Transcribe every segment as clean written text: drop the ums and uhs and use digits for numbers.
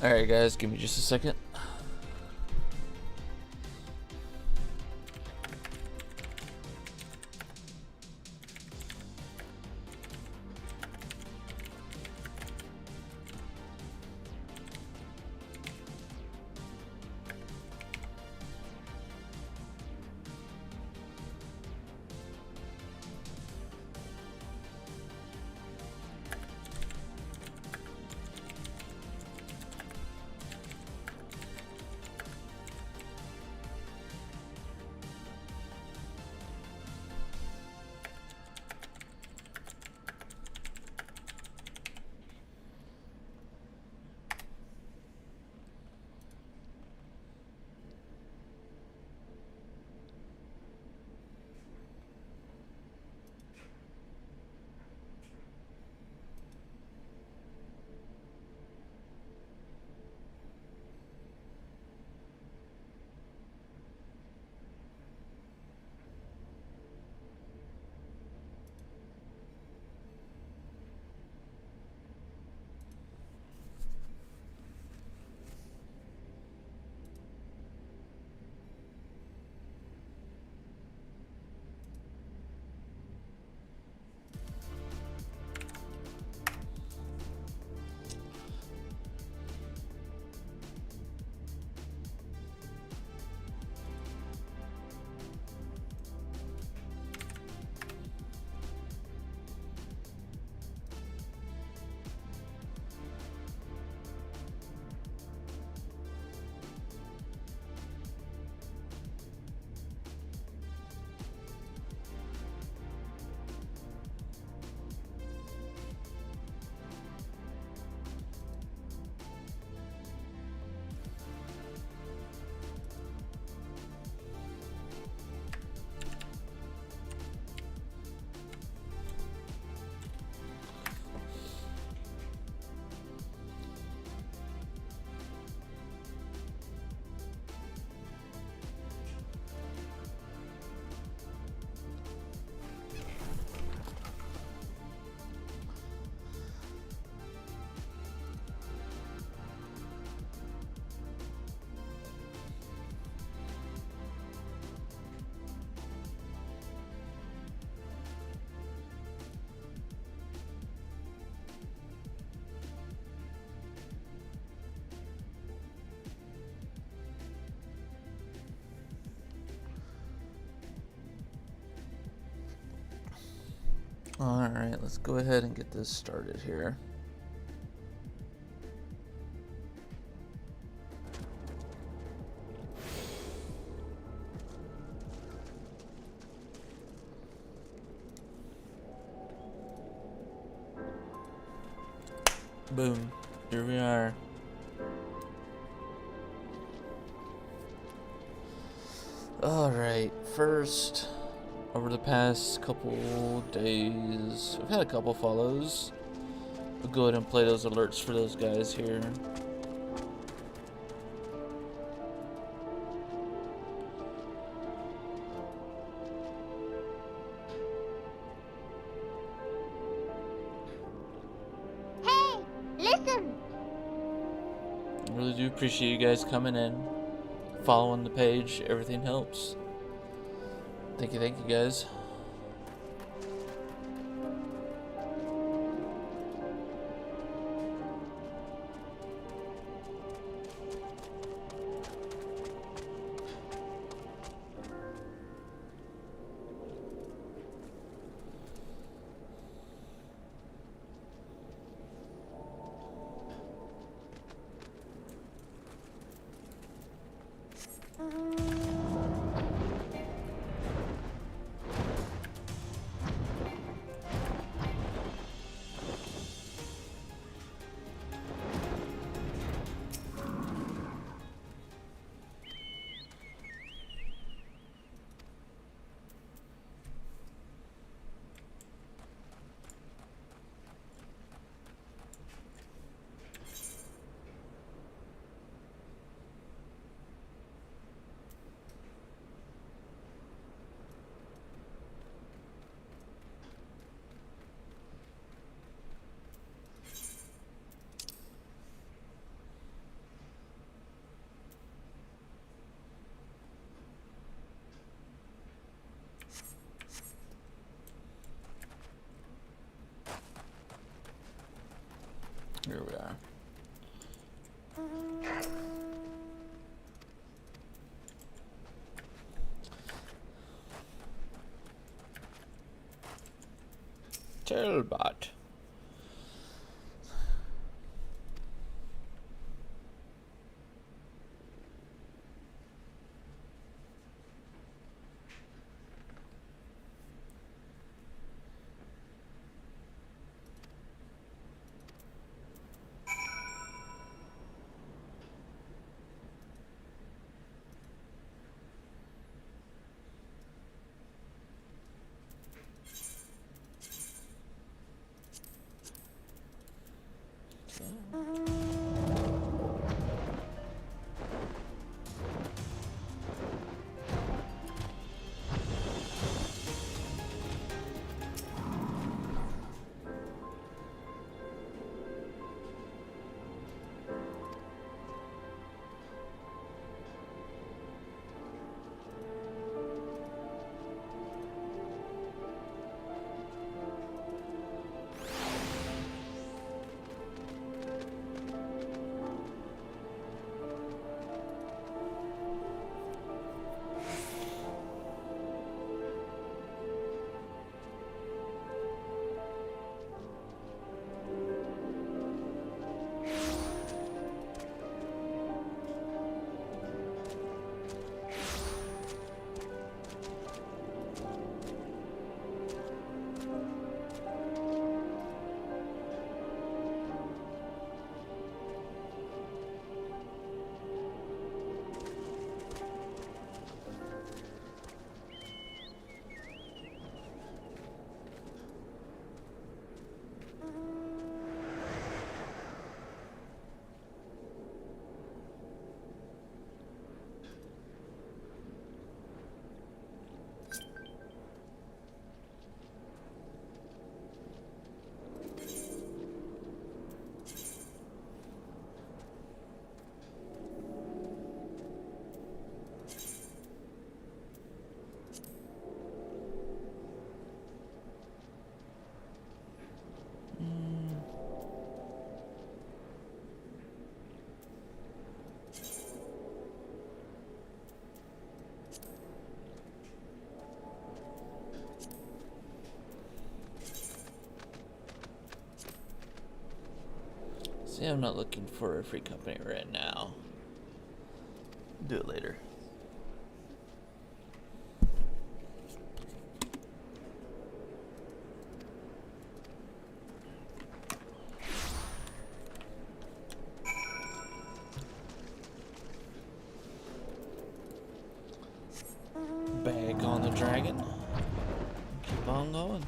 Alright guys, give me just a second. Alright, let's go ahead and get this started here. Boom. Here we are. Alright, first, over the past couple days, we've had a couple follows. We'll go ahead and play those alerts for those guys here. Hey, listen! I really do appreciate you guys coming in, following the page. Everything helps. Thank you guys. Here we are. Tailbot. See, I'm not looking for a free company right now. Do it later. Back on the dragon. Keep on going.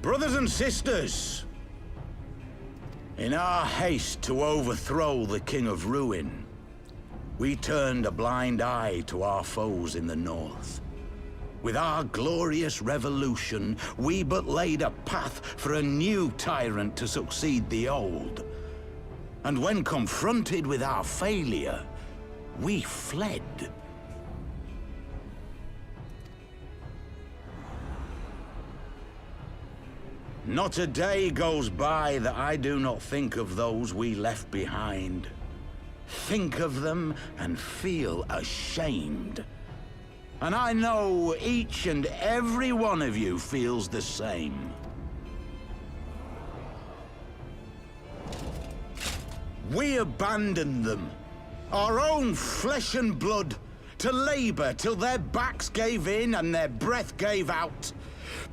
Brothers and sisters, in our haste to overthrow the King of Ruin, we turned a blind eye to our foes in the north. With our glorious revolution, we but laid a path for a new tyrant to succeed the old. And when confronted with our failure, we fled. Not a day goes by that I do not think of those we left behind. Think of them and feel ashamed. And I know each and every one of you feels the same. We abandoned them, our own flesh and blood, to labor till their backs gave in and their breath gave out,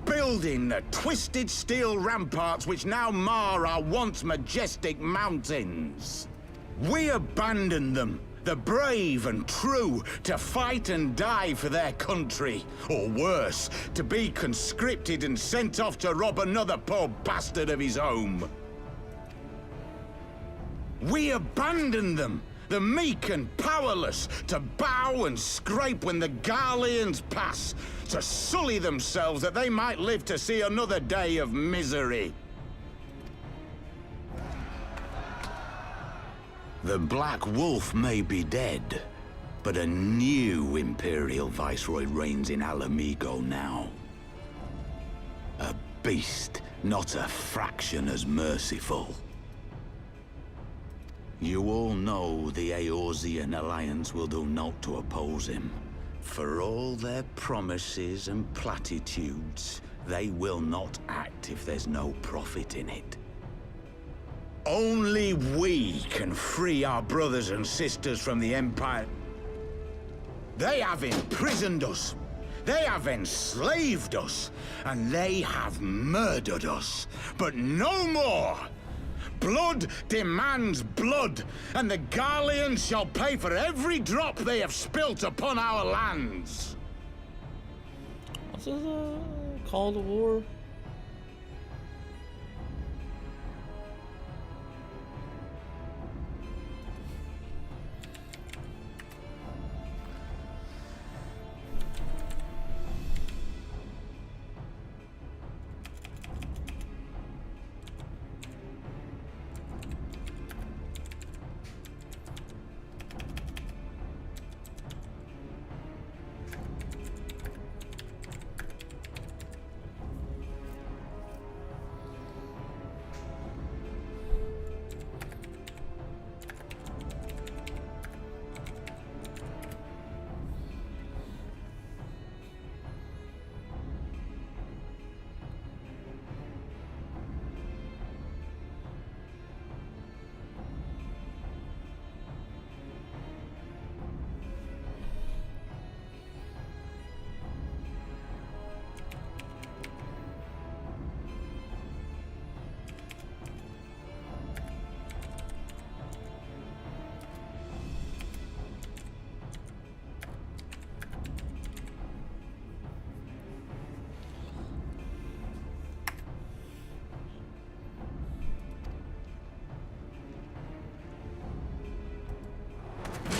building the twisted steel ramparts which now mar our once majestic mountains. We abandoned them, the brave and true, to fight and die for their country, or worse, to be conscripted and sent off to rob another poor bastard of his home. We abandoned them, the meek and powerless, to bow and scrape when the Garleans pass, to sully themselves that they might live to see another day of misery. The Black Wolf may be dead, but a new Imperial Viceroy reigns in Alamigo now. A beast, not a fraction as merciful. You all know the Eorzean Alliance will do naught to oppose him. For all their promises and platitudes, they will not act if there's no profit in it. Only we can free our brothers and sisters from the Empire. They have imprisoned us. They have enslaved us. And they have murdered us. But no more! Blood demands blood, and the Garleans shall pay for every drop they have spilt upon our lands. What's this, call to war?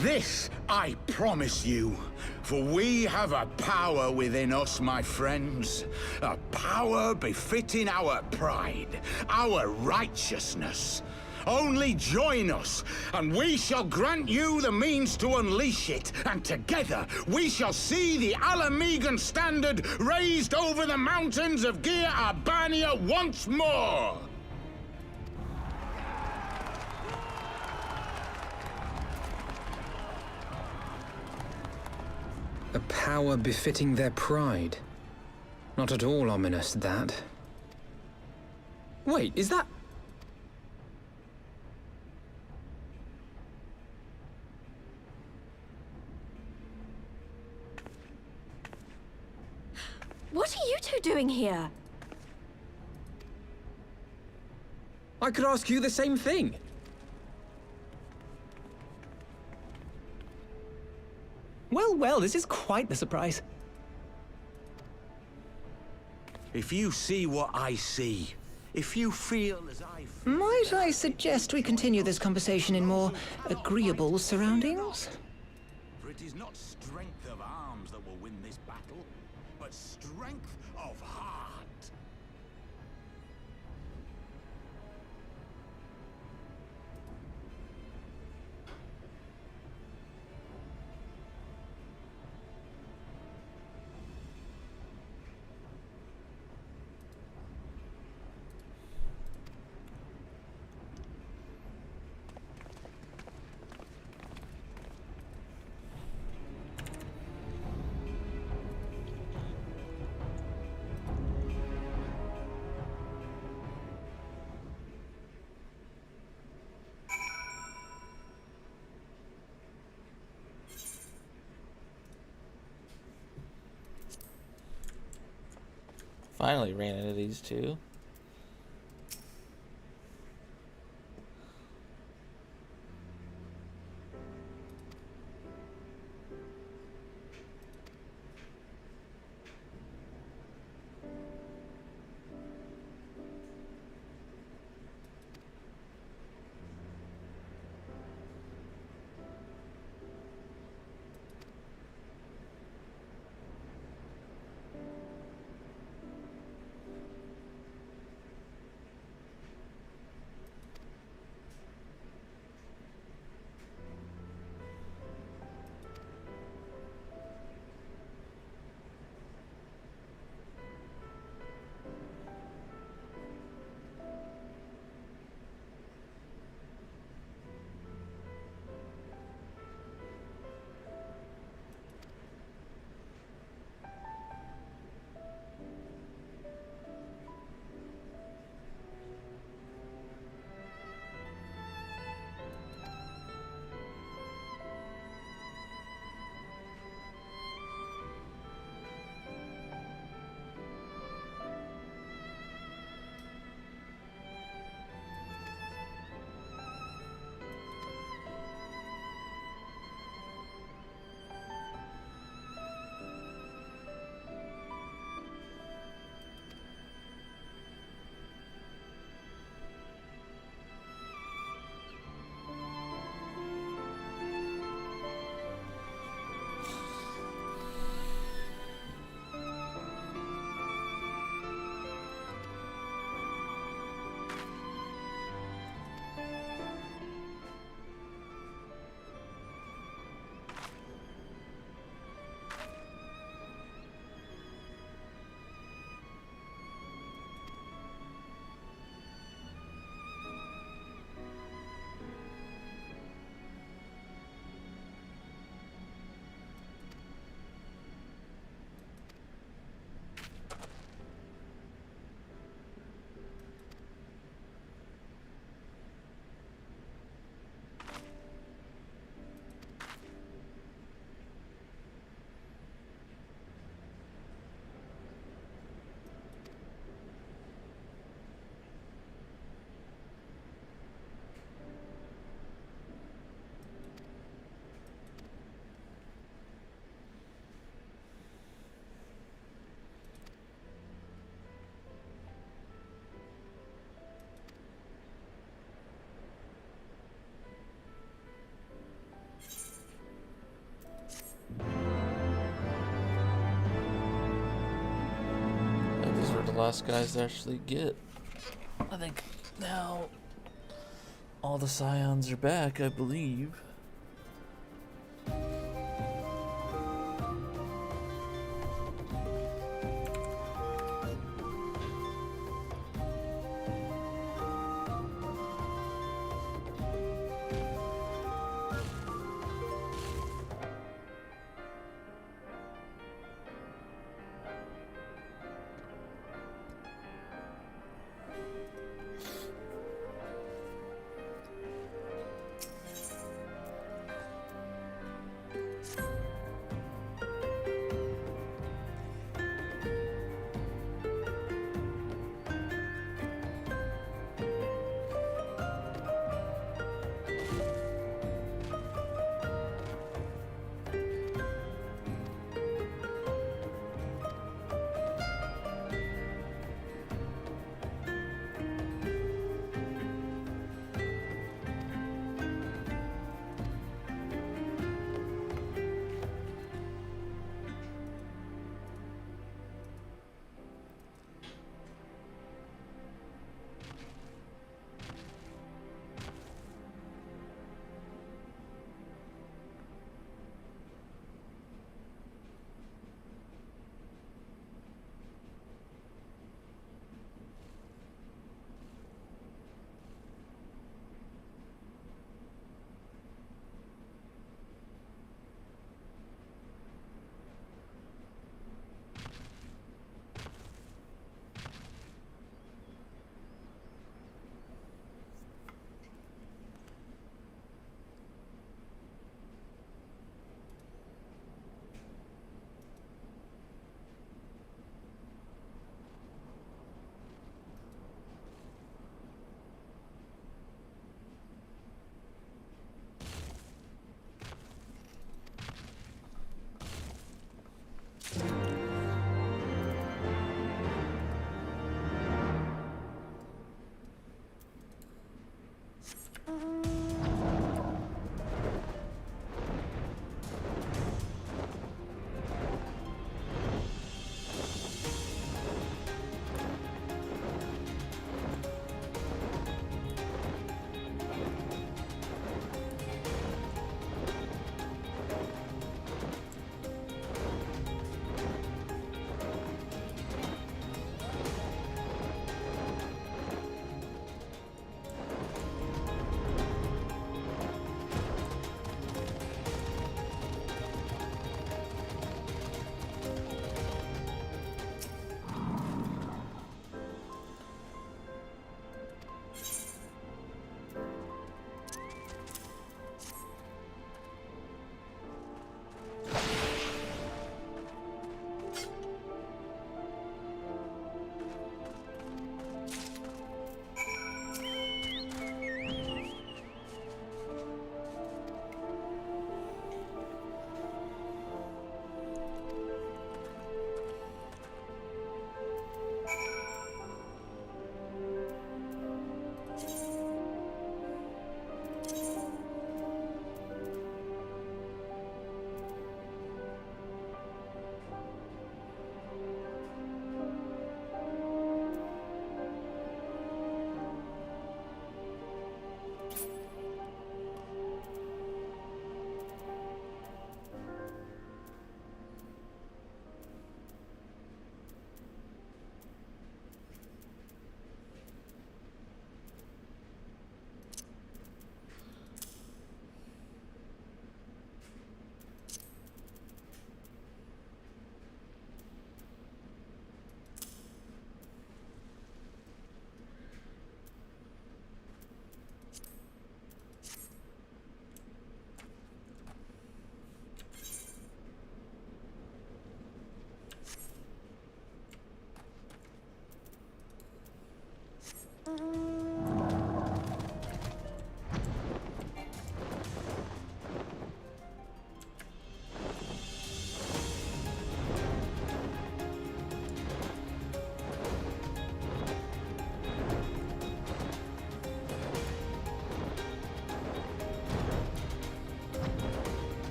This I promise you, for we have a power within us, my friends. A power befitting our pride, our righteousness. Only join us, and we shall grant you the means to unleash it, and together we shall see the Alamigan standard raised over the mountains of Gir Arbania once more! A power befitting their pride. Not at all ominous, that. Wait, is that... What are you two doing here? I could ask you the same thing. Well, well, this is quite the surprise. If you see what I see, if you feel as I feel... Might I suggest we continue this conversation in more agreeable surroundings? For it is not strength of arms that will win this battle, but strength of heart. Finally ran into these two. These were the last guys to actually get. I think now all the scions are back, I believe.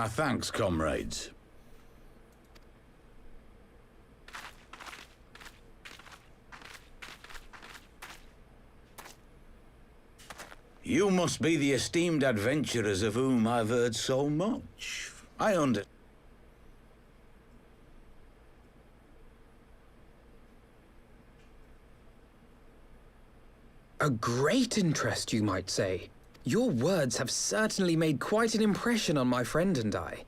My thanks, comrades. You must be the esteemed adventurers of whom I've heard so much. I under... A great interest, you might say. Your words have certainly made quite an impression on my friend and I.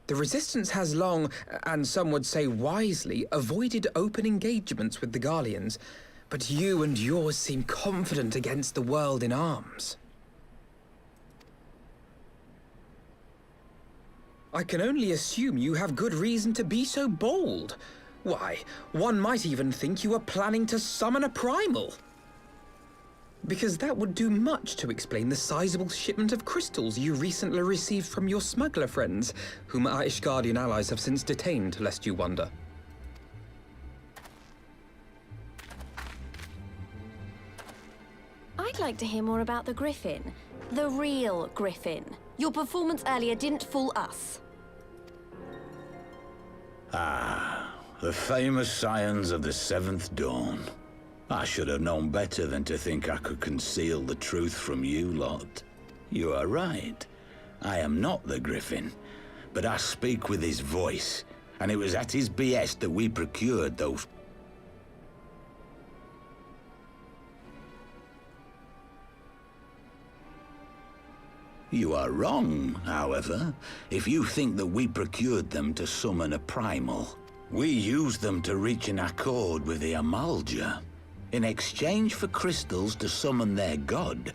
The Resistance has long, and some would say wisely, avoided open engagements with the Garleans, but you and yours seem confident against the world in arms. I can only assume you have good reason to be so bold. Why, one might even think you are planning to summon a primal. Because that would do much to explain the sizable shipment of crystals you recently received from your smuggler friends, whom our Ishgardian allies have since detained, lest you wonder. I'd like to hear more about the Griffin. The real Griffin. Your performance earlier didn't fool us. Ah, the famous scions of the Seventh Dawn. I should have known better than to think I could conceal the truth from you lot. You are right. I am not the Griffin, but I speak with his voice, and it was at his behest that we procured those... You are wrong, however, if you think that we procured them to summon a primal. We used them to reach an accord with the Amalja. In exchange for crystals to summon their god.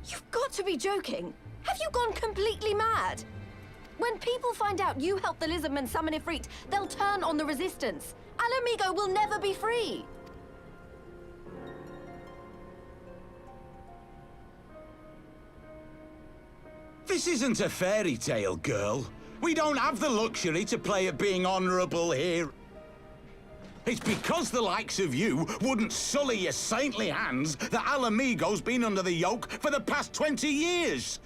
You've got to be joking! Have you gone completely mad? When people find out you helped the Lizardmen summon Ifrit, they'll turn on the Resistance. Alamigo will never be free! This isn't a fairy tale, girl. We don't have the luxury to play at being honourable here. It's because the likes of you wouldn't sully your saintly hands that Alamigo's been under the yoke for the past 20 years.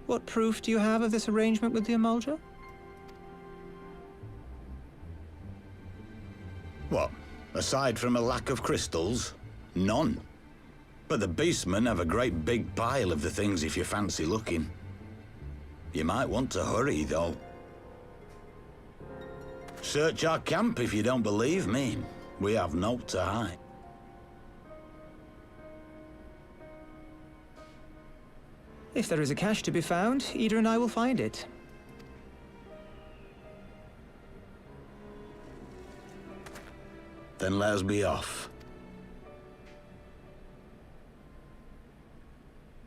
What proof do you have of this arrangement with the Emulger? What? Aside from a lack of crystals? None. But the beastmen have a great big pile of the things if you fancy looking. You might want to hurry, though. Search our camp if you don't believe me. We have naught to hide. If there is a cache to be found, Ida and I will find it. Then let us be off.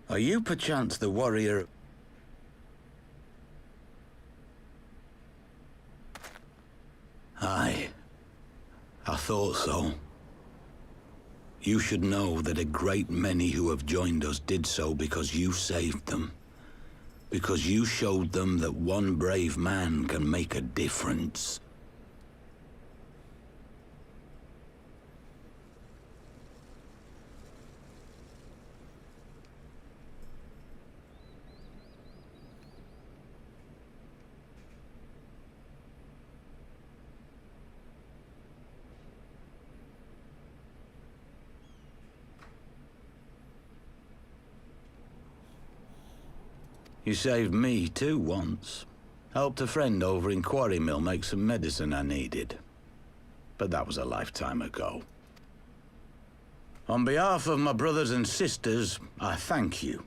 Are you perchance the warrior? Aye. I thought so. You should know that a great many who have joined us did so because you saved them. Because you showed them that one brave man can make a difference. You saved me too once. Helped a friend over in Quarry Mill make some medicine I needed. But that was a lifetime ago. On behalf of my brothers and sisters, I thank you.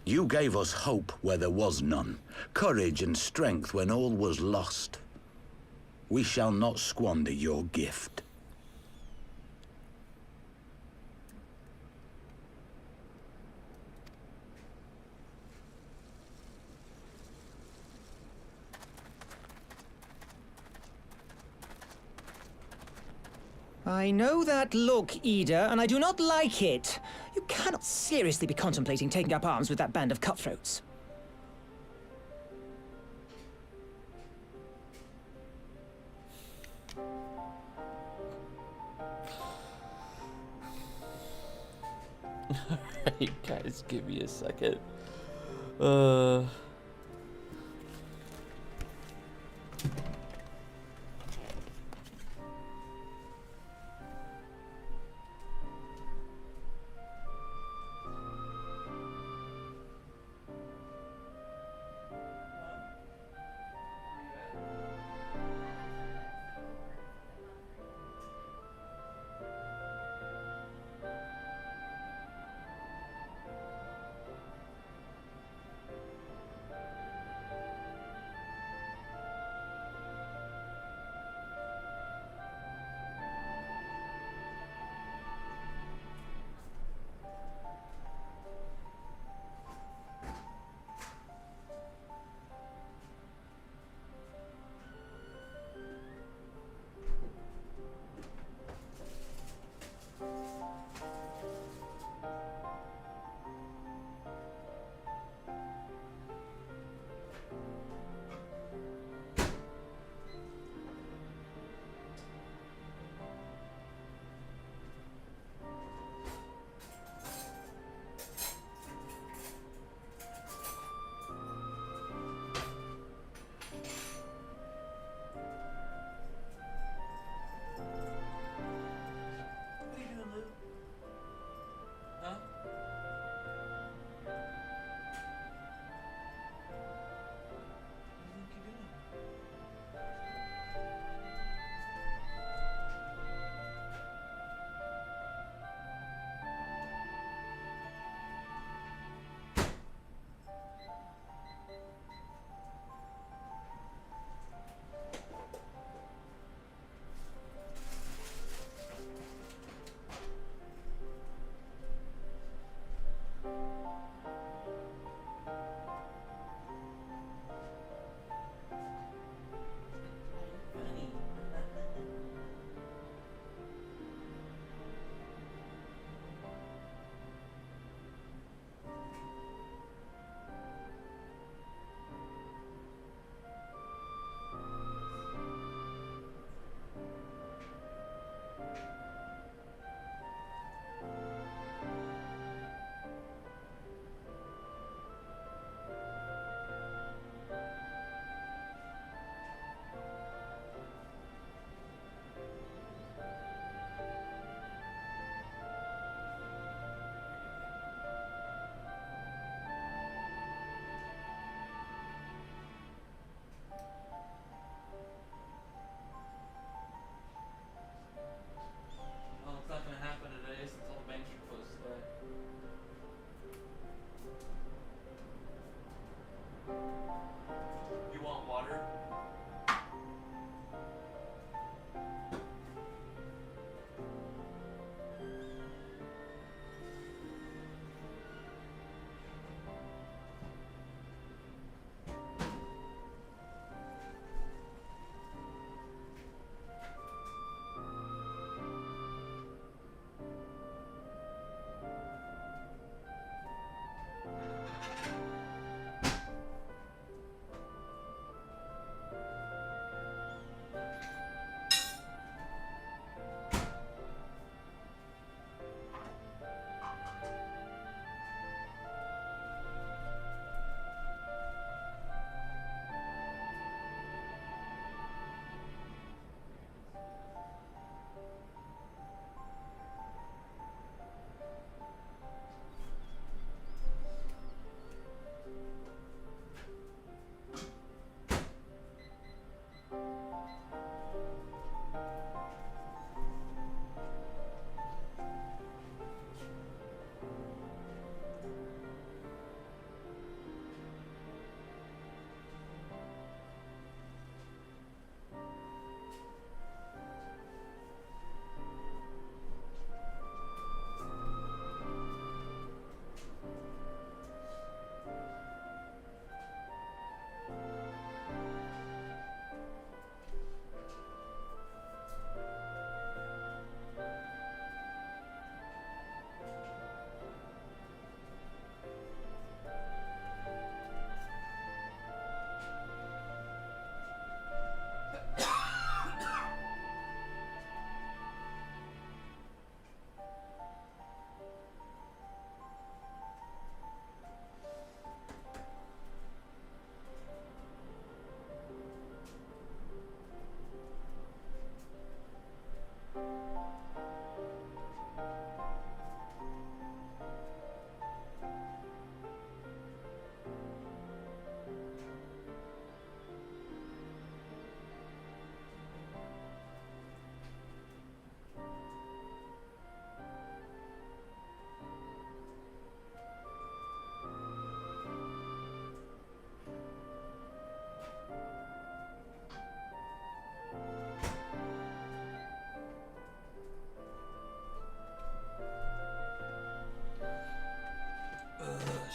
You gave us hope where there was none, courage and strength when all was lost. We shall not squander your gift. I know that look, Ida, and I do not like it. You cannot seriously be contemplating taking up arms with that band of cutthroats. Alright, guys, give me a second.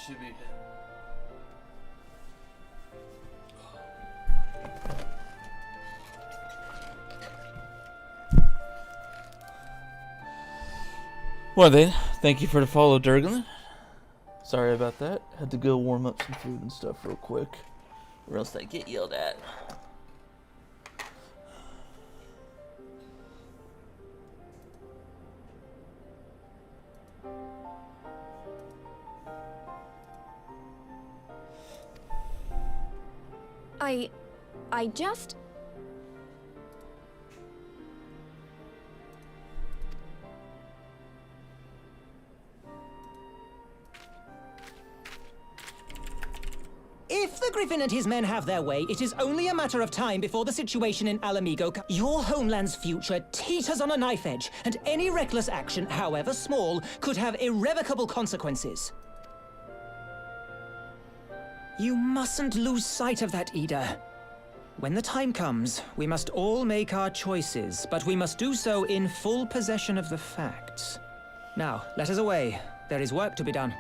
should be. Well then, thank you for the follow, Durgan. Sorry about that. Had to go warm up some food and stuff real quick, or else I get yelled at. I just... If the Griffin and his men have their way, it is only a matter of time before the situation in Alamigo... Your homeland's future teeters on a knife edge, and any reckless action, however small, could have irrevocable consequences. You mustn't lose sight of that, Ida. When the time comes, we must all make our choices, but we must do so in full possession of the facts. Now, let us away. There is work to be done.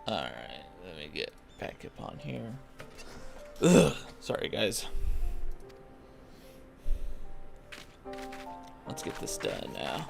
Alright, let me get back up on here. Ugh, sorry guys. Let's get this done now.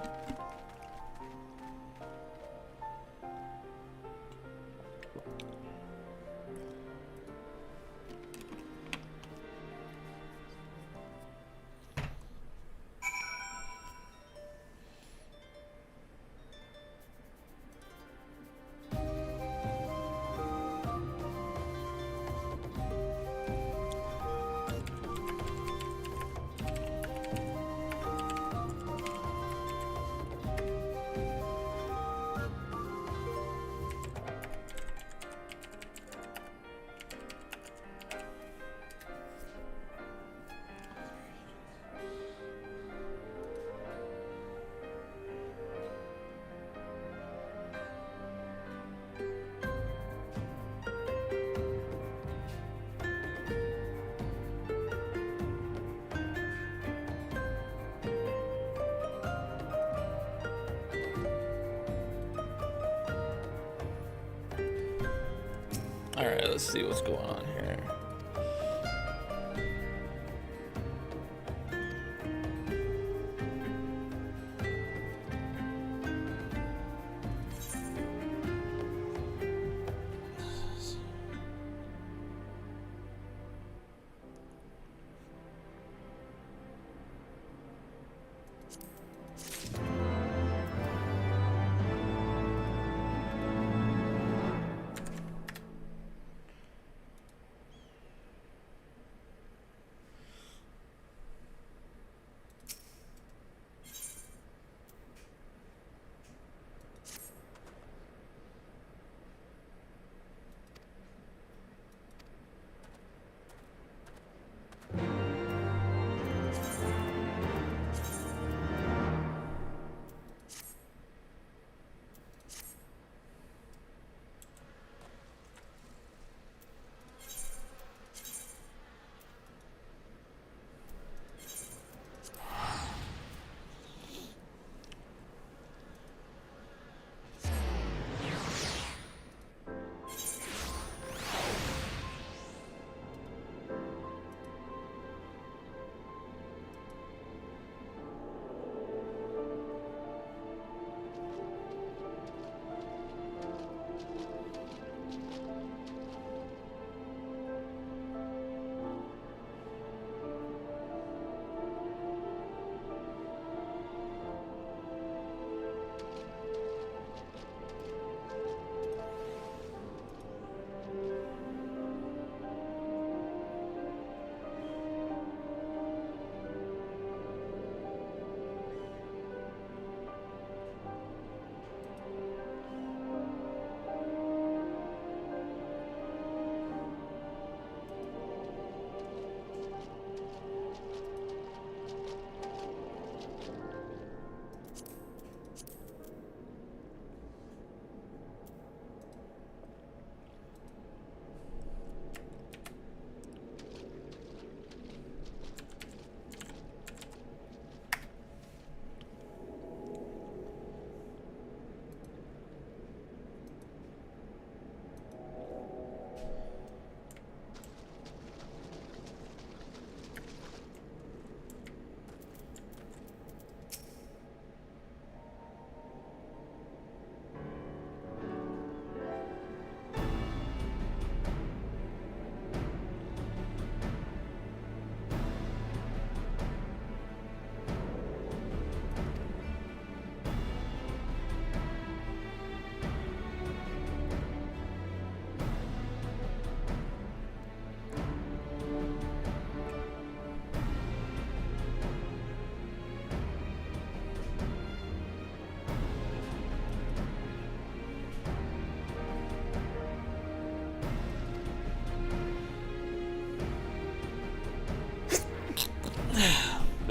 Alright, let's see what's going on here.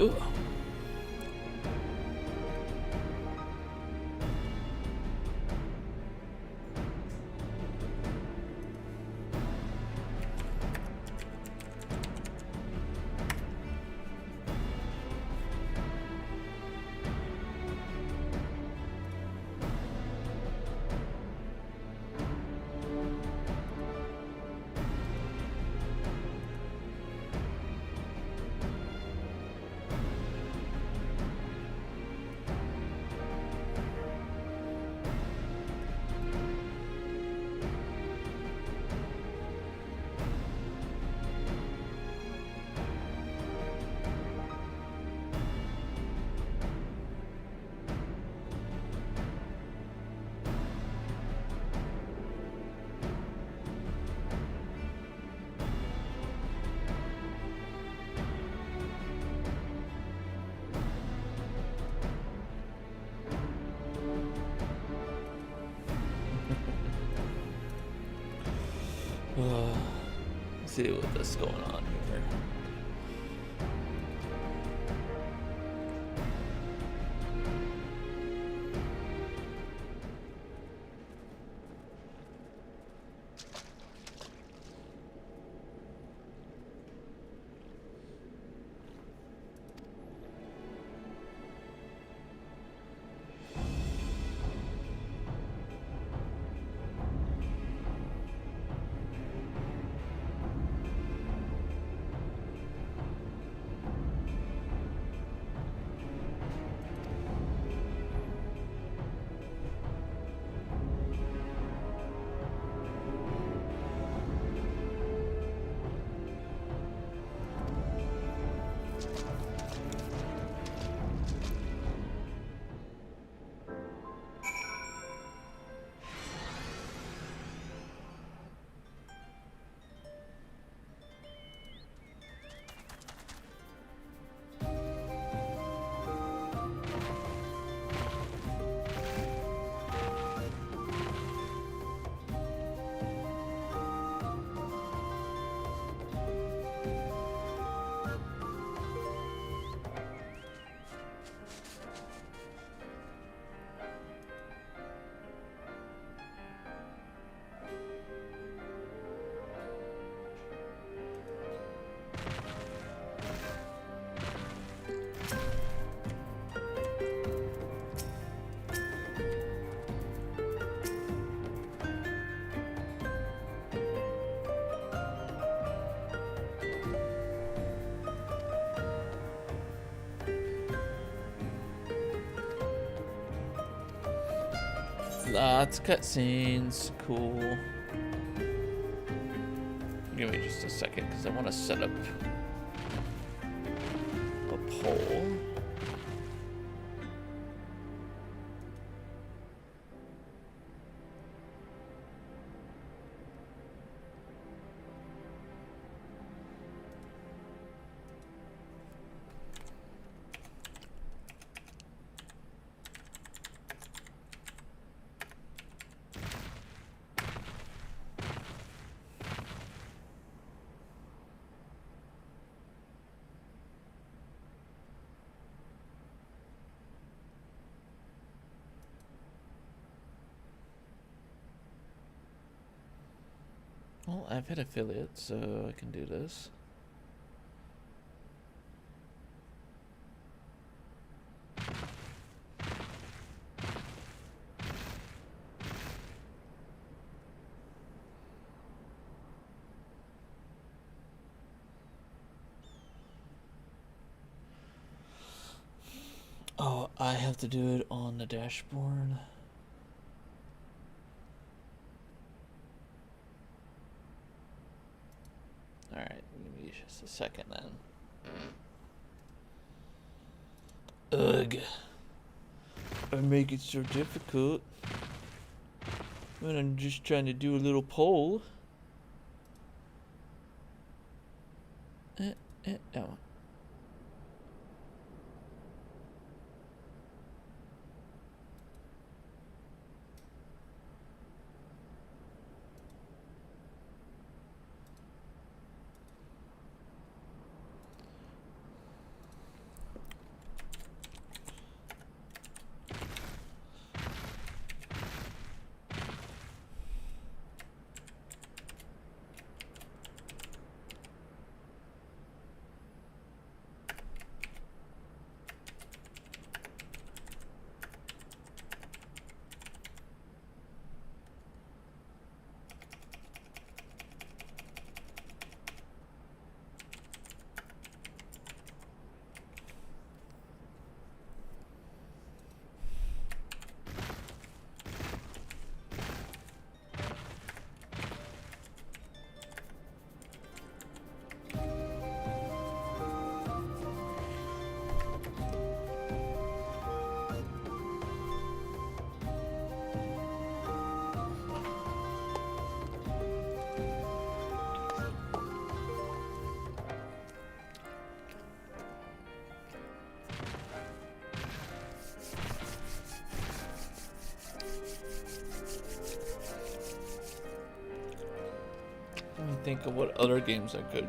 Ooh. Let's see what's going on here. Lots of cutscenes, cool. Give me just a second, because I want to set up a poll. Well, I've hit affiliate, so I can do this. Oh, I have to do it on the dashboard. Alright, give me just a second then. Ugh. I make it so difficult when I'm just trying to do a little poll. Oh. think of what other games I could.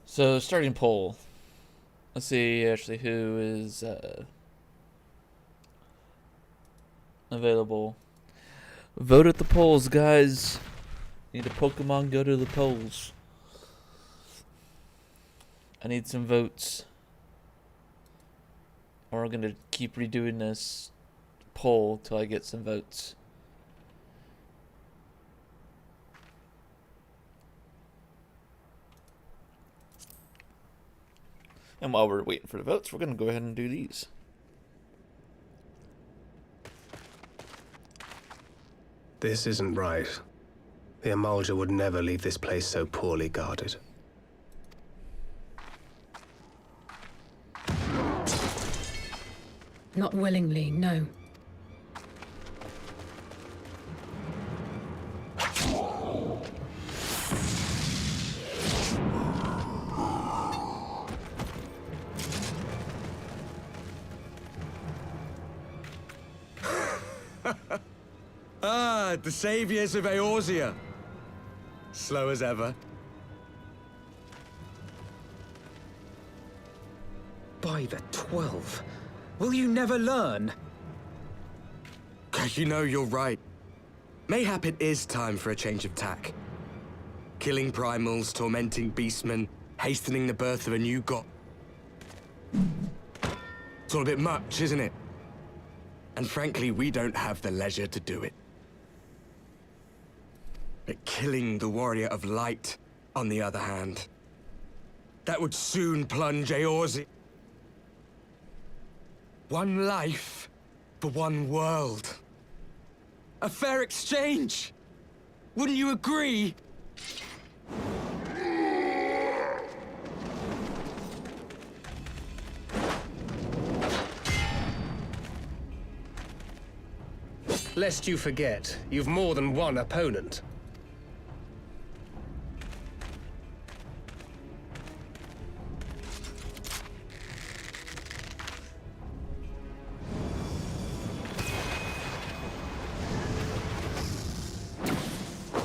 So, starting poll. Let's see actually who is available. Vote at the polls, guys. Need a Pokemon Go to the polls. I need some votes. Or we're gonna keep redoing this poll till I get some votes. And while we're waiting for the votes, we're going to go ahead and do these. This isn't right. The Amalja would never leave this place so poorly guarded. Not willingly, no. The saviors of Eorzea. Slow as ever. By the 12. Will you never learn? You know, you're right. Mayhap it is time for a change of tack. Killing primals, tormenting beastmen, hastening the birth of a new god. It's all a bit much, isn't it? And frankly, we don't have the leisure to do it. But killing the warrior of light, on the other hand, that would soon plunge Eorzea. One life for one world. A fair exchange. Wouldn't you agree? Lest you forget, you've more than one opponent.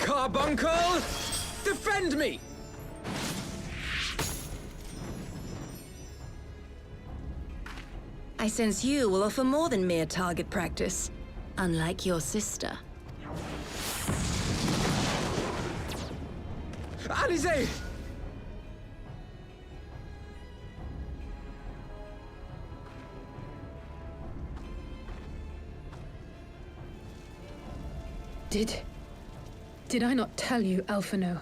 Carbuncle! Defend me! I sense you will offer more than mere target practice, unlike your sister. Alize! Did I not tell you, Alphino?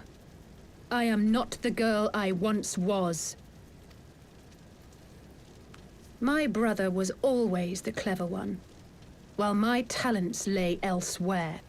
I am not the girl I once was. My brother was always the clever one, while my talents lay elsewhere.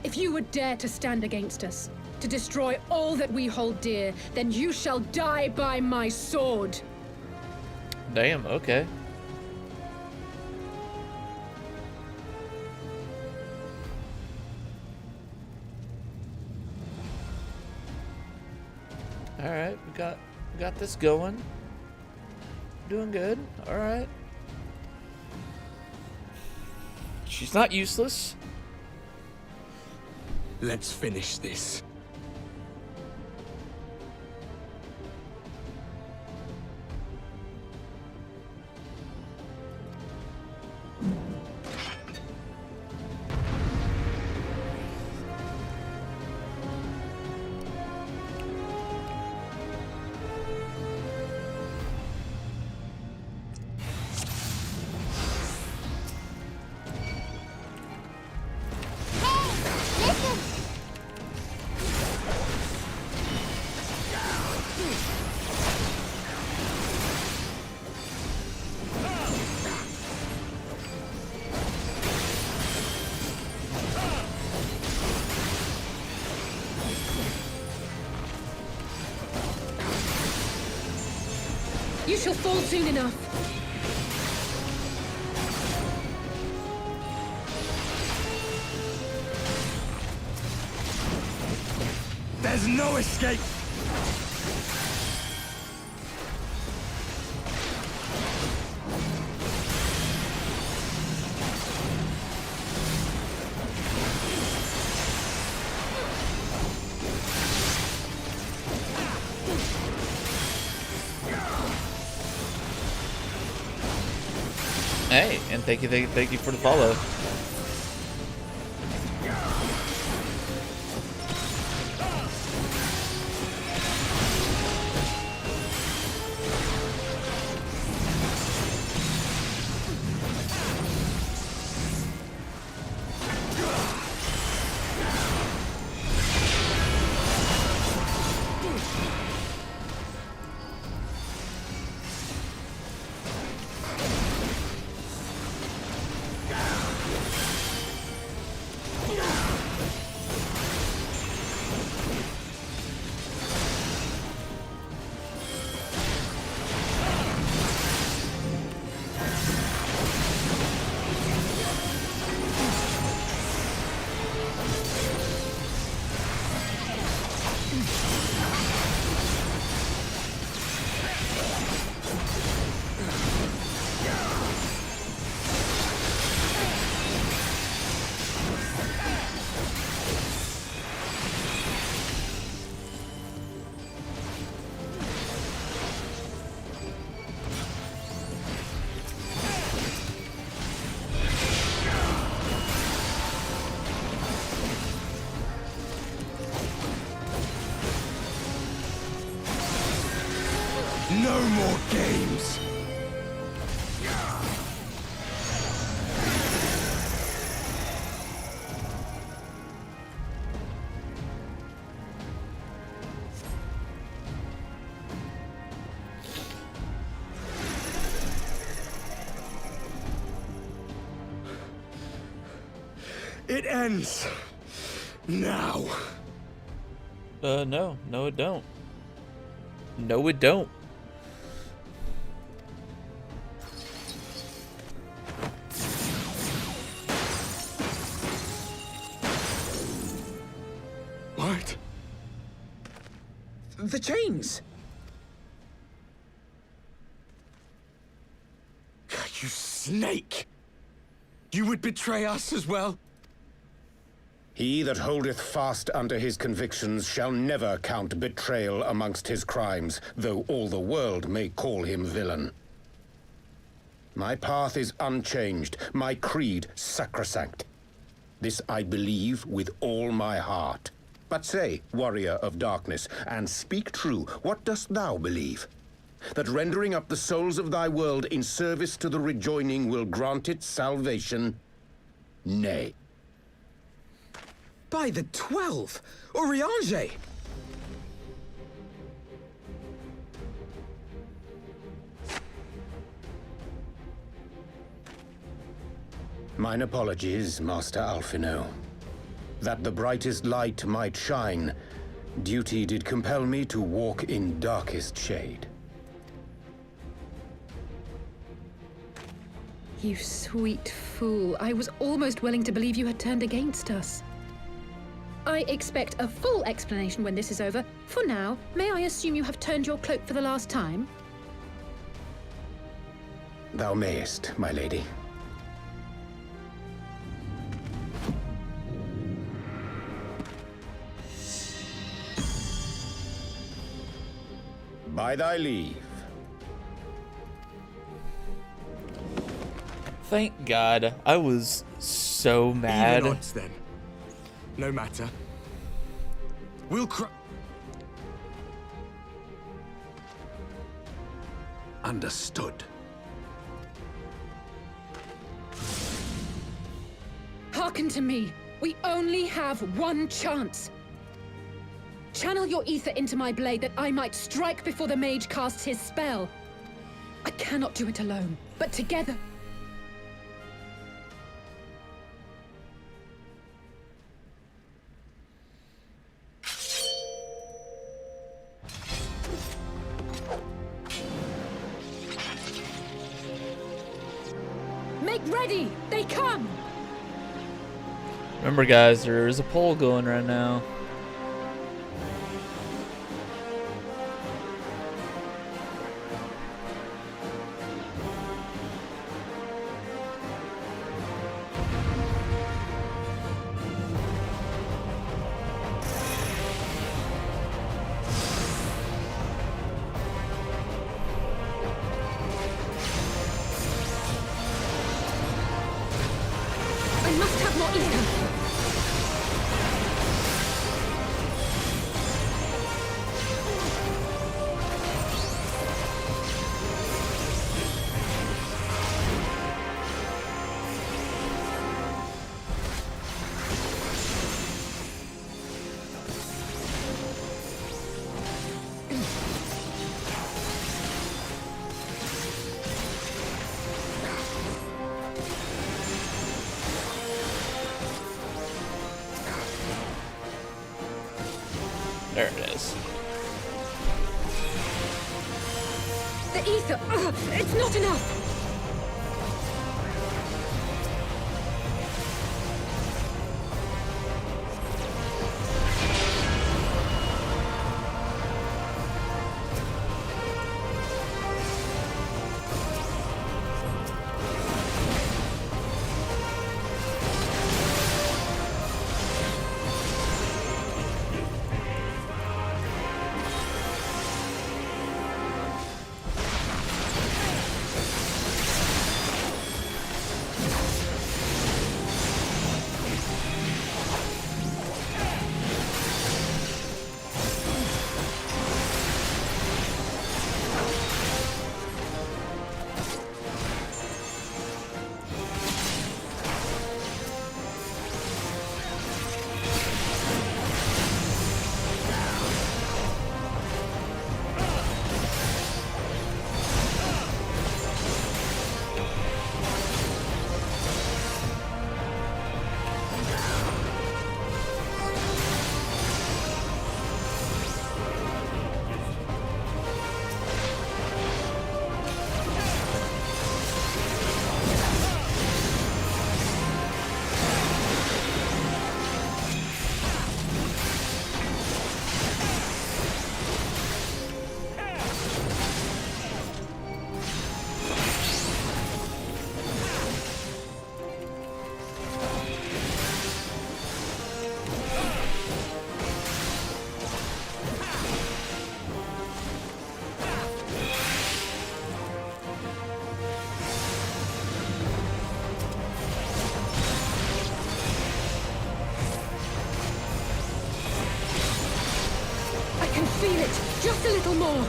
If you would dare to stand against us, to destroy all that we hold dear, then you shall die by my sword. Damn, okay. Alright, we got this going. Doing good. Alright. She's not useless. Let's finish this. You shall fall soon enough. There's no escape! Hey, and thank you for the follow. No more games! It ends now. No, it don't. No, it don't. What? The chains! You snake! You would betray us as well? He that holdeth fast unto his convictions shall never count betrayal amongst his crimes, though all the world may call him villain. My path is unchanged, my creed sacrosanct. This I believe with all my heart. But say, warrior of darkness, and speak true, what dost thou believe? That rendering up the souls of thy world in service to the rejoining will grant it salvation? Nay. By the 12! Oriange! Mine apologies, Master Alphino. That the brightest light might shine, duty did compel me to walk in darkest shade. You sweet fool. I was almost willing to believe you had turned against us. I expect a full explanation when this is over. For now, may I assume you have turned your cloak for the last time? Thou mayest, my lady. By thy leave. Thank God. I was so mad. Even odds then. No matter. We'll Understood. Hearken to me. We only have one chance. Channel your ether into my blade that I might strike before the mage casts his spell. I cannot do it alone, but together. Make ready! They come! Remember, guys, there is a poll going right now. I must have more ether! There it is. The ether! Ugh, it's not enough! Feel it! Just a little more!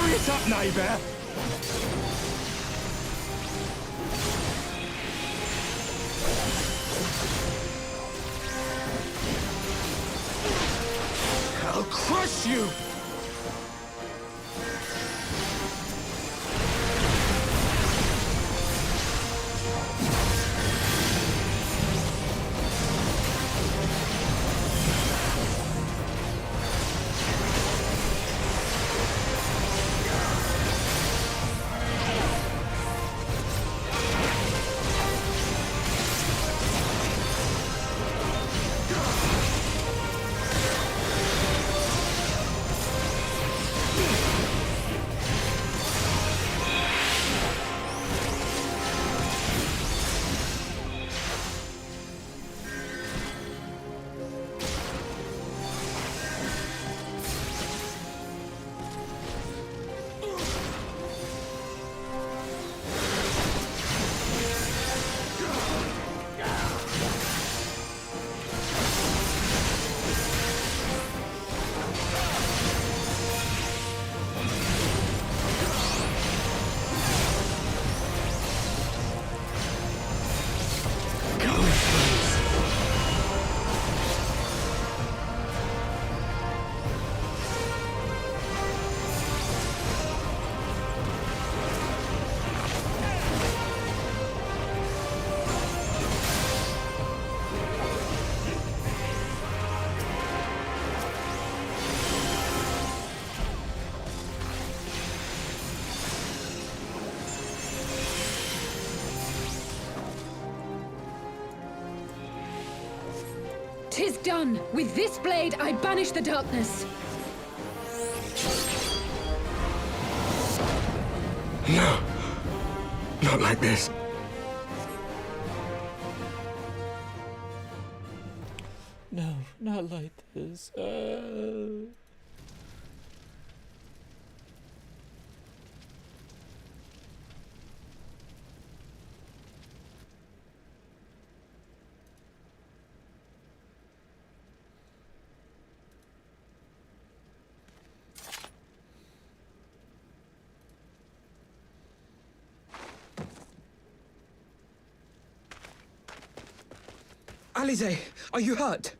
hurry it up, neighbor! I'll crush you! 'Tis done! With this blade, I banish the darkness! No! Not like this. No, not like this. Alize, are you hurt?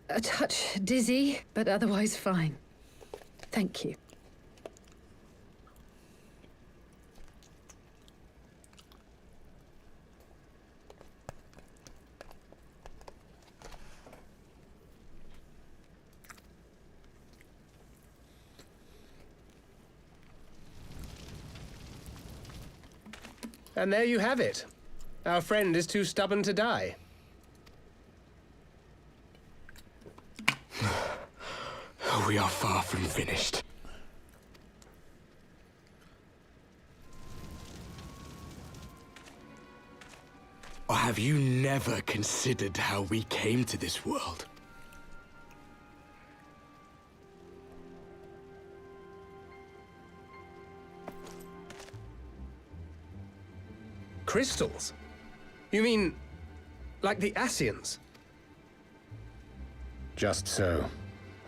A touch dizzy, but otherwise fine. Thank you. And there you have it. Our friend is too stubborn to die. We are far from finished. Or have you never considered how we came to this world? Crystals? You mean, like the Ascians? Just so.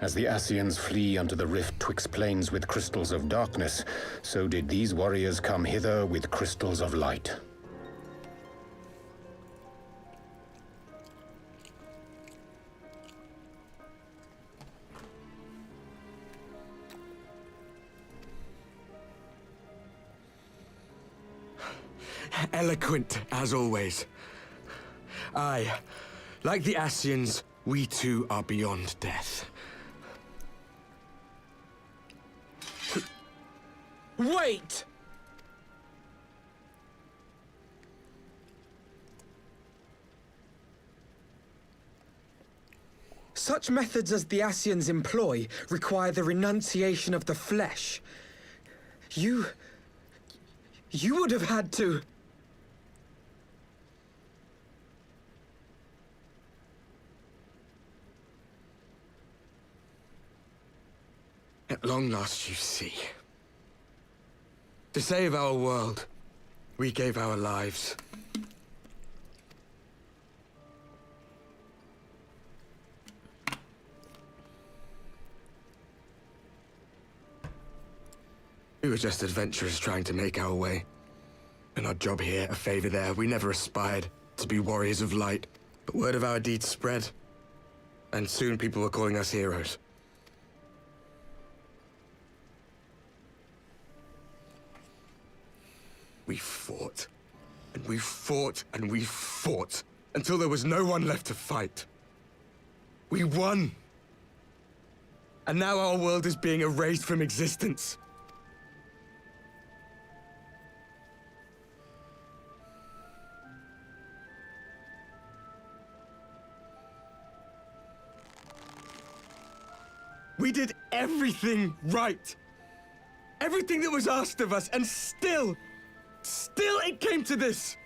As the Ascians flee unto the rift twixt planes with crystals of darkness, so did these warriors come hither with crystals of light. Eloquent, as always. Aye, like the Ascians, we too are beyond death. Wait! Such methods as the Ascians employ require the renunciation of the flesh. You would have had to... At long last, you see. To save our world, we gave our lives. We were just adventurers trying to make our way. An odd job here, a favor there. We never aspired to be warriors of light, but word of our deeds spread. And soon people were calling us heroes. We fought, and we fought, and we fought, until there was no one left to fight. We won! And now our world is being erased from existence. We did everything right. Everything that was asked of us, and still it came to this.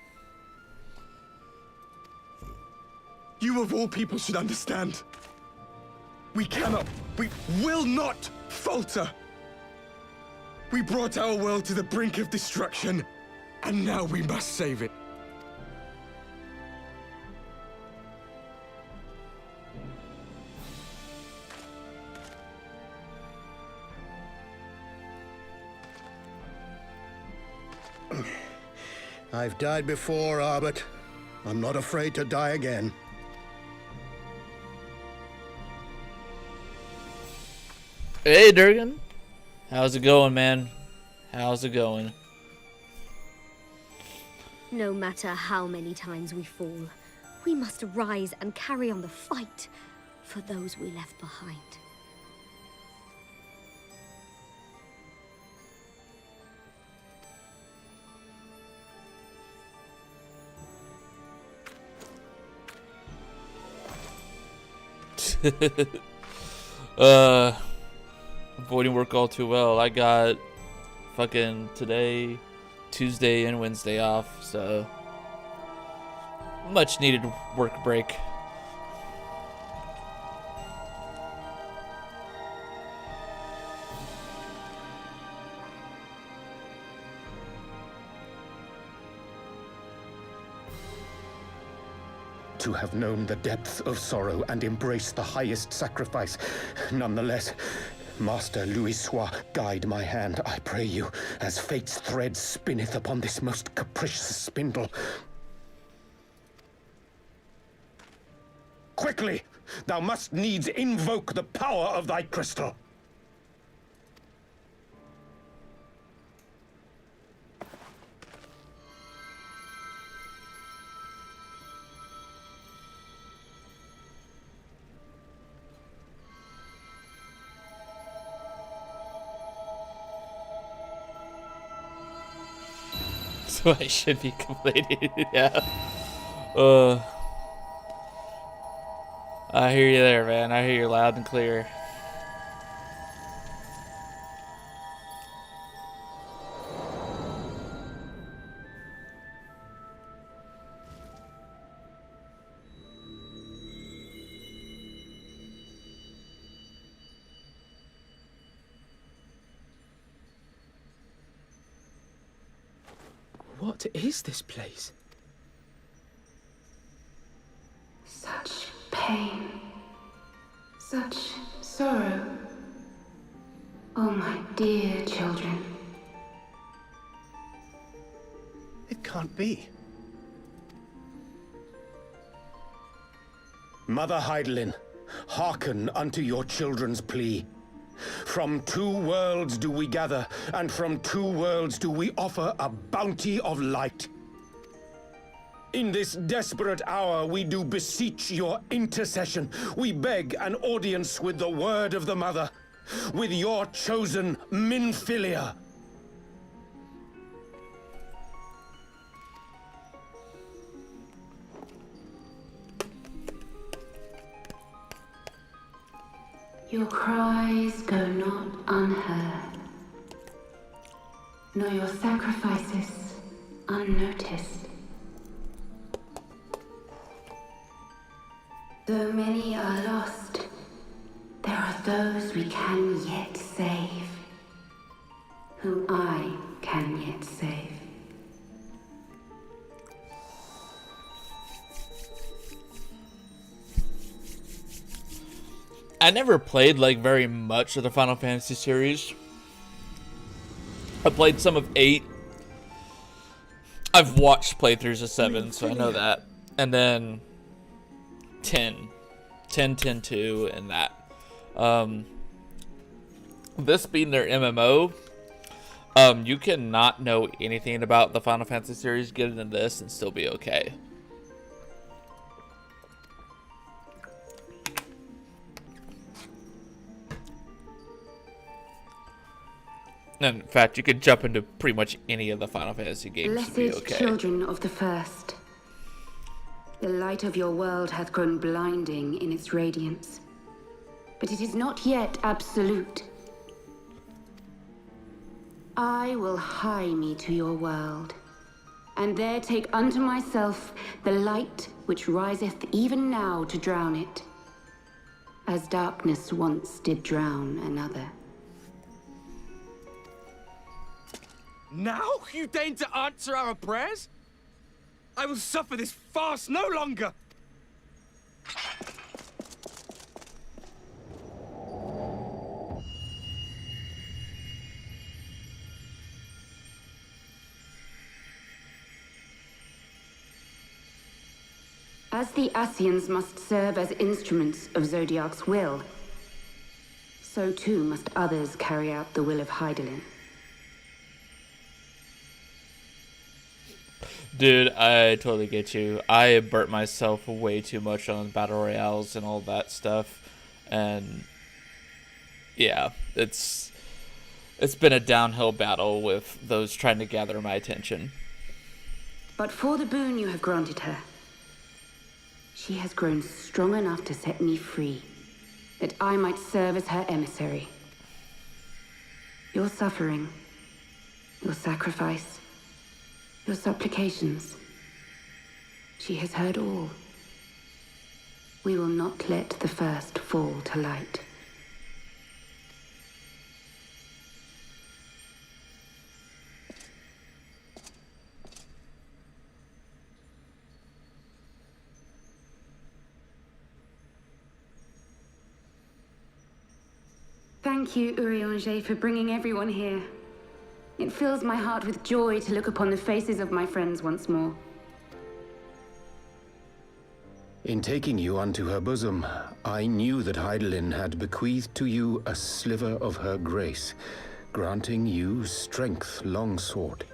You of all people should understand. We will not falter. We brought our world to the brink of destruction, and now we must save it. I've died before, Arbet. I'm not afraid to die again. Hey, Durgan. How's it going, man? How's it going? No matter how many times we fall, we must rise and carry on the fight for those we left behind. Avoiding work all too well. I got fucking today, Tuesday, and Wednesday off, so much needed work break. To have known the depth of sorrow and embraced the highest sacrifice. Nonetheless, Master Louis Sois, guide my hand, I pray you, as fate's thread spinneth upon this most capricious spindle. Quickly! Thou must needs invoke the power of thy crystal. So I should be complaining, yeah. I hear you there, man. I hear you loud and clear. What is this place? Such pain. Such sorrow. Oh, my dear children. It can't be. Mother Heidelin, hearken unto your children's plea. From two worlds do we gather, and from two worlds do we offer a bounty of light. In this desperate hour we do beseech your intercession. We beg an audience with the word of the Mother, with your chosen Minfilia. Your cries go not unheard, nor your sacrifices unnoticed. Though many are lost, there are those we can yet save, whom I can yet save. I never played like very much of the Final Fantasy series. I played some of 8. I've watched playthroughs of 7, so I know that. And then 10, 2, and that. This being their MMO, you cannot know anything about the Final Fantasy series, get into this, and still be okay. And in fact, you could jump into pretty much any of the Final Fantasy games Blessed to be okay. children of the first, the light of your world hath grown blinding in its radiance, but it is not yet absolute. I will hie me to your world, and there take unto myself the light which riseth even now to drown it, as darkness once did drown another. Now you deign to answer our prayers? I will suffer this farce no longer! As the Ascians must serve as instruments of Zodiark's will, so too must others carry out the will of Hydaelyn. Dude, I totally get you. I burnt myself way too much on battle royales and all that stuff, and yeah, it's been a downhill battle with those trying to gather my attention. But for the boon you have granted her, she has grown strong enough to set me free, that I might serve as her emissary. Your suffering, your sacrifice, your supplications, she has heard all. We will not let the first fall to light. Thank you, Urianger, for bringing everyone here. It fills my heart with joy to look upon the faces of my friends once more. In taking you unto her bosom, I knew that Hydaelyn had bequeathed to you a sliver of her grace, granting you strength long sought.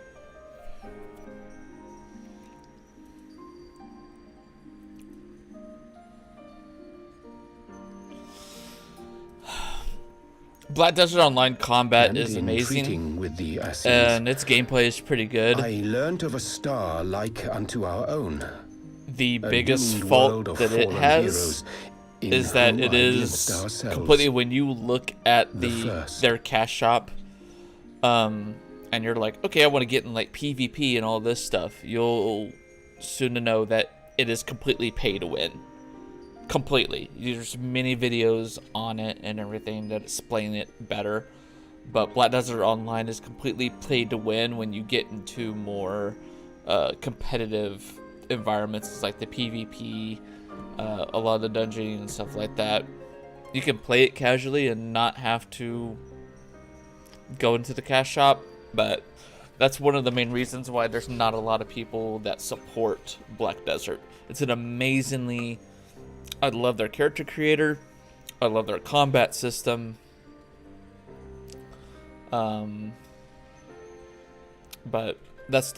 Black Desert Online combat is in amazing, treating with the Ascians, and its gameplay is pretty good. I learnt of a star like unto our own. The A biggest doomed fault world of that it fallen has heroes in is that whom it I is lived ourselves. completely, when you look at first. their cash shop, and you're like, okay, I want to get in like PvP and all this stuff, you'll soon to know that it is completely pay to win. Completely. There's many videos on it and everything that explain it better, but Black Desert Online is completely pay to win when you get into more competitive environments. It's like the PvP, a lot of the dungeoning and stuff like that. You can play it casually and not have to go into the cash shop, but that's one of the main reasons why there's not a lot of people that support Black Desert. It's an amazingly... I love their character creator. I love their combat system. But that's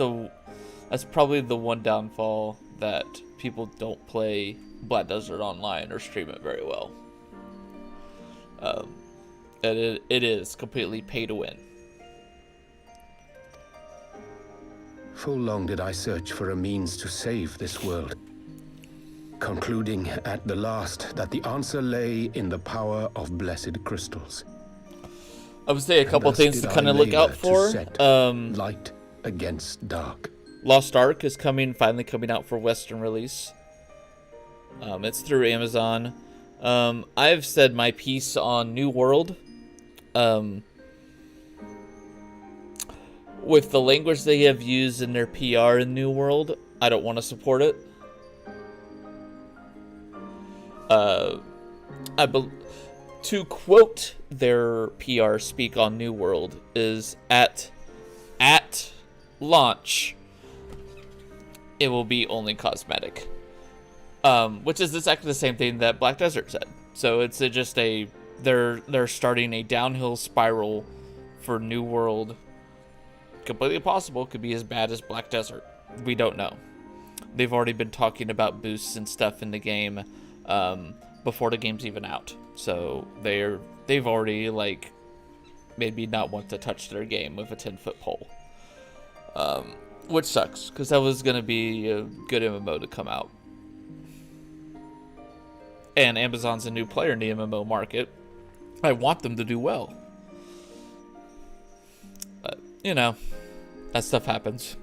probably the one downfall, that people don't play Black Desert Online or stream it very well. It is completely pay to win. Full long did I search for a means to save this world, concluding at the last that the answer lay in the power of blessed crystals. I would say a couple things to kind of look out for. Light against dark. Lost Ark is finally coming out for Western release. It's through Amazon. I've said my piece on New World. With the language they have used in their PR in New World, I don't want to support it. To quote their PR speak on New World is at launch, it will be only cosmetic, which is exactly the same thing that Black Desert said. So it's just they're starting a downhill spiral for New World. Completely possible, could be as bad as Black Desert. We don't know. They've already been talking about boosts and stuff in the game before the game's even out. So they've already like maybe not want to touch their game with a 10-foot pole, which sucks because that was gonna be a good MMO to come out. And Amazon's a new player in the MMO market. I want them to do well. But, you know, that stuff happens.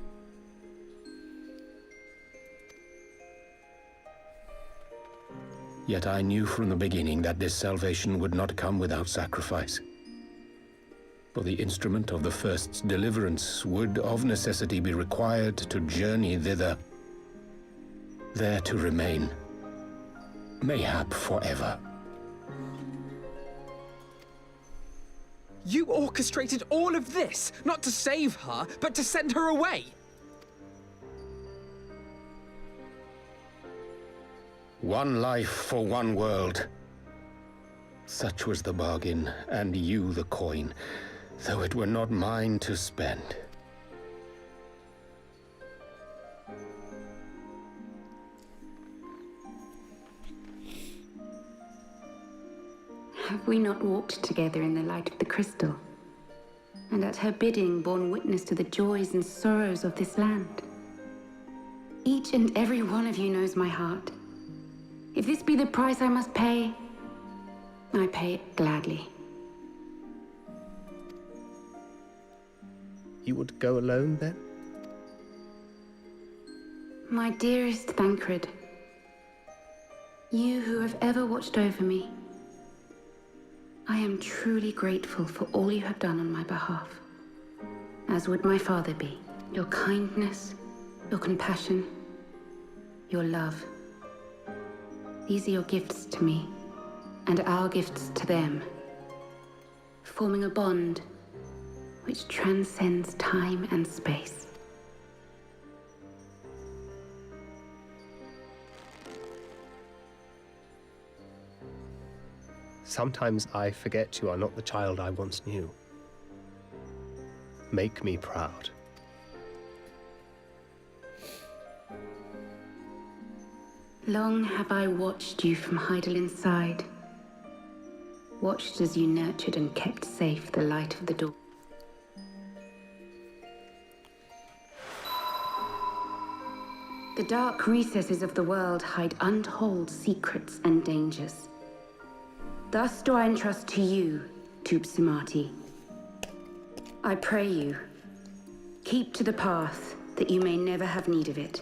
Yet I knew from the beginning that this salvation would not come without sacrifice. For the instrument of the first's deliverance would of necessity be required to journey thither, there to remain, mayhap forever. You orchestrated all of this, not to save her, but to send her away. One life for one world. Such was the bargain, and you the coin, though it were not mine to spend. Have we not walked together in the light of the crystal? And at her bidding borne witness to the joys and sorrows of this land? Each and every one of you knows my heart. If this be the price I must pay, I pay it gladly. You would go alone, then? My dearest Thancred, you who have ever watched over me, I am truly grateful for all you have done on my behalf, as would my father be. Your kindness, your compassion, your love. These are your gifts to me, and our gifts to them, forming a bond which transcends time and space. Sometimes I forget you are not the child I once knew. Make me proud. Long have I watched you from Heidellin's side, watched as you nurtured and kept safe the light of the dawn. The dark recesses of the world hide untold secrets and dangers. Thus do I entrust to you, Tupsimati. I pray you, keep to the path that you may never have need of it.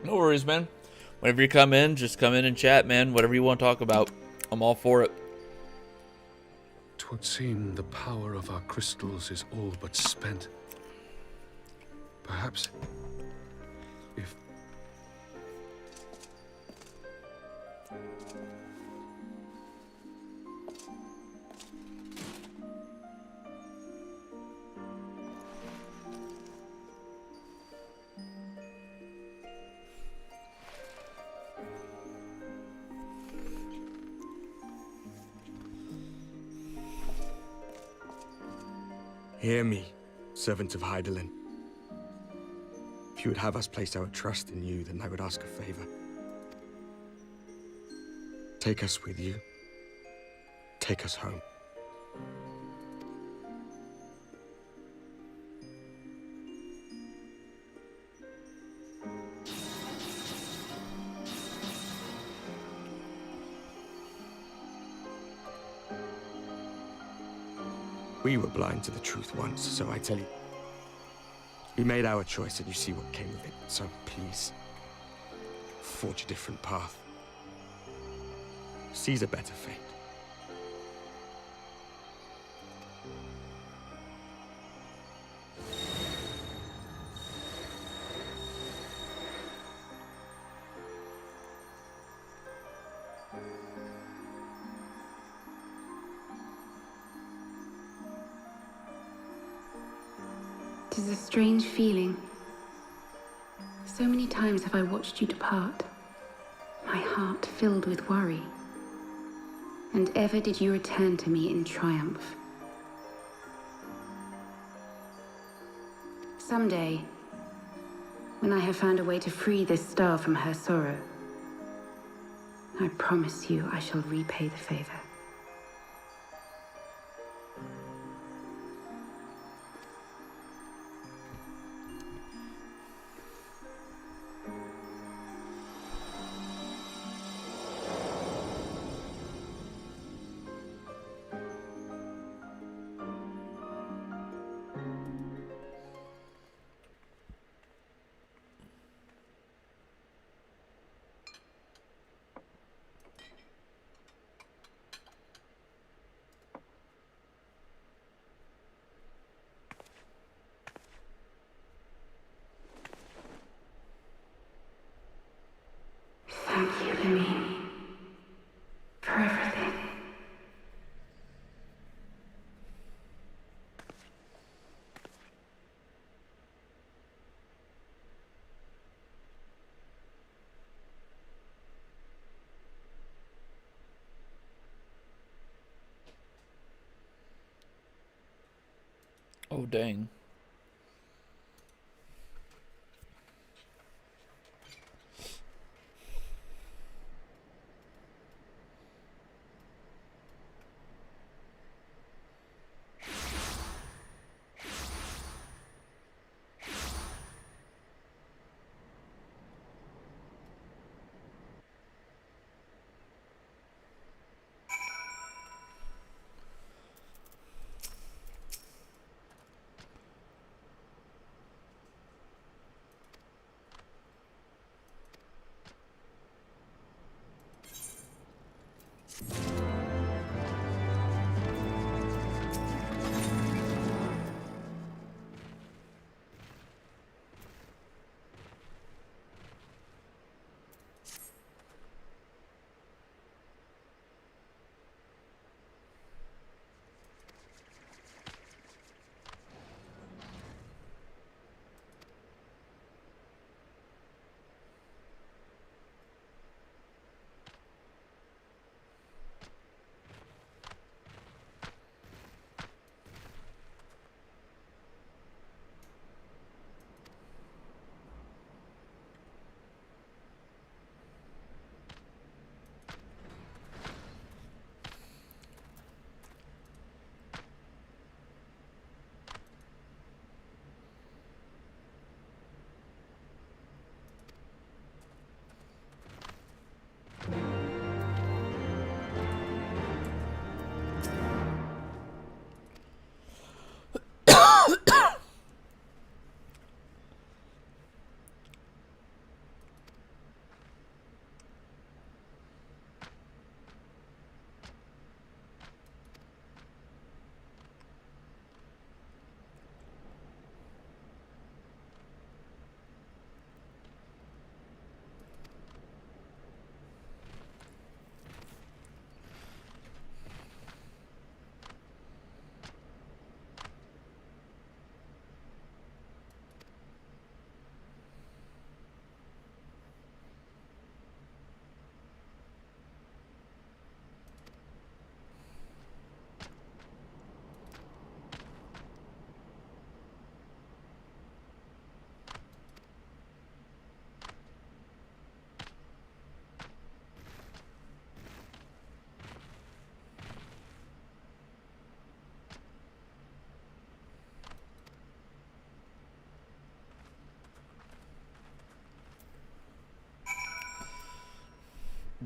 No worries, man. Whenever you come in, just come in and chat, man. Whatever you want to talk about, I'm all for it. 'Twould seem the power of our crystals is all but spent. Perhaps, if... Hear me, servant of Heidelin. If you would have us place our trust in you, then I would ask a favor. Take us with you. Take us home. We were blind to the truth once, so I tell you. We made our choice and you see what came of it. So please, forge a different path. Seize a better fate. It is a strange feeling. So many times have I watched you depart, my heart filled with worry. And ever did you return to me in triumph. Someday, when I have found a way to free this star from her sorrow, I promise you I shall repay the favor. Oh, dang.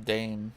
Dame.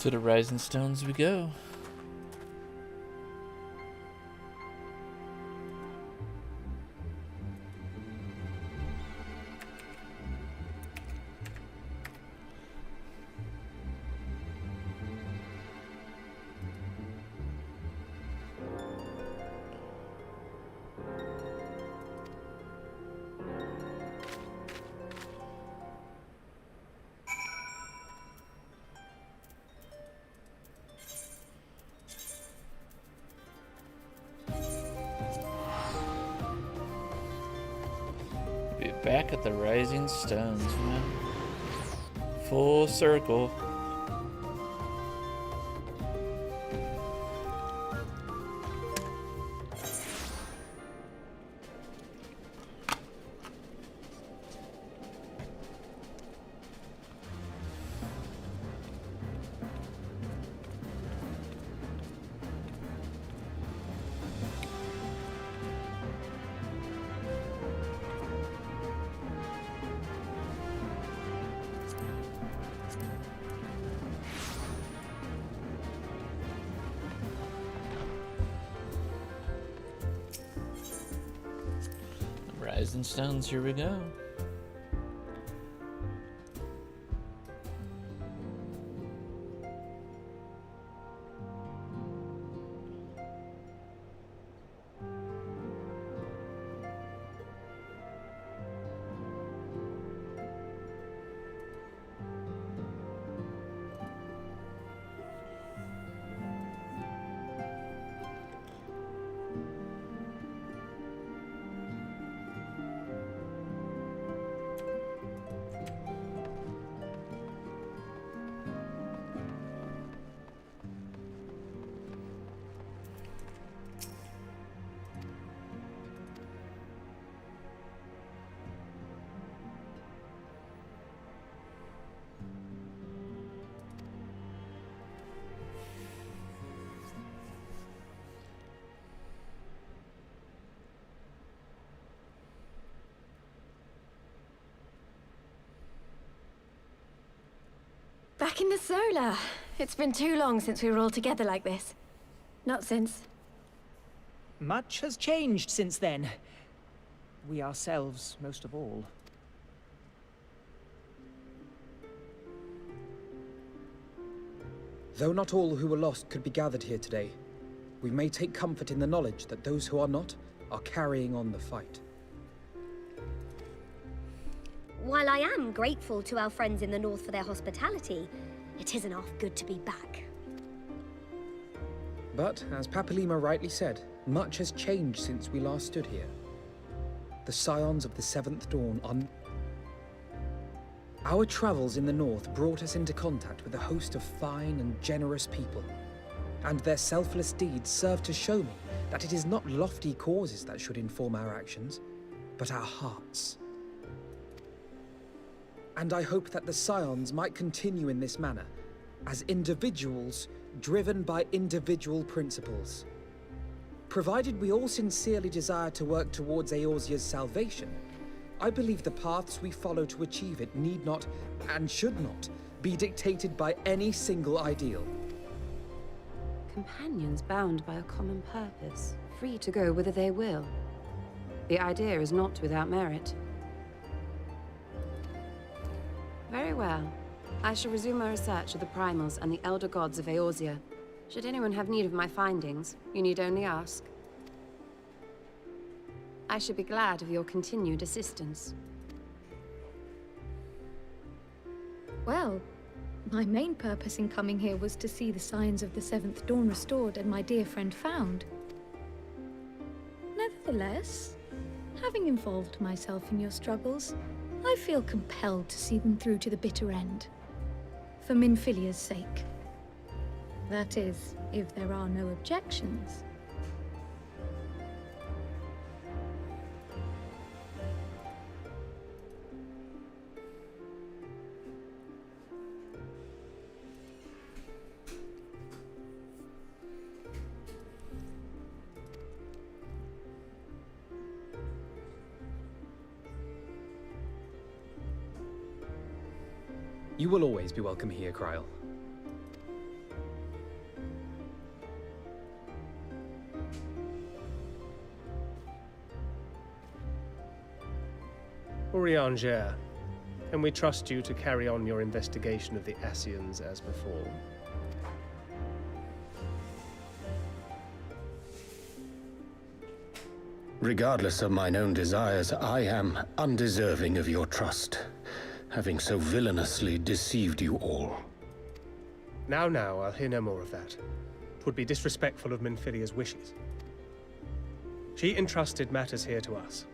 To the Rising Stones we go. Be back at the Rising Stones, man. Full circle. Rising Stones, here we go. Back in the solar. It's been too long since we were all together like this. Not since. Much has changed since then. We ourselves, most of all. Though not all who were lost could be gathered here today, we may take comfort in the knowledge that those who are not are carrying on the fight. While I am grateful to our friends in the north for their hospitality, it isn't half good to be back. But, as Papalima rightly said, much has changed since we last stood here. The scions of the Seventh Dawn are... Our travels in the north brought us into contact with a host of fine and generous people, and their selfless deeds serve to show me that it is not lofty causes that should inform our actions, but our hearts. And I hope that the Scions might continue in this manner, as individuals driven by individual principles. Provided we all sincerely desire to work towards Eorzea's salvation, I believe the paths we follow to achieve it need not, and should not, be dictated by any single ideal. Companions bound by a common purpose, free to go whither they will. The idea is not without merit. Very well. I shall resume my research of the primals and the elder gods of Eorzea. Should anyone have need of my findings, you need only ask. I should be glad of your continued assistance. Well, my main purpose in coming here was to see the signs of the Seventh Dawn restored and my dear friend found. Nevertheless, having involved myself in your struggles, I feel compelled to see them through to the bitter end. For Minfilia's sake. That is, if there are no objections. You will always be welcome here, Kryl. Urianger, can we trust you to carry on your investigation of the Ascians as before? Regardless of mine own desires, I am undeserving of your trust, having so villainously deceived you all. Now, I'll hear no more of that. 'Twould be disrespectful of Minfilia's wishes. She entrusted matters here to us,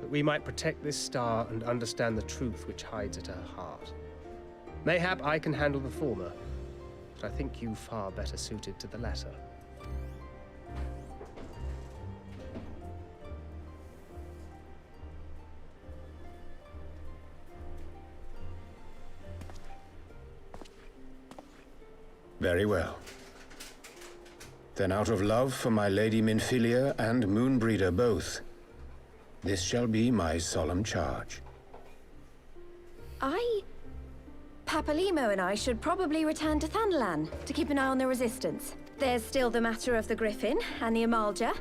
that we might protect this star and understand the truth which hides at her heart. Mayhap I can handle the former, but I think you far better suited to the latter. Very well. Then out of love for my Lady Minfilia and Moonbreeder both, this shall be my solemn charge. Papalimo and I should probably return to Thanalan to keep an eye on the Resistance. There's still the matter of the Griffin and the Amalja,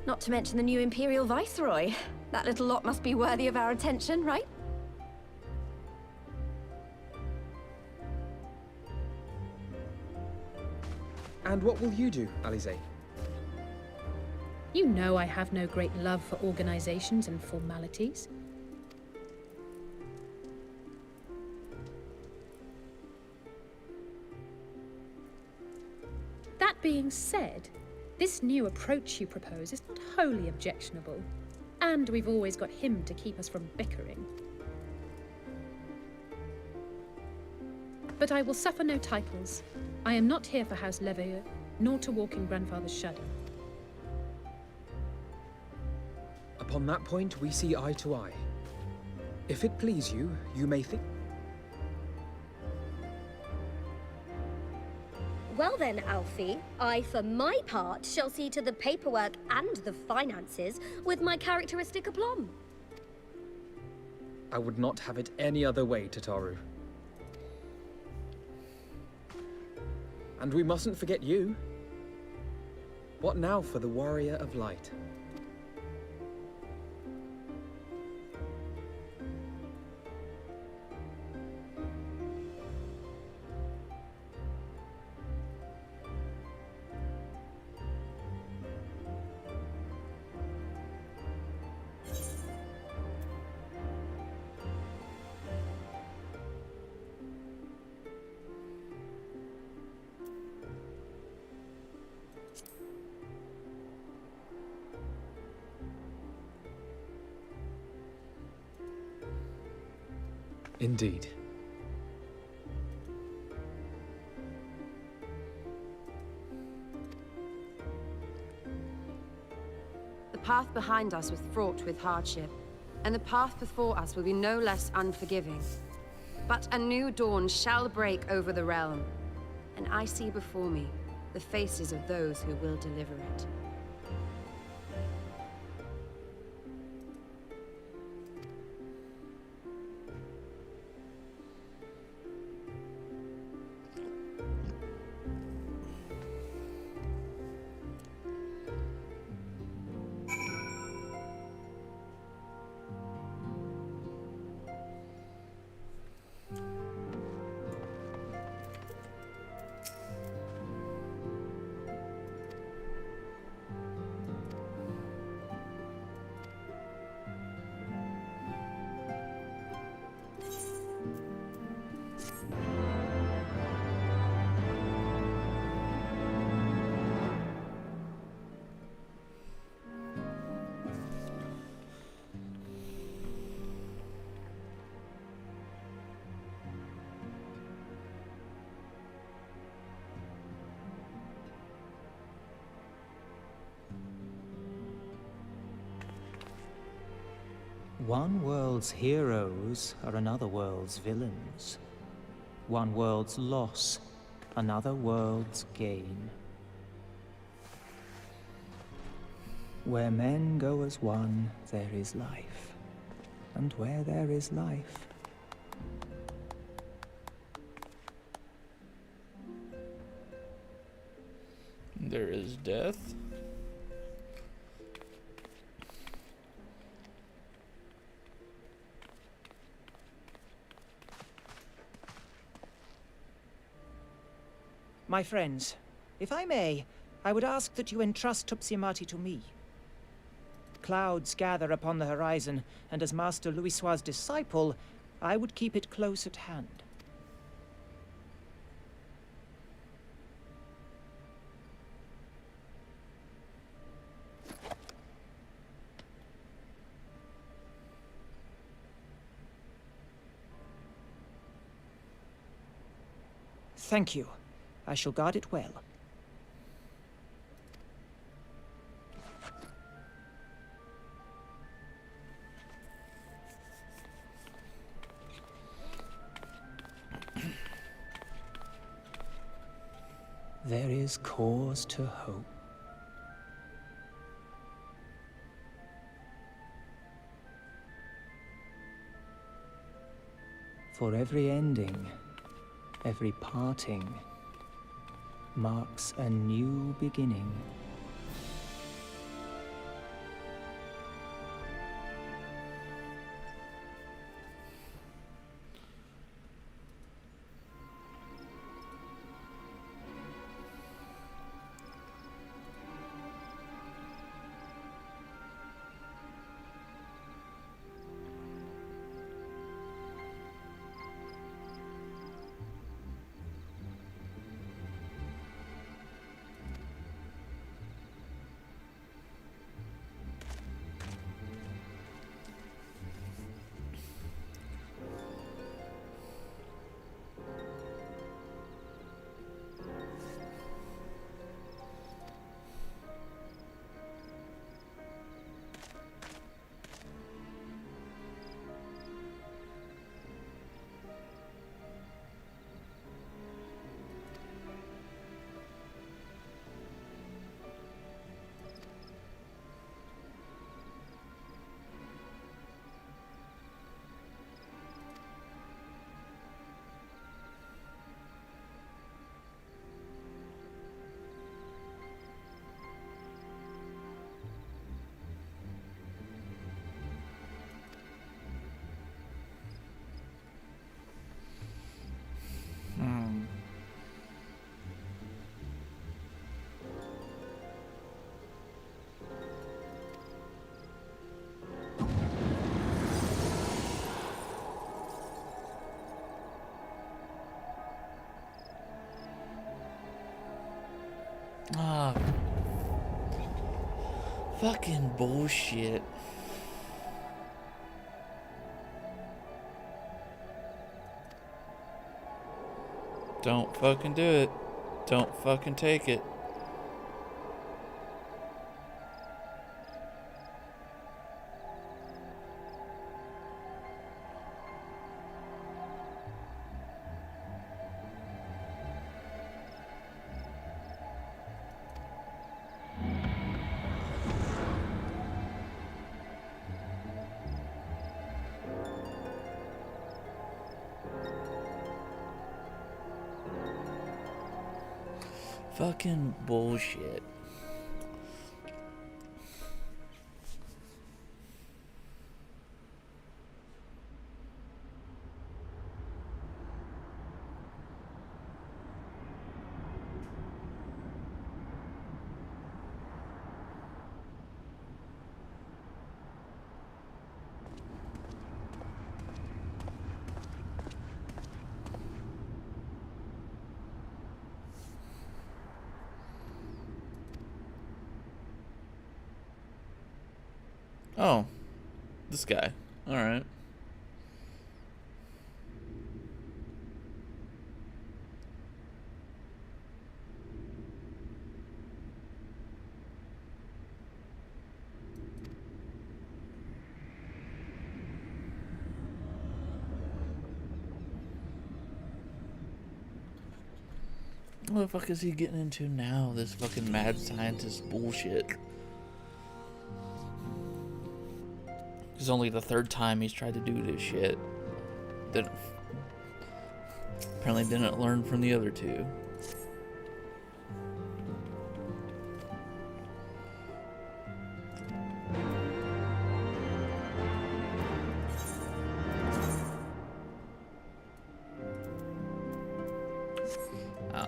not to mention the new Imperial Viceroy. That little lot must be worthy of our attention, right? And what will you do, Alize? You know I have no great love for organizations and formalities. That being said, this new approach you propose is not wholly objectionable, and we've always got him to keep us from bickering. But I will suffer no titles. I am not here for House Leveilleur, nor to walk in Grandfather's shadow. Upon that point, we see eye to eye. If it please you, you may think... Well then, Alfie, I, for my part, shall see to the paperwork and the finances with my characteristic aplomb. I would not have it any other way, Tataru. And we mustn't forget you. What now for the Warrior of Light? Indeed. The path behind us was fraught with hardship, and the path before us will be no less unforgiving. But a new dawn shall break over the realm, and I see before me the faces of those who will deliver it. One world's heroes are another world's villains. One world's loss, another world's gain. Where men go as one, there is life. And where there is life, there is death. My friends, if I may, I would ask that you entrust Tupsimati to me. Clouds gather upon the horizon, and as Master Louisoix's disciple, I would keep it close at hand. Thank you. I shall guard it well. There is cause to hope. For every ending, every parting, marks a new beginning. Ah, fucking bullshit. Don't fucking do it. Don't fucking take it. Fucking bullshit. Oh, this guy. All right. What the fuck is he getting into now? This fucking mad scientist bullshit. It's only the third time he's tried to do this shit. Apparently didn't learn from the other two. Oh.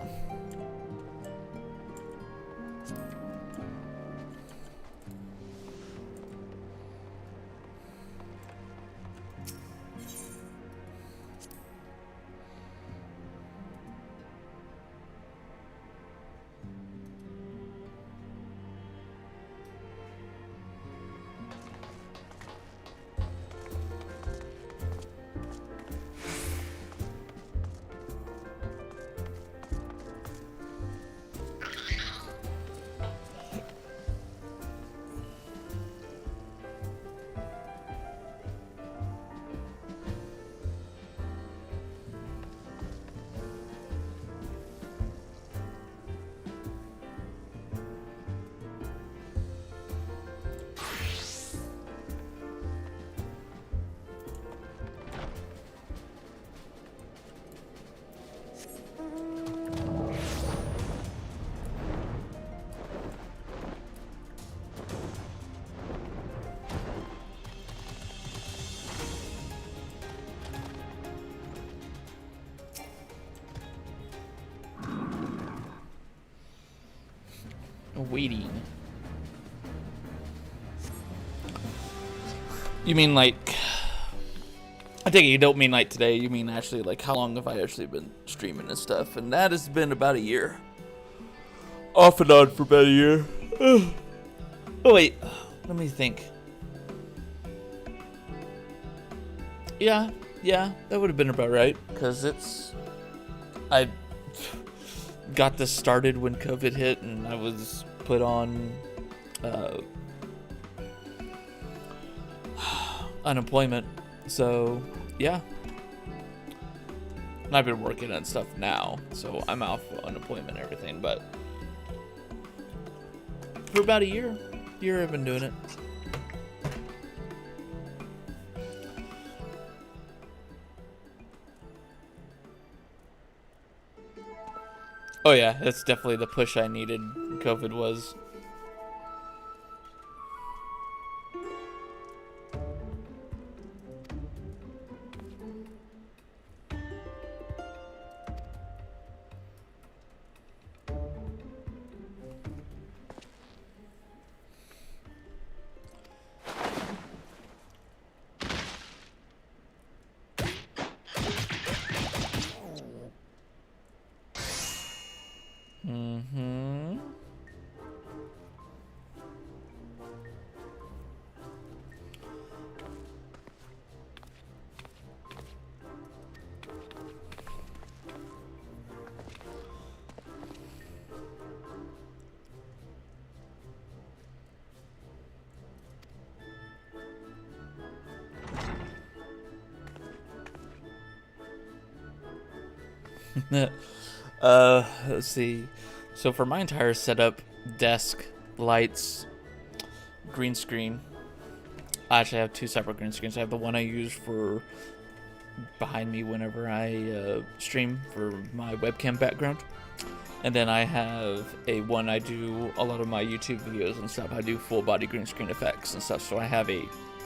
Waiting. You mean like... I take it you don't mean like today, you mean actually like how long have I actually been streaming and stuff, and that has been about a year. Off and on for about a year. Oh wait, let me think. Yeah, that would have been about right, because I got this started when COVID hit, and I was put on unemployment. So, yeah. And I've been working on stuff now, so I'm off unemployment and everything, but for about a year I've been doing it. Oh yeah, that's definitely the push I needed. COVID was. Let's see. So for my entire setup, desk, lights, green screen. I actually have two separate green screens. I have the one I use for behind me whenever I stream for my webcam background. And then I have a one I do a lot of my YouTube videos and stuff. I do full body green screen effects and stuff. So I have a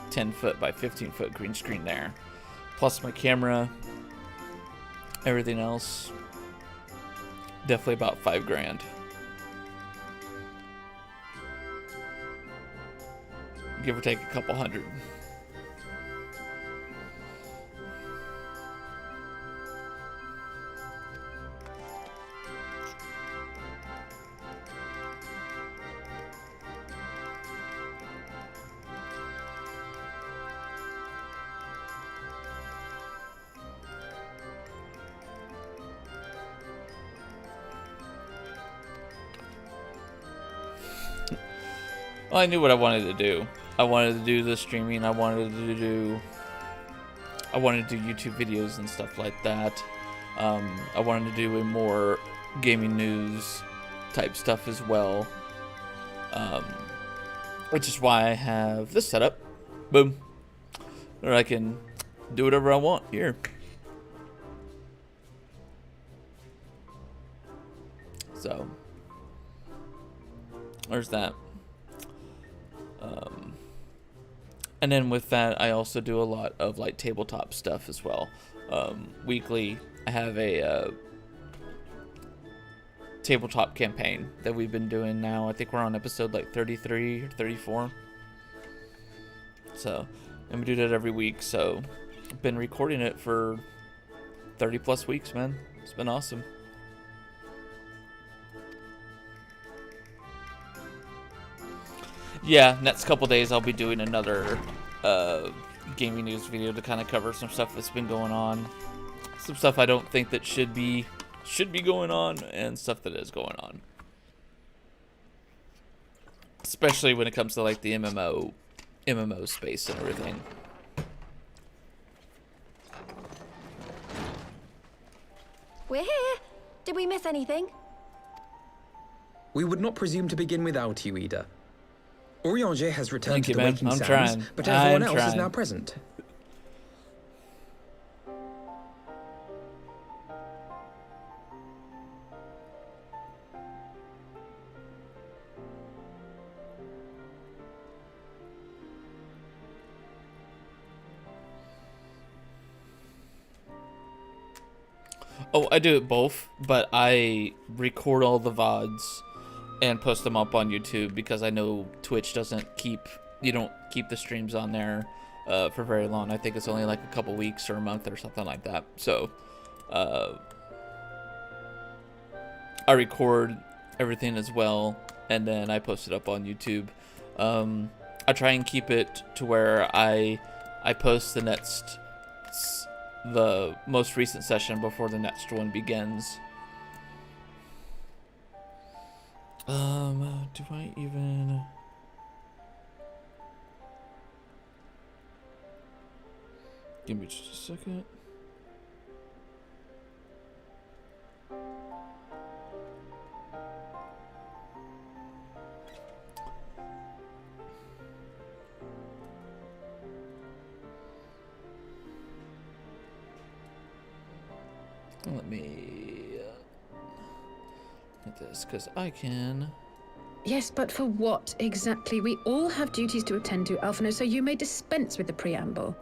10-foot by 15-foot green screen there. Plus my camera, everything else. Definitely about $5,000. Give or take a couple hundred. Well, I knew what I wanted to do. I wanted to do the streaming. I wanted to do YouTube videos and stuff like that. I wanted to do a more gaming news type stuff as well. Which is why I have this setup. Boom. Where I can do whatever I want here. So, there's that. And then with that, I also do a lot of like tabletop stuff as well. Weekly, I have a tabletop campaign that we've been doing now. I think we're on episode like 33 or 34. So, and we do that every week. So, I've been recording it for 30 plus weeks, man. It's been awesome. Yeah, next couple days I'll be doing another gaming news video to kind of cover some stuff that's been going on, some stuff I don't think that should be going on, and stuff that is going on. Especially when it comes to like the MMO space and everything. We're here. Did we miss anything? We would not presume to begin without you, Ida. Orianger has returned to the waking I'm sands, trying. but everyone else is trying. now present. Oh, I do it both, but I record all the VODs and post them up on YouTube, because I know Twitch you don't keep the streams on there for very long. I think it's only like a couple weeks or a month or something like that. So I record everything as well, and then I post it up on YouTube. I try and keep it to where I post the most recent session before the next one begins. Do I even... Give me just a second. Let me get this, because I can... Yes, but for what exactly? We all have duties to attend to, Alphino, so you may dispense with the preamble.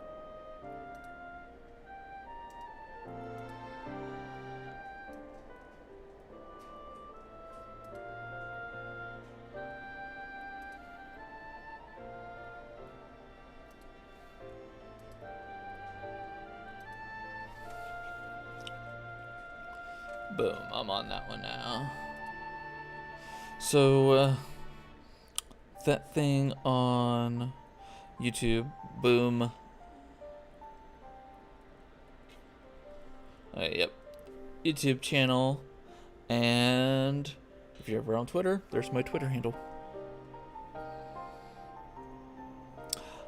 Boom, I'm on that one now. So, that thing on YouTube, boom. Yep, YouTube channel, and if you're ever on Twitter, there's my Twitter handle.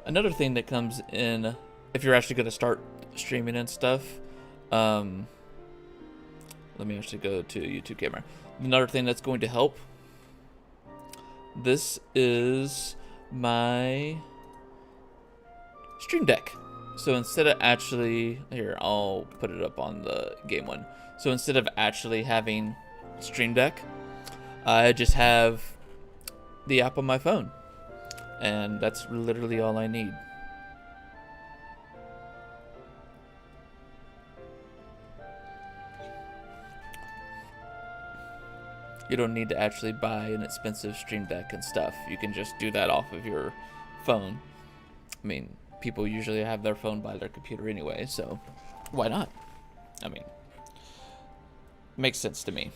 Another thing that comes in, if you're actually going to start streaming and stuff, let me actually go to YouTube camera. Another thing that's going to help, this is my Stream Deck. So instead of actually, here, I'll put it up on the game one. So instead of actually having Stream Deck, I just have the app on my phone. And that's literally all I need. You don't need to actually buy an expensive Stream Deck and stuff. You can just do that off of your phone. I mean, people usually have their phone by their computer anyway, so why not? I mean, makes sense to me.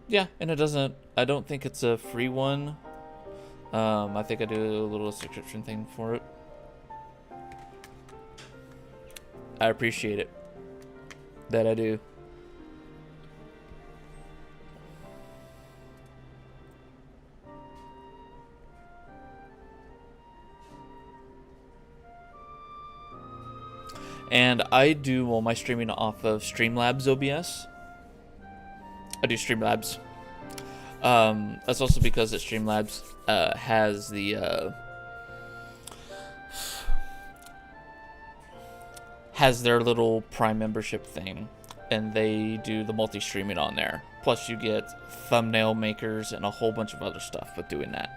Yeah, and it doesn't, I don't think it's a free one. I think I do a little subscription thing for it. I appreciate it. That I do. And I do all my streaming off of Streamlabs OBS. I do Streamlabs. That's also because that Streamlabs has the has their little Prime membership thing, and they do the multi-streaming on there. Plus, you get thumbnail makers and a whole bunch of other stuff with doing that.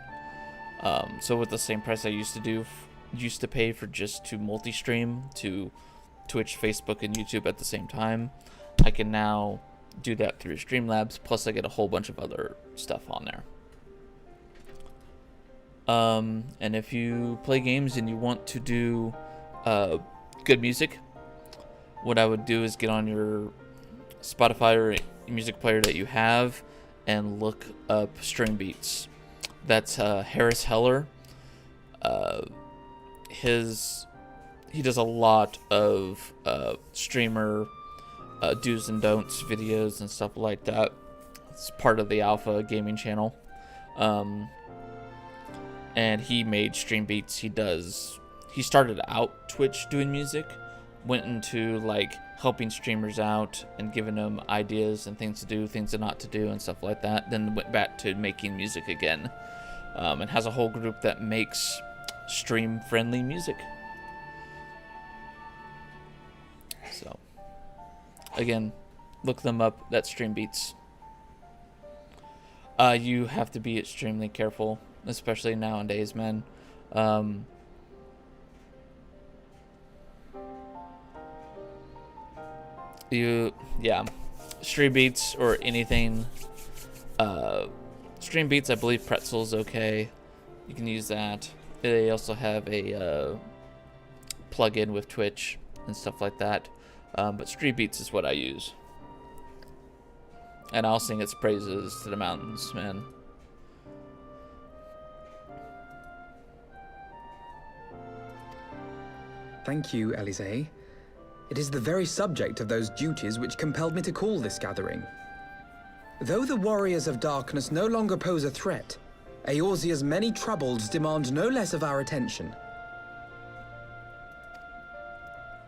So with the same price I used to pay for just to multi-stream to Twitch, Facebook, and YouTube at the same time, I can now do that through Streamlabs, plus I get a whole bunch of other stuff on there. And if you play games and you want to do good music, what I would do is get on your Spotify or music player that you have and look up String Beats. That's Harris Heller. He does a lot of streamer do's and don'ts videos and stuff like that. It's part of the Alpha Gaming channel. And he made Stream Beats. He started out Twitch doing music, went into like helping streamers out and giving them ideas and things to do, things to not to do and stuff like that. Then went back to making music again. And has a whole group that makes stream friendly music. So, again, look them up. That's Stream Beats. You have to be extremely careful, especially nowadays, man. stream beats or anything. Stream beats, I believe Pretzel's okay. You can use that. They also have a plug-in with Twitch and stuff like that. But stream beats is what I use. And I'll sing its praises to the mountains, man. Thank you, Elise. It is the very subject of those duties which compelled me to call this gathering. Though the warriors of darkness no longer pose a threat, Eorzea's many troubles demand no less of our attention.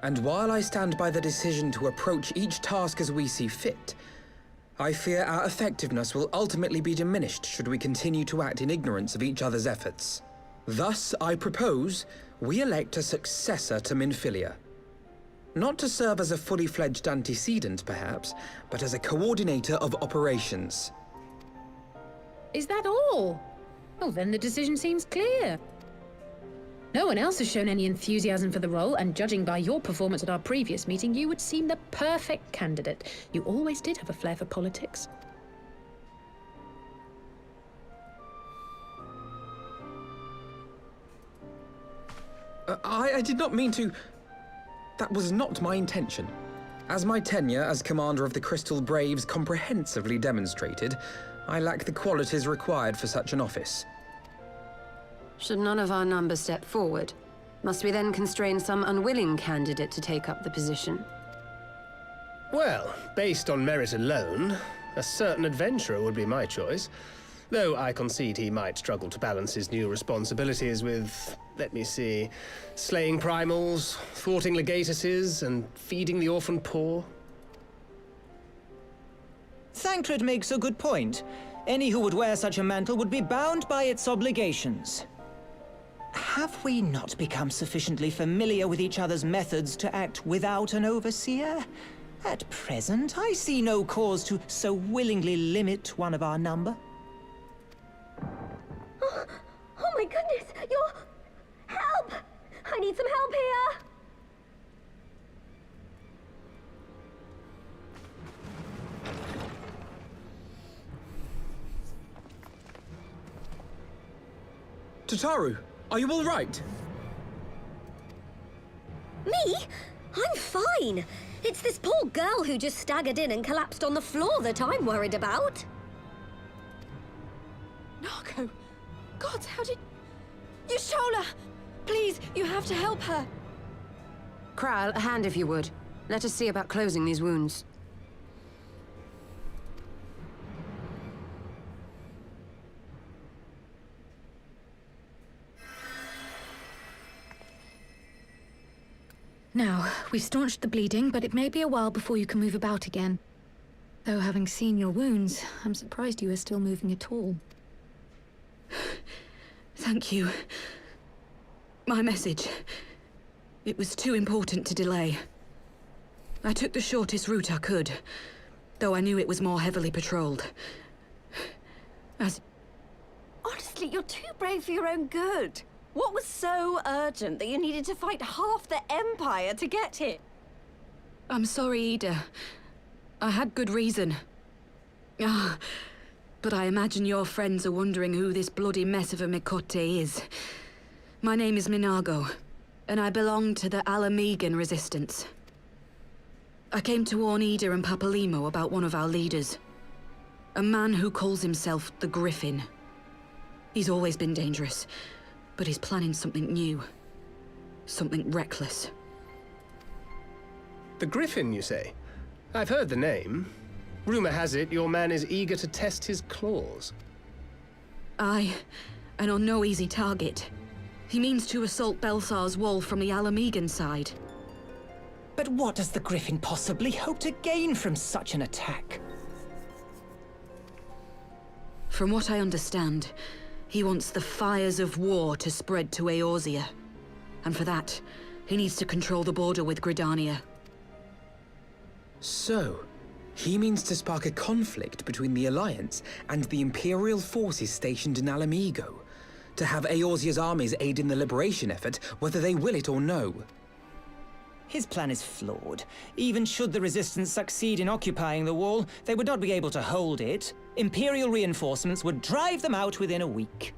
And while I stand by the decision to approach each task as we see fit, I fear our effectiveness will ultimately be diminished should we continue to act in ignorance of each other's efforts. Thus, I propose we elect a successor to Minfilia. Not to serve as a fully fledged antecedent, perhaps, but as a coordinator of operations. Is that all? Oh, then the decision seems clear. No one else has shown any enthusiasm for the role, and judging by your performance at our previous meeting, you would seem the perfect candidate. You always did have a flair for politics. I did not mean to... That was not my intention. As my tenure as commander of the Crystal Braves comprehensively demonstrated, I lack the qualities required for such an office. Should none of our numbers step forward, must we then constrain some unwilling candidate to take up the position? Well, based on merit alone, a certain adventurer would be my choice. Though I concede he might struggle to balance his new responsibilities with, let me see, slaying primals, thwarting legatuses, and feeding the orphan poor. Thancred makes a good point. Any who would wear such a mantle would be bound by its obligations. Have we not become sufficiently familiar with each other's methods to act without an overseer? At present, I see no cause to so willingly limit one of our number. Oh my goodness! Help! I need some help here! Tataru, are you all right? Me? I'm fine. It's this poor girl who just staggered in and collapsed on the floor that I'm worried about. Narco! God, how did... Yashola! Please, you have to help her. Kral, a hand if you would. Let us see about closing these wounds. Now, we've staunched the bleeding, but it may be a while before you can move about again. Though having seen your wounds, I'm surprised you are still moving at all. Thank you. My message. It was too important to delay. I took the shortest route I could, though I knew it was more heavily patrolled. Honestly, you're too brave for your own good. What was so urgent that you needed to fight half the Empire to get here? I'm sorry, Ida. I had good reason. But I imagine your friends are wondering who this bloody mess of a Mikote is. My name is Minago, and I belong to the Alamegan Resistance. I came to warn Ida and Papalimo about one of our leaders. A man who calls himself the Griffin. He's always been dangerous, but he's planning something new. Something reckless. The Griffin, you say? I've heard the name. Rumor has it your man is eager to test his claws. Aye, and on no easy target. He means to assault Belsar's wall from the Alamegan side. But what does the Griffin possibly hope to gain from such an attack? From what I understand, he wants the fires of war to spread to Eorzea. And for that, he needs to control the border with Gridania. So, he means to spark a conflict between the Alliance and the Imperial forces stationed in Alamigo, to have Eorzea's armies aid in the liberation effort, whether they will it or no. His plan is flawed. Even should the Resistance succeed in occupying the wall, they would not be able to hold it. Imperial reinforcements would drive them out within a week.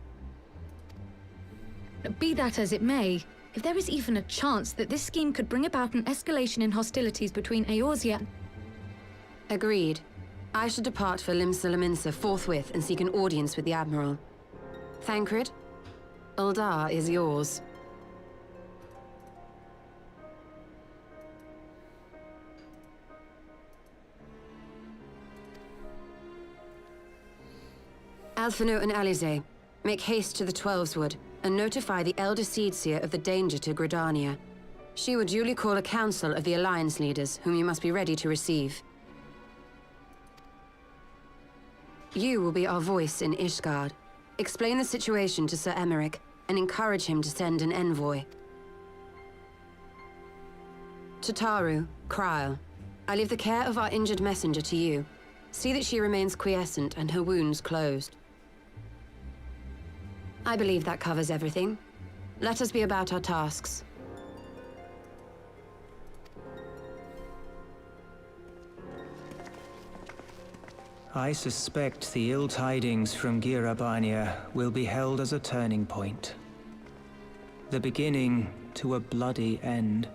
Be that as it may, if there is even a chance that this scheme could bring about an escalation in hostilities between Eorzea... Agreed. I shall depart for Limsa forthwith and seek an audience with the Admiral. Thancred, Uldar is yours. Alphino and Alize, make haste to the Twelveswood and notify the Elder Seedseer of the danger to Gridania. She will duly call a council of the Alliance leaders, whom you must be ready to receive. You will be our voice in Ishgard. Explain the situation to Sir Emeric, and encourage him to send an envoy. To Taru, Kryl, I leave the care of our injured messenger to you. See that she remains quiescent and her wounds closed. I believe that covers everything. Let us be about our tasks. I suspect the ill tidings from Girabania will be held as a turning point. The beginning to a bloody end.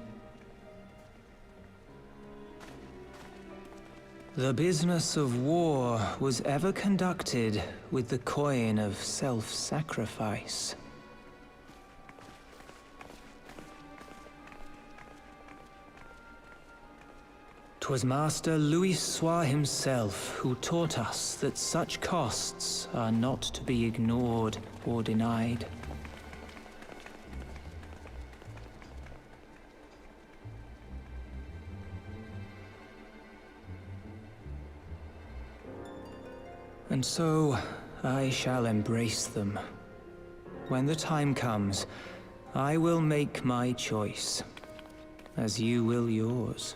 The business of war was ever conducted with the coin of self-sacrifice. 'Twas Master Louis Soir himself who taught us that such costs are not to be ignored or denied. And so, I shall embrace them. When the time comes, I will make my choice, as you will yours.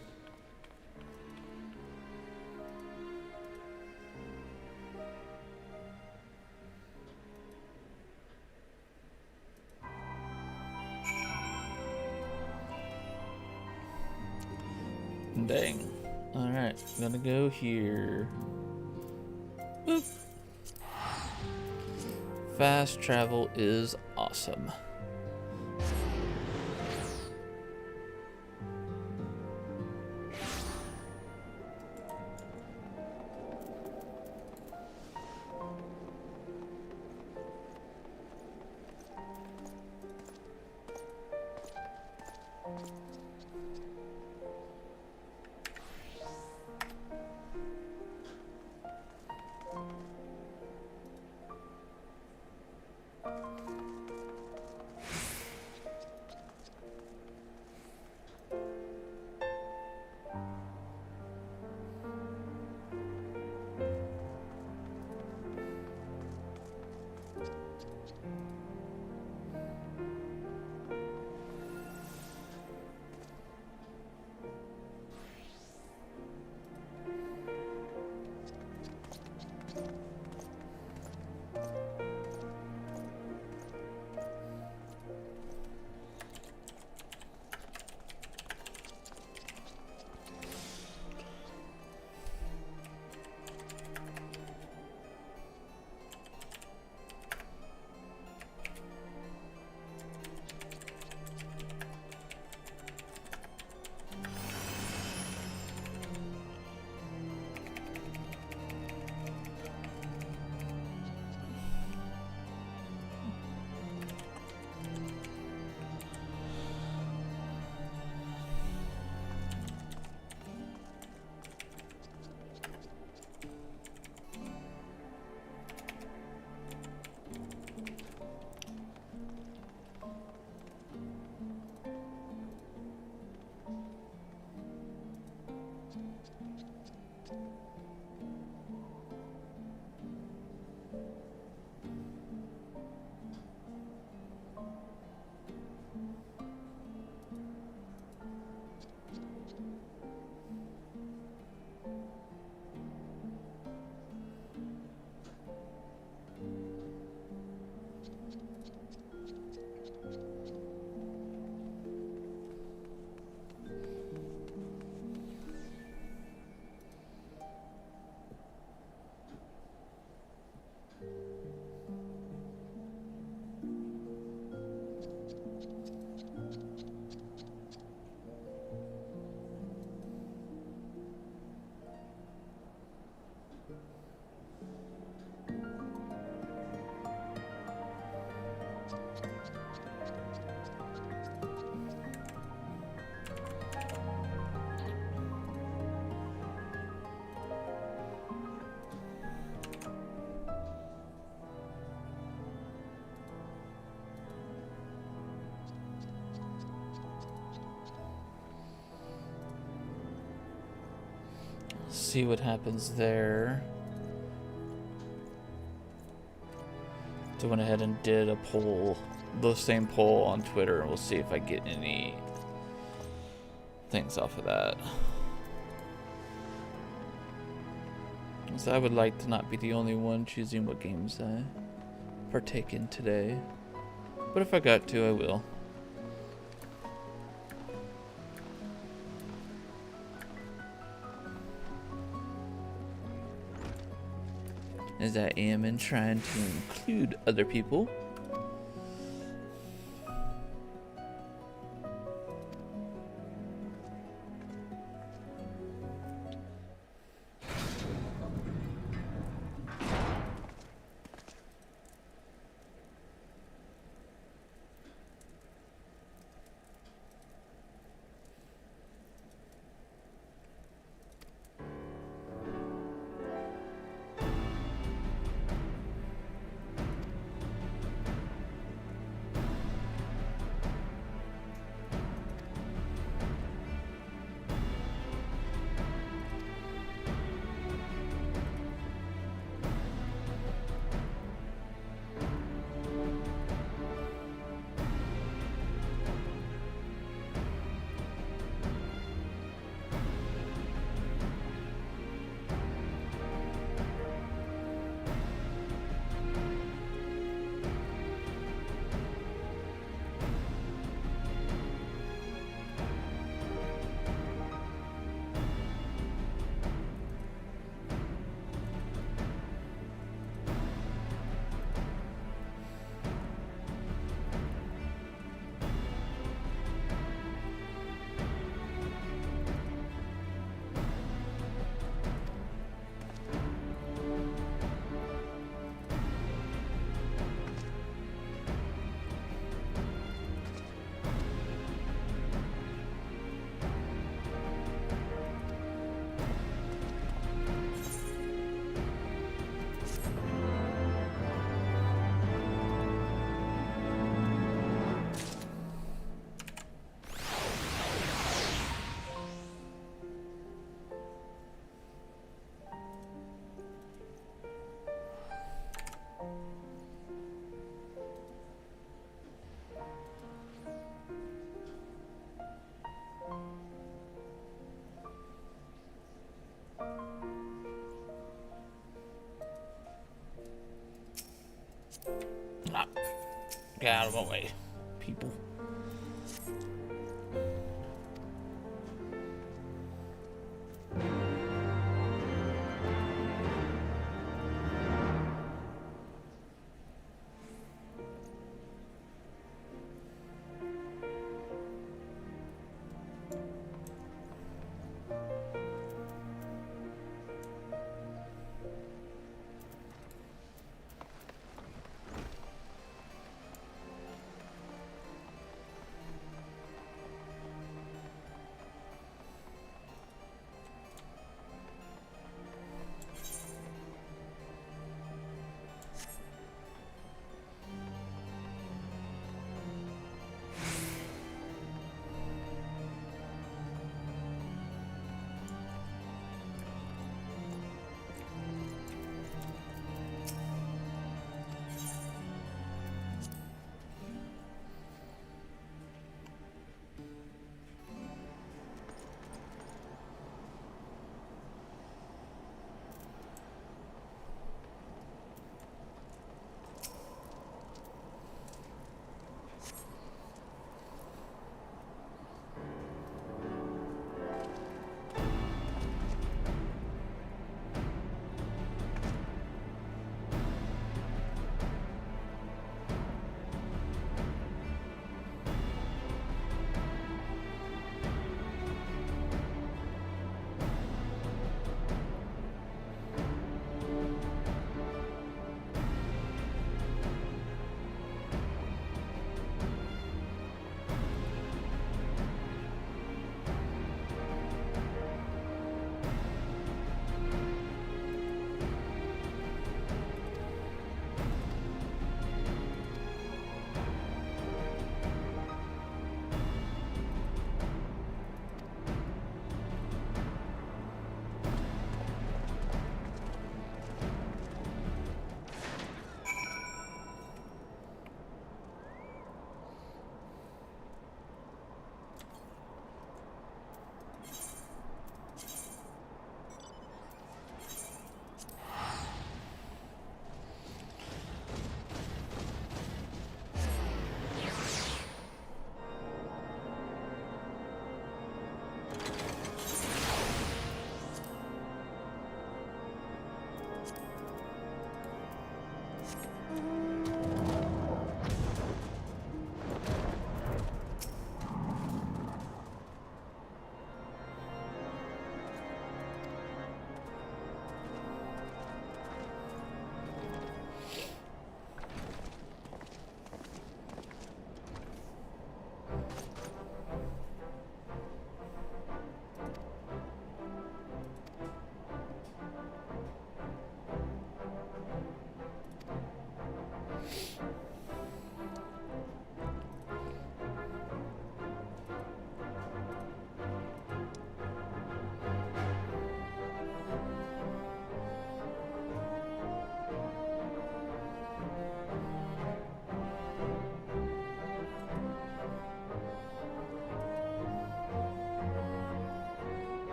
Dang. Alright, I'm gonna go here. Boop. Fast travel is awesome. See what happens there. So I went ahead and did a poll, the same poll on Twitter, and we'll see if I get any things off of that. So I would like to not be the only one choosing what games I partake in today. But if I got to, I will. As I am in trying to include other people. Ah, get out of my way, people.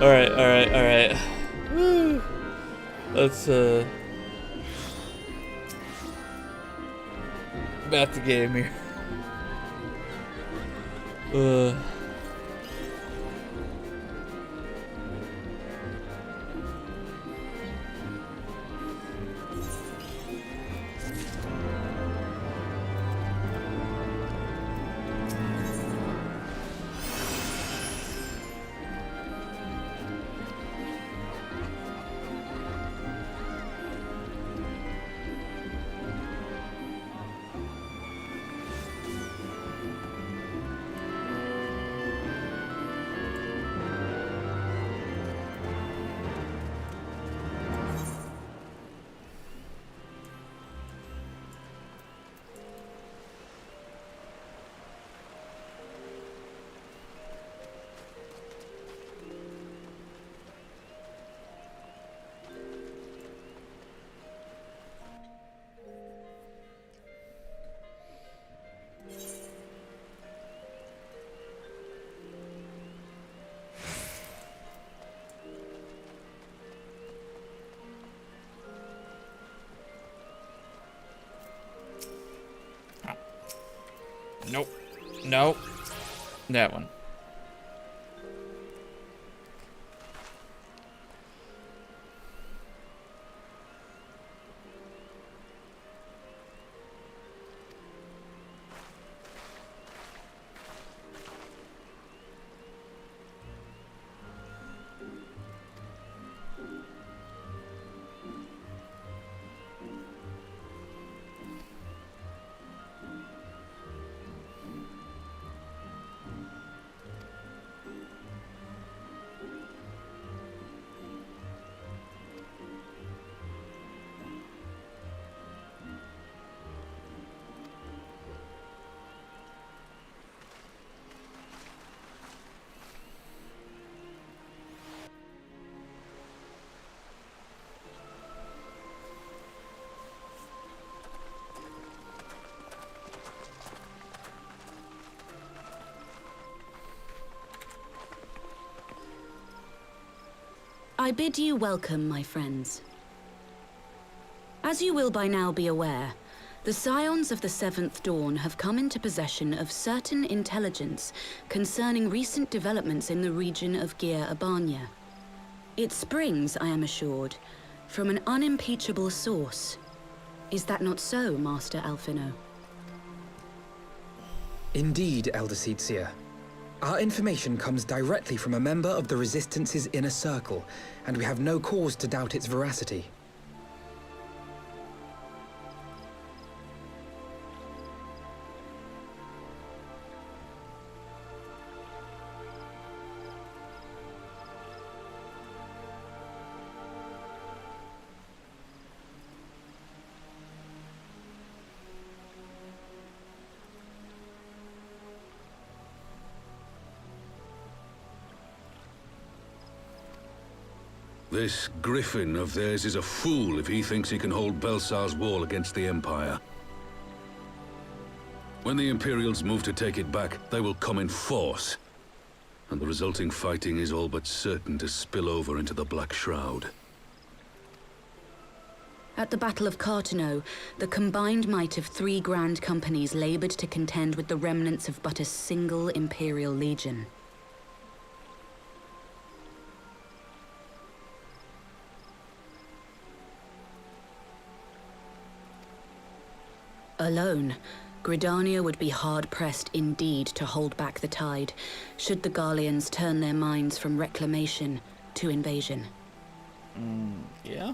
Alright. Let's, back to game here. Nope. Nope. That one. I bid you welcome, my friends. As you will by now be aware, the Scions of the Seventh Dawn have come into possession of certain intelligence concerning recent developments in the region of Gyr Abania. It springs, I am assured, from an unimpeachable source. Is that not so, Master Alphino? Indeed, Elder Seedseer. Our information comes directly from a member of the Resistance's inner circle, and we have no cause to doubt its veracity. This griffin of theirs is a fool if he thinks he can hold Belsar's wall against the Empire. When the Imperials move to take it back, they will come in force. And the resulting fighting is all but certain to spill over into the Black Shroud. At the Battle of Cartano, the combined might of 3 grand companies labored to contend with the remnants of but a single Imperial legion. Alone, Gridania would be hard-pressed indeed to hold back the tide, should the Garleans turn their minds from reclamation to invasion. Yeah?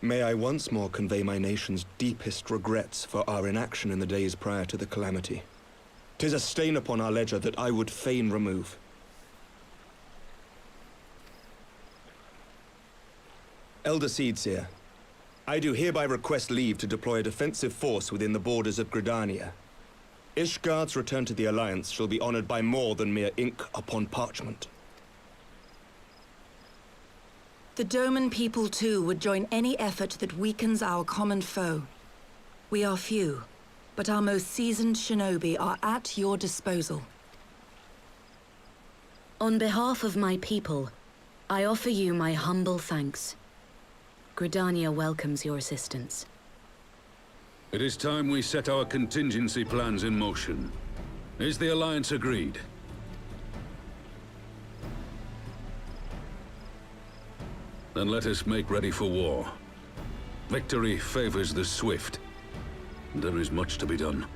May I once more convey my nation's deepest regrets for our inaction in the days prior to the calamity. 'Tis a stain upon our ledger that I would fain remove. Elder Seedseer, I do hereby request leave to deploy a defensive force within the borders of Gridania. Ishgard's return to the Alliance shall be honored by more than mere ink upon parchment. The Doman people too would join any effort that weakens our common foe. We are few, but our most seasoned shinobi are at your disposal. On behalf of my people, I offer you my humble thanks. Gridania welcomes your assistance. It is time we set our contingency plans in motion. Is the Alliance agreed? Then let us make ready for war. Victory favors the swift. There is much to be done.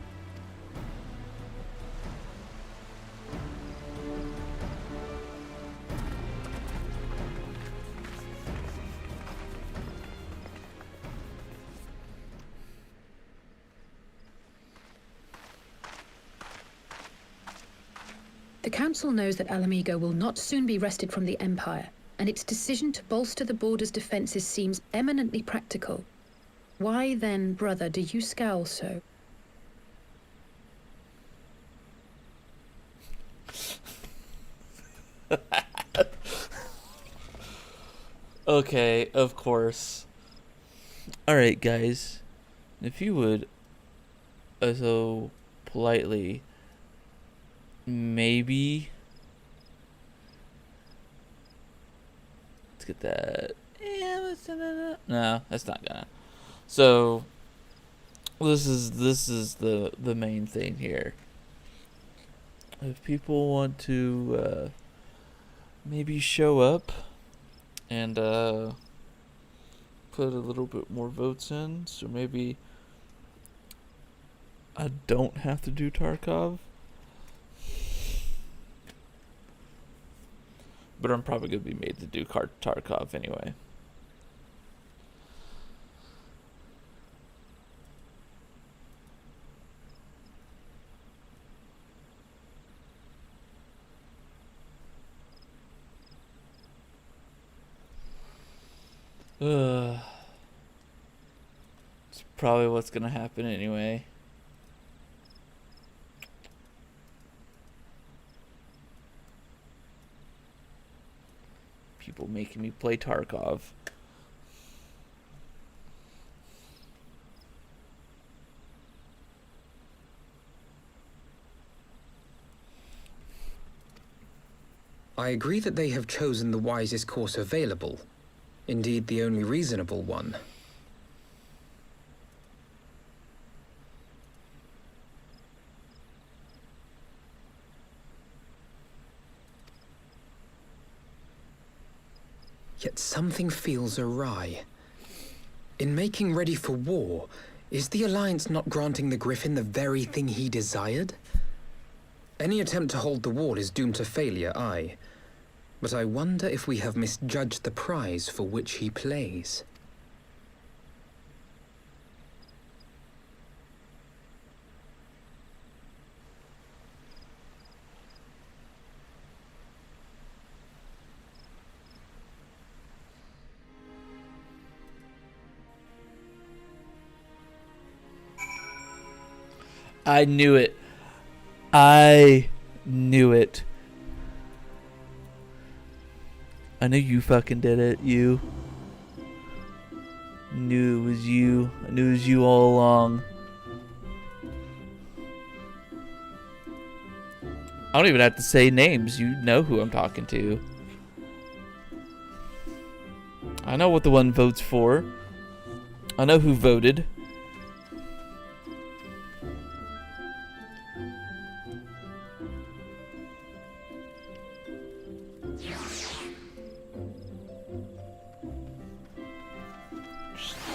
The Council knows that Alamigo will not soon be wrested from the Empire, and its decision to bolster the border's defenses seems eminently practical. Why then, brother, do you scowl so? Okay, of course. Alright, guys. If you would so politely maybe let's get that. No, that's not gonna. So this is the main thing here. If people want to maybe show up and put a little bit more votes in, so maybe I don't have to do Tarkov. But I'm probably going to be made to do Tarkov anyway. It's probably what's going to happen anyway. People making me play Tarkov. I agree that they have chosen the wisest course available. Indeed, the only reasonable one. Yet something feels awry. In making ready for war, is the Alliance not granting the Griffin the very thing he desired? Any attempt to hold the wall is doomed to failure, aye. But I wonder if we have misjudged the prize for which he plays. I knew it. I knew it. I knew you fucking did it, you. Knew it was you. I knew it was you all along. I don't even have to say names. You know who I'm talking to. I know what the one votes for. I know who voted.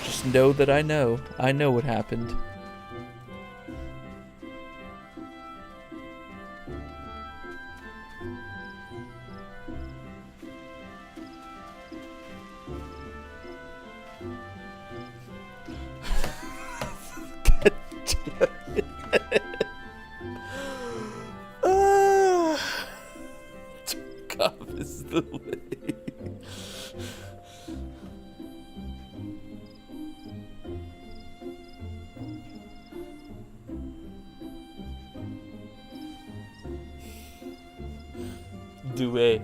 Just know that I know. I know what happened. Tarkov is the way. Do it.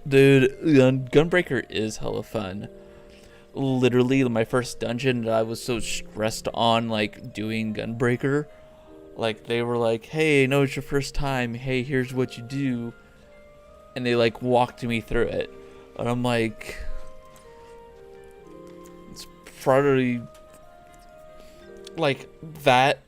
Dude, Gunbreaker is hella fun. Literally, my first dungeon, I was so stressed on, like, doing Gunbreaker. Like, they were like, hey, I know it's your first time. Hey, here's what you do. And they, like, walked me through it. And I'm like... It's probably... Like, that...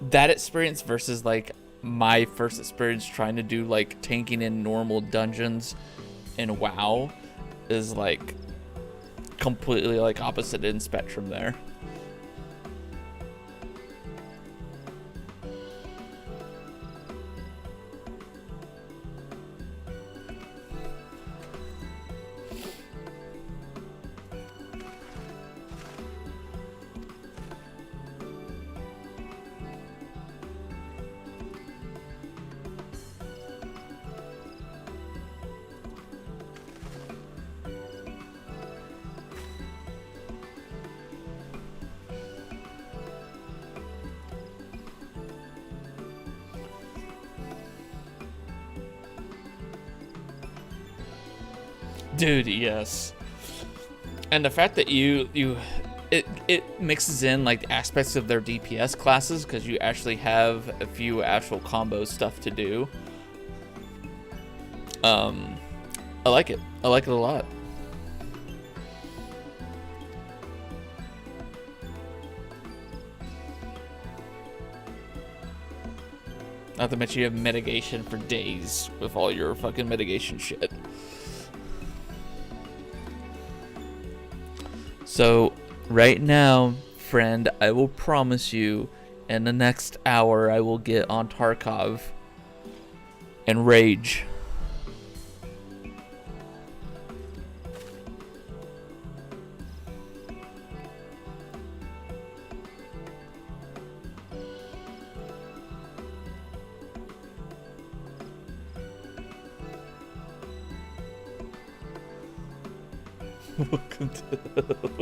That experience versus, like, my first experience trying to do, like, tanking in normal dungeons in WoW is, like, completely, like, opposite in spectrum there. Dude, yes. And the fact that it mixes in like aspects of their DPS classes, because you actually have a few actual combo stuff to do. I like it. I like it a lot. Not to mention you have mitigation for days with all your fucking mitigation shit. So, right now, friend, I will promise you, in the next hour, I will get on Tarkov and rage. Welcome to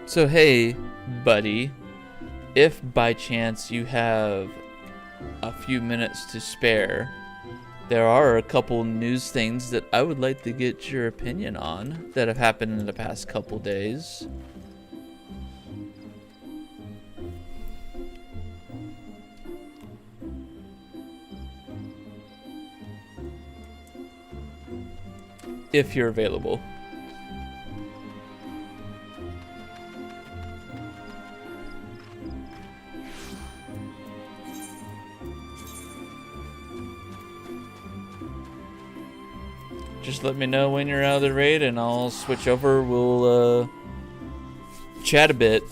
So hey, buddy, if by chance you have a few minutes to spare, there are a couple news things that I would like to get your opinion on that have happened in the past couple days. if you're available. Just let me know when you're out of the raid and I'll switch over. We'll chat a bit.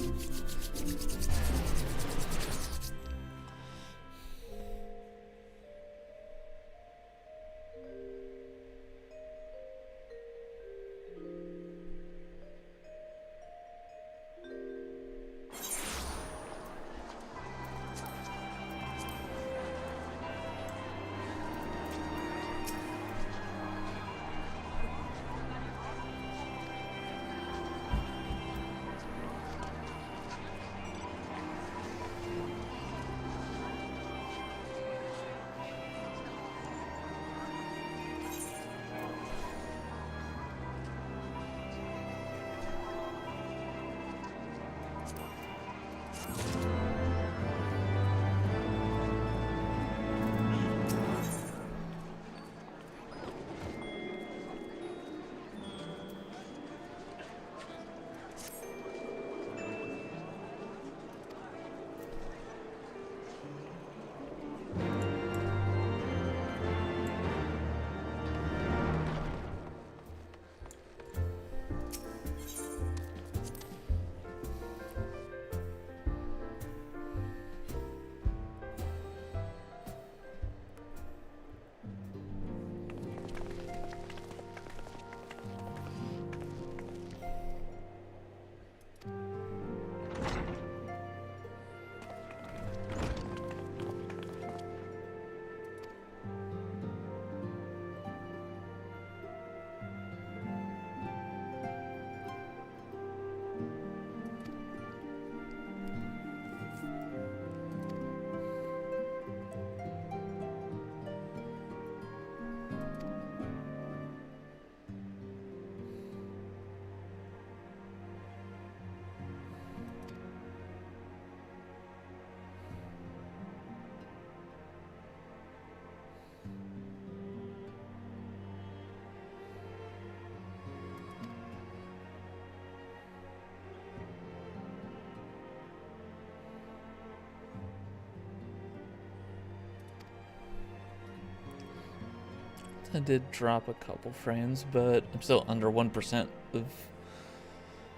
I did drop a couple frames, but I'm still under 1% of...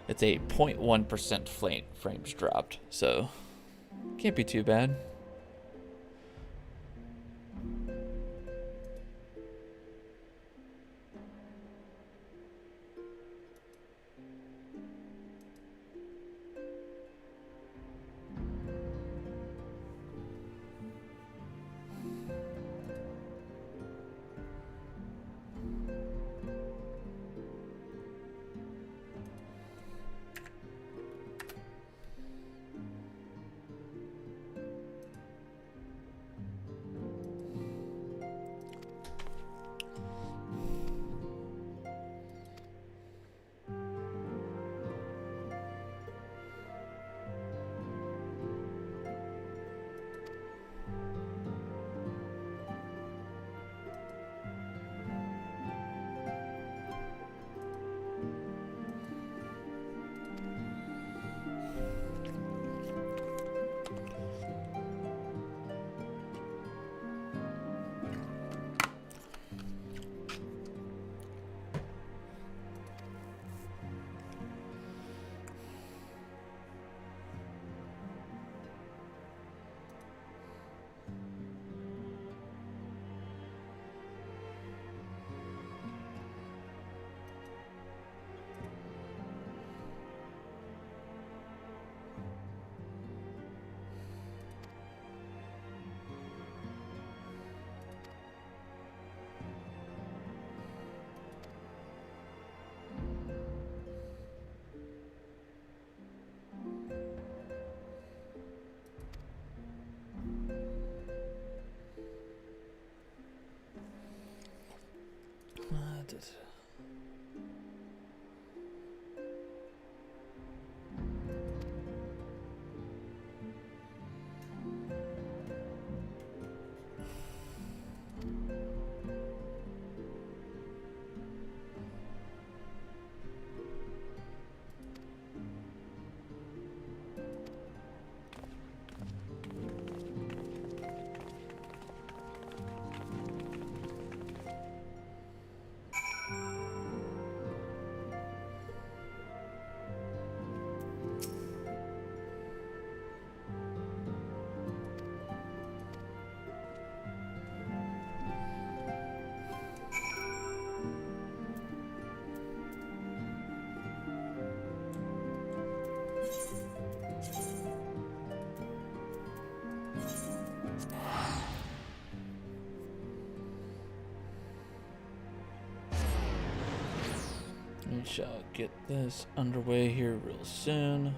It's a 0.1% frames dropped, so can't be too bad. shall get this underway here real soon.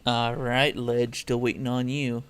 Alright, Ledge, still waiting on you.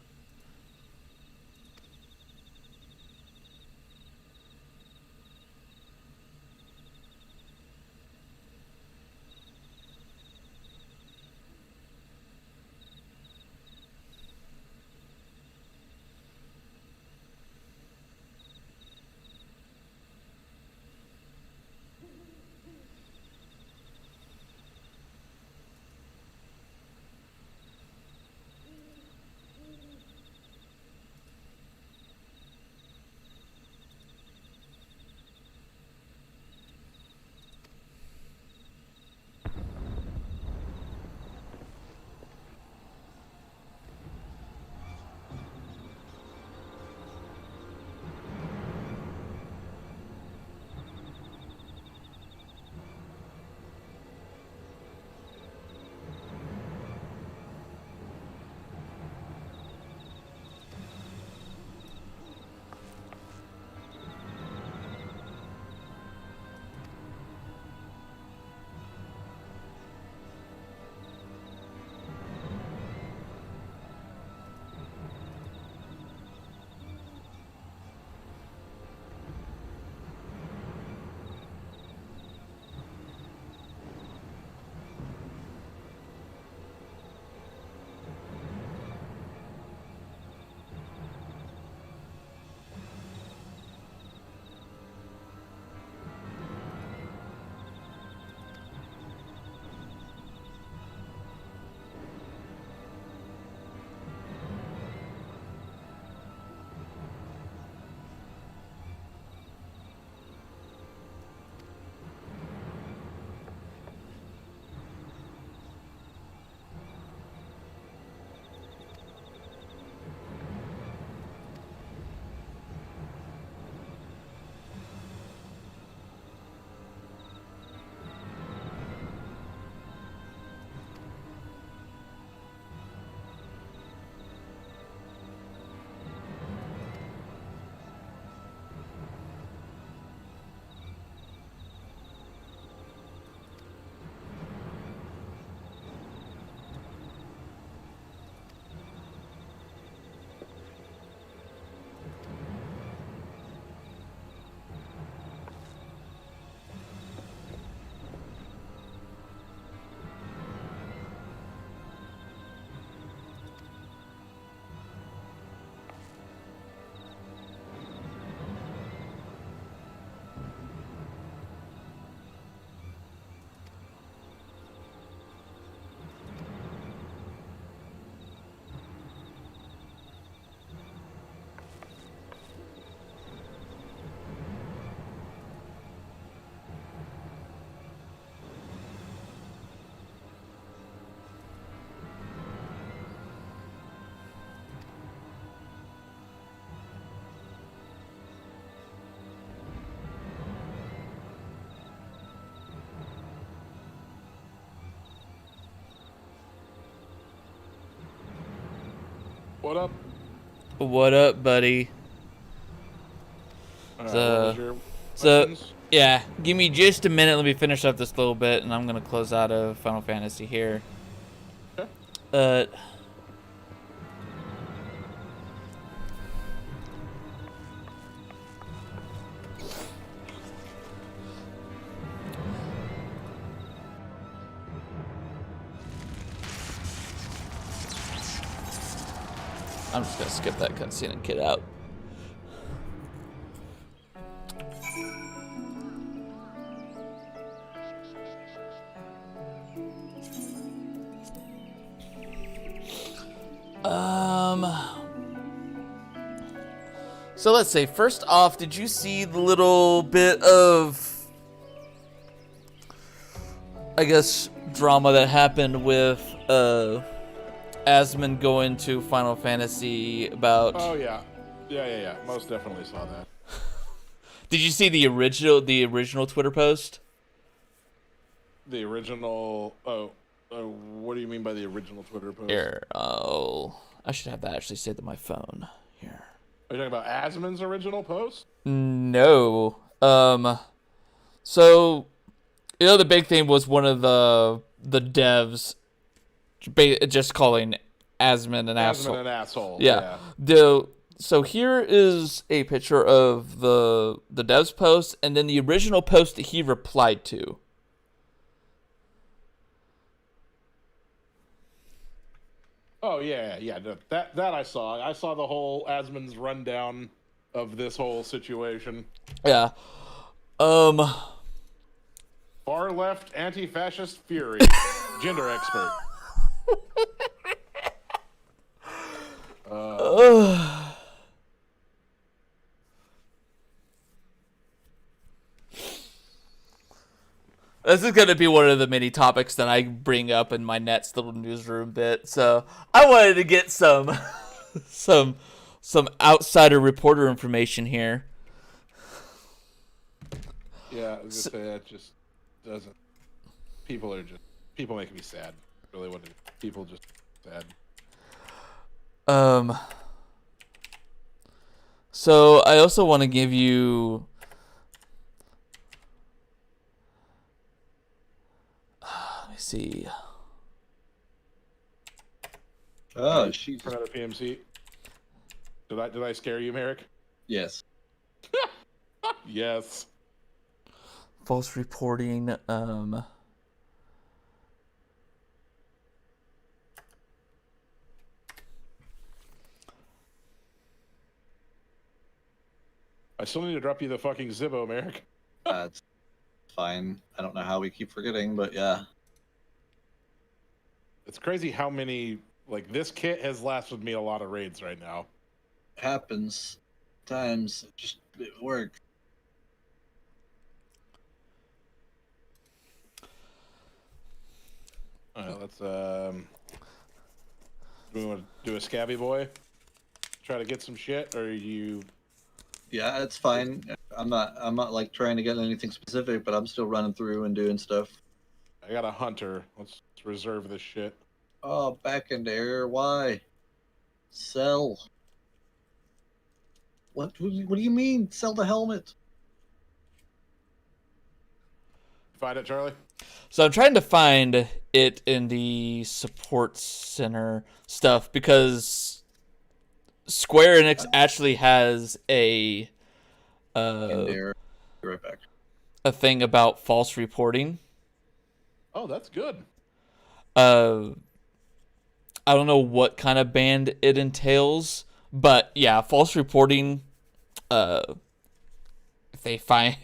What up? What up, buddy? What was your So questions? yeah, give me just a minute. Let me finish up this little bit, and I'm gonna close out of Final Fantasy here. Okay. I'm just gonna skip that cutscene and get out. So let's say, first off, did you see the little bit of, I guess, drama that happened with Asmund going to Final Fantasy about? Oh yeah. Yeah. Most definitely saw that. Did you see the original Twitter post? The original. What do you mean by the original Twitter post? Here. Oh, I should have that actually saved on my phone. Here. Are you talking about Asmund's original post? No. So, you know, the big thing was one of the devs just calling Asmund an asshole. Asmund an asshole. Yeah. So here is a picture of the dev's post, and then the original post that he replied to. Oh yeah. No, that I saw. I saw the whole Asmund's rundown of this whole situation. Yeah. Far left anti-fascist fury, gender expert. This is going to be one of the many topics that I bring up in my Nets little newsroom bit. So I wanted to get some outsider reporter information here. Yeah, I was gonna say that just doesn't. People make me sad. Really, what people just sad. So I also want to give you. Let me see. Oh, she's from out of PMC. Did I scare you, Merrick? Yes. Yes. False reporting. I still need to drop you the fucking Zippo, Merrick. That's fine. I don't know how we keep forgetting, but yeah. It's crazy how many, like, this kit has lasted me a lot of raids right now. Happens. Times. Just, it works. Alright, let's, do we want to do a scabby boy? Try to get some shit, or you... Yeah, it's fine. I'm not like trying to get anything specific, but I'm still running through and doing stuff. I got a hunter. Let's reserve this shit. Oh, back into air. Why? Sell. What do you mean? Sell the helmet. Find it, Charlie? So I'm trying to find it in the support center stuff because Square Enix actually has a right back. A thing about false reporting. Oh, that's good. I don't know what kind of ban it entails, but yeah, false reporting. If they find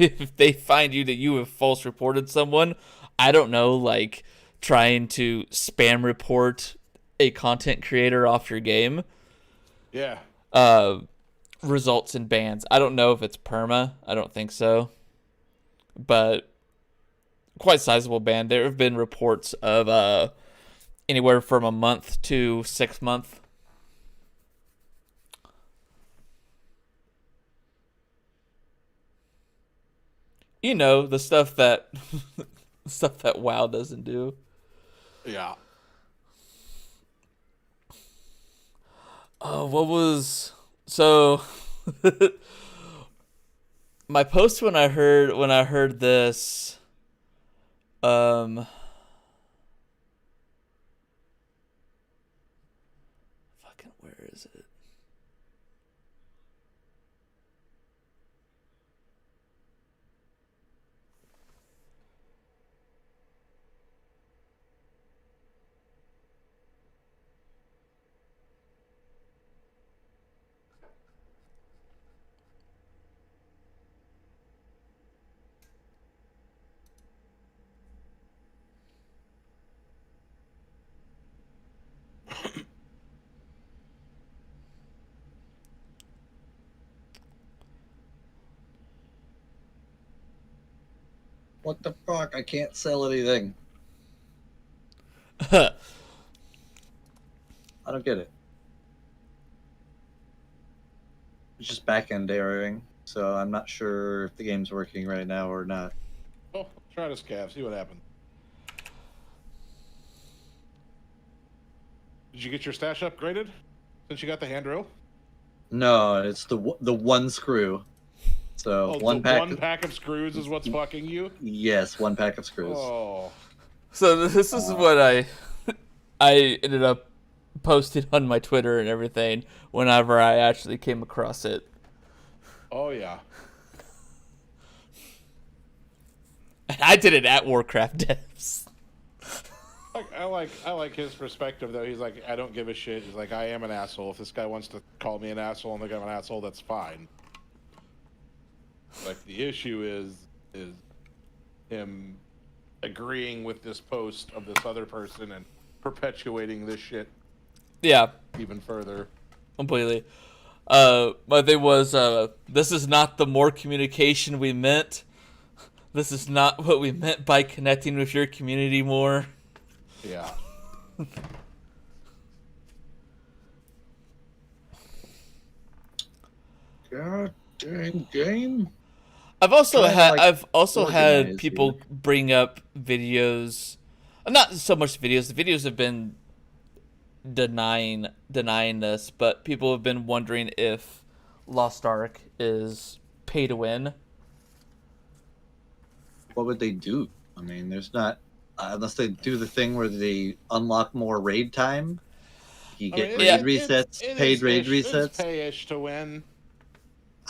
you that you have false reported someone, I don't know, like trying to spam report a content creator off your game. Yeah. Results in bans. I don't know if it's perma. I don't think so. But quite sizable ban. There have been reports of anywhere from a month to 6 months. You know, the stuff that WoW doesn't do. Yeah. Oh, what was so? My post when I heard this. Fucking where is it? What the fuck? I can't sell anything. I don't get it. It's just back-end erroring, so I'm not sure if the game's working right now or not. Oh, try this, Cav. See what happens. Did you get your stash upgraded since you got the hand drill? No, it's the one screw. So one pack of screws is what's fucking you? Yes, one pack of screws. Oh. So this is what I ended up posting on my Twitter and everything whenever I actually came across it. Oh yeah. And I did it at Warcraft Devs. I like his perspective though. He's like, I don't give a shit. He's like, I am an asshole. If this guy wants to call me an asshole and think I'm an asshole, that's fine. Like the issue is him agreeing with this post of this other person and perpetuating this shit. Yeah. Even further. Completely. My thing was, this is not the more communication we meant. This is not what we meant by connecting with your community more. Yeah. God dang game. I've also had organize people bring up videos, not so much videos. The videos have been denying this, but people have been wondering if Lost Ark is pay to win. What would they do? I mean, there's not unless they do the thing where they unlock more raid time. You get raid resets, paid raid resets. It's pay-ish to win.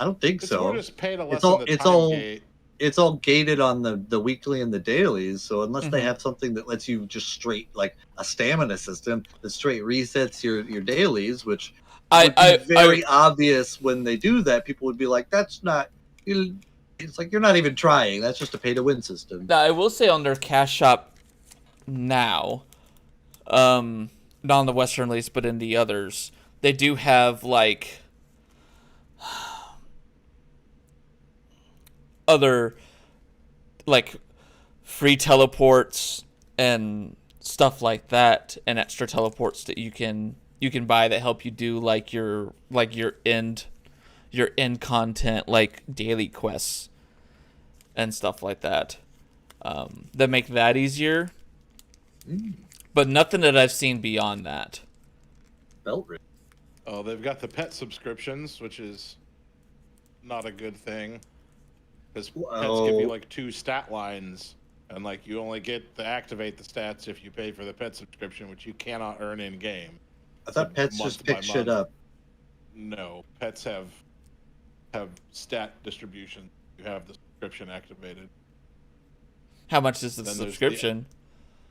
I don't think so. More just pay to lessen the time gate. It's all gated on the weekly and the dailies. So unless they have something that lets you just straight like a stamina system that straight resets your dailies, which would be very obvious when they do that. People would be like, "That's not." It's like you're not even trying. That's just a pay to win system. Now, I will say on their cash shop now, not on the Western release, but in the others, they do have like other like free teleports and stuff like that, and extra teleports that you can buy that help you do like your end content, like daily quests and stuff like that, that make that easier. But nothing that I've seen beyond that. Belt rip. Oh, they've got the pet subscriptions, which is not a good thing. Because pets give you like 2 stat lines, and like you only get to activate the stats if you pay for the pet subscription, which you cannot earn in game. I thought pets just pick shit up. No, pets have stat distribution. You have the subscription activated. How much is the subscription?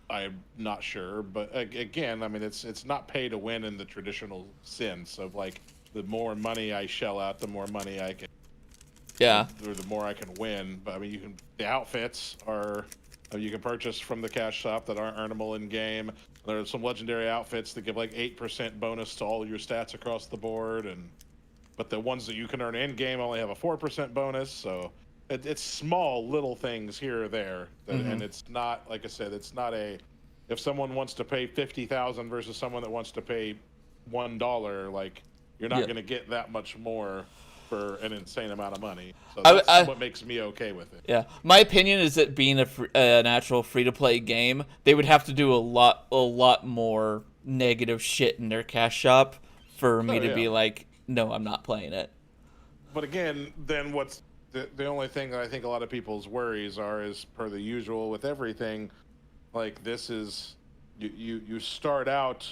I'm not sure, but again, I mean, it's not pay to win in the traditional sense of like the more money I shell out, the more money I can. Yeah. Or the more I can win. But I mean, the outfits are you can purchase from the cash shop that aren't earnable in game. There are some legendary outfits that give like 8% bonus to all your stats across the board, but the ones that you can earn in game only have a 4% bonus. So it's small little things here or there, and it's not, like I said, it's not if someone wants to pay 50,000 versus someone that wants to pay $1, like you're not going to get that much more for an insane amount of money. So that's what makes me okay with it. Yeah, my opinion is that being an actual free-to-play game, they would have to do a lot more negative shit in their cash shop for me Oh, to yeah. be like, no, I'm not playing it. But again, then what's the only thing that I think a lot of people's worries are is per the usual with everything, like this is you start out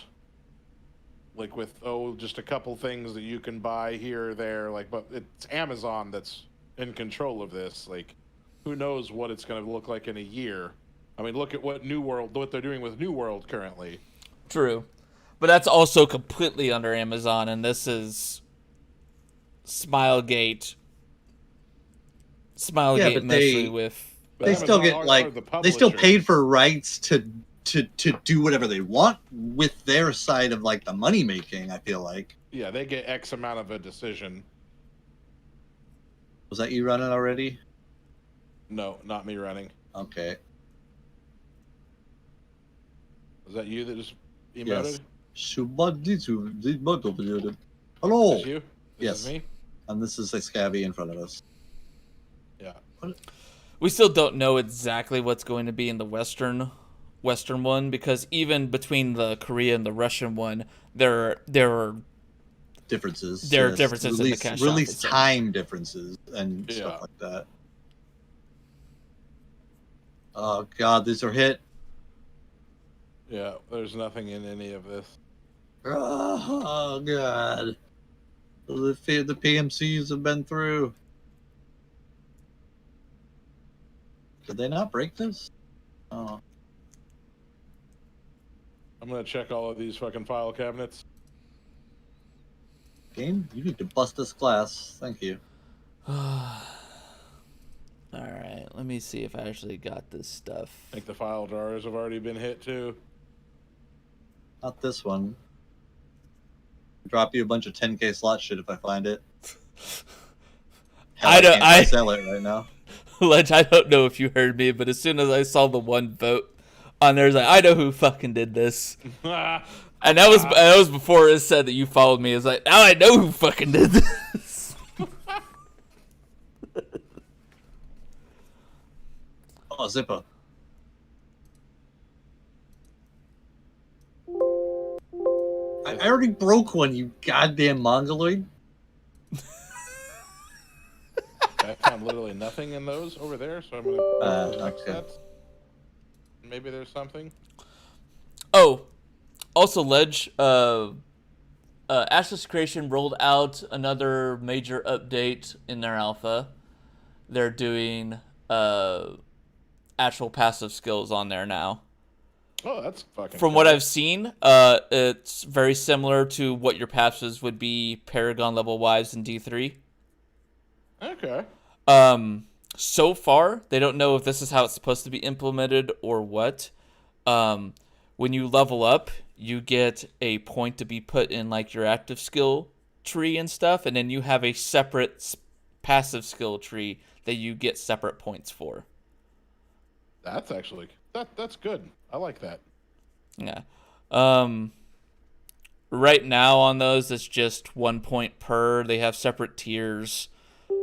like with just a couple things that you can buy here or there, like, but it's Amazon that's in control of this. Like, who knows what it's going to look like in a year? I mean, look at what they're doing with New World currently. True, but that's also completely under Amazon, and this is Smilegate. Yeah, but mostly with. They still get they still paid for rights to do whatever they want with their side of like the money making. I feel like. Yeah, they get X amount of a decision. Was that you running already? No, not me running. Okay. Was that you that just emoted? Yes. Hello. Is you? Yes. Me? And this is a Scabby in front of us. Yeah. We still don't know exactly what's going to be in the Western one, because even between the Korea and the Russian one, there are differences. There are differences in the cash release office. time differences and stuff like that. Oh God, these are hit. Yeah, there's nothing in any of this. Oh God, the PMCs have been through. Did they not break this? Oh. I'm gonna check all of these fucking file cabinets. Game, you need to bust this glass. Thank you. Alright, let me see if I actually got this stuff. I think the file drawers have already been hit too. Not this one. Drop you a bunch of 10K slot shit if I find it. Hell, I sell it right now. Ledge, I don't know if you heard me, but as soon as I saw the one vote on there, I was like, I know who fucking did this. And that was before it said that you followed me. It's like, now I know who fucking did this. Oh, Zipper. I already broke one, you goddamn mongoloid. I found literally nothing in those over there, so I'm gonna fix that. Maybe there's something. Oh, also, Ledge, Ashless Creation rolled out another major update in their alpha. They're doing actual passive skills on there now. Oh, that's fucking From cool. what I've seen, it's very similar to what your passives would be Paragon level wise in D3. Okay. So far, they don't know if this is how it's supposed to be implemented or what. When you level up, you get a point to be put in like your active skill tree and stuff, and then you have a separate passive skill tree that you get separate points for. That's actually that's good. I like that. Yeah. Right now on those, it's just 1 point per. They have separate tiers.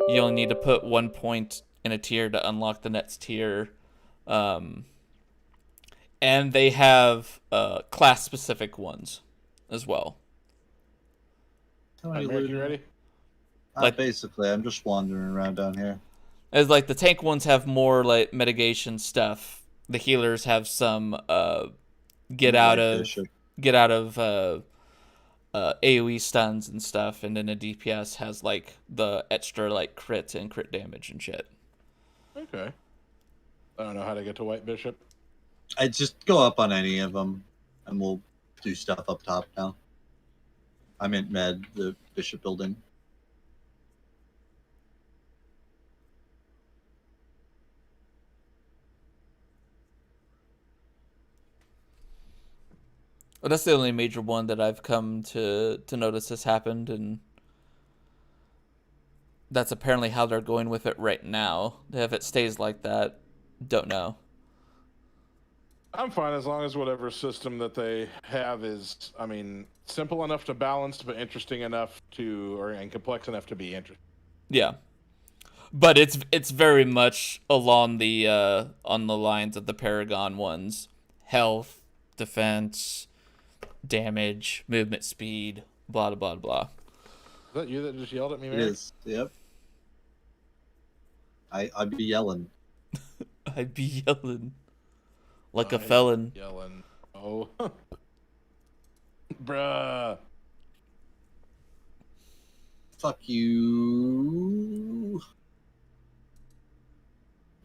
You only need to put 1 point in a tier to unlock the next tier. And they have class-specific ones as well. You ready? Like, basically, I'm just wandering around down here. As like the tank ones have more like mitigation stuff. The healers have some get out of AoE stuns and stuff, and then the DPS has like the extra like crit and crit damage and shit. Okay. I don't know how to get to White Bishop. I just go up on any of them, and we'll do stuff up top now. I'm in Med, the Bishop building. Well, that's the only major one that I've come to notice has happened, and that's apparently how they're going with it right now. If it stays like that, don't know. I'm fine as long as whatever system that they have is, I mean, simple enough to balance, but interesting enough and complex enough to be interesting. Yeah, but it's very much along the on the lines of the Paragon ones: health, defense, damage, movement speed, blah blah blah. Is that you that just yelled at me, It Mary? is. Yep. I'd be yelling. I'd be yelling like a felon. Yelling. Oh. Bruh. Fuck you.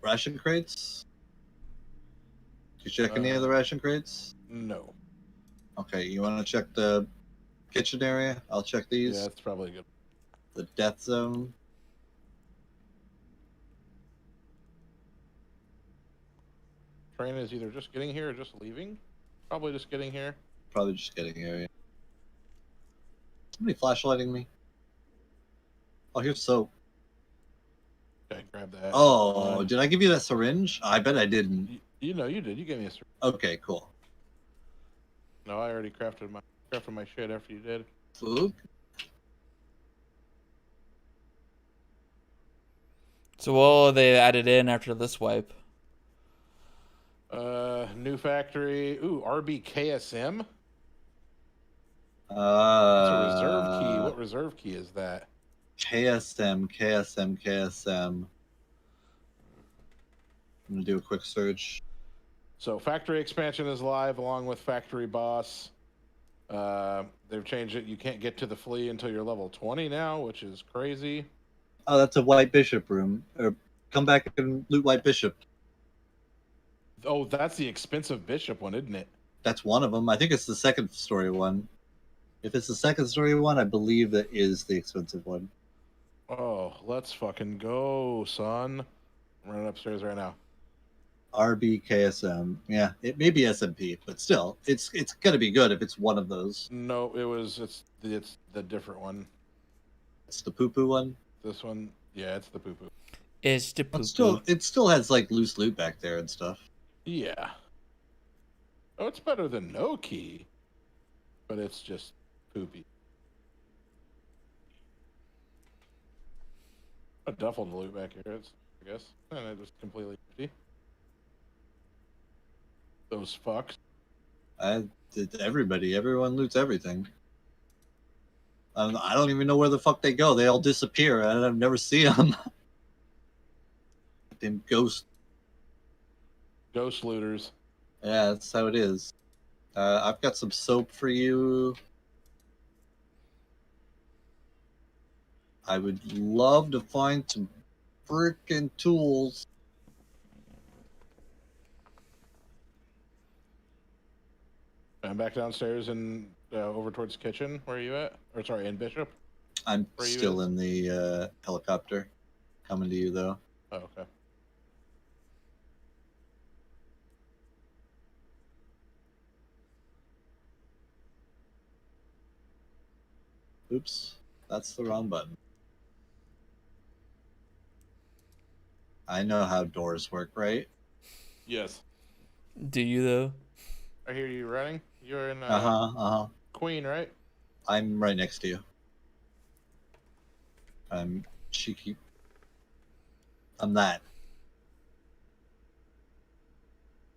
Ration crates? Did you check any of the ration crates? No. Okay, you want to check the kitchen area? I'll check these. Yeah, that's probably good. The death zone. Train is either just getting here or just leaving. Probably just getting here. Probably just getting here. Yeah. Somebody flashlighting me. Oh, here's soap. Okay, grab that. Oh, did I give you that syringe? I bet I didn't. You know you did. You gave me a syringe. Okay, cool. No, I already crafted my shit after you did. Food? So what are they added in after this wipe? New factory. Ooh, RBKSM. That's a reserve key. What reserve key is that? KSM. I'm gonna do a quick search. So factory expansion is live along with factory boss. They've changed it. You can't get to the flea until you're level 20 now, which is crazy. Oh, that's a White Bishop room. Or come back and loot White Bishop. Oh, that's the expensive bishop one, isn't it? That's one of them. I think it's the second story one. If it's the second story one, I believe that is the expensive one. Oh, let's fucking go, son. I'm running upstairs right now. RBKSM. Yeah, it may be SMP, but still, it's gonna be good if it's one of those. No, it's the different one. It's the poo-poo one? This one, yeah, it's the poo-poo. It's the poo-poo. It still has like loose loot back there and stuff. Yeah. Oh, it's better than no key. But it's just poopy. A duffel to loot back here, I guess. And it was completely empty. Those fucks. Everyone loots everything. I don't even know where the fuck they go. They all disappear, and I've never seen them. Them ghost looters. Yeah, that's how it is. I've got some soap for you. I would love to find some freaking tools. I'm back downstairs and over towards the kitchen. Where are you at? Or sorry, in Bishop? I'm still in the helicopter. Coming to you, though. Oh, okay. Oops, that's the wrong button. I know how doors work, right? Yes. Do you, though? I hear you running. You're in Queen, right? I'm right next to you. I'm cheeky. I'm that.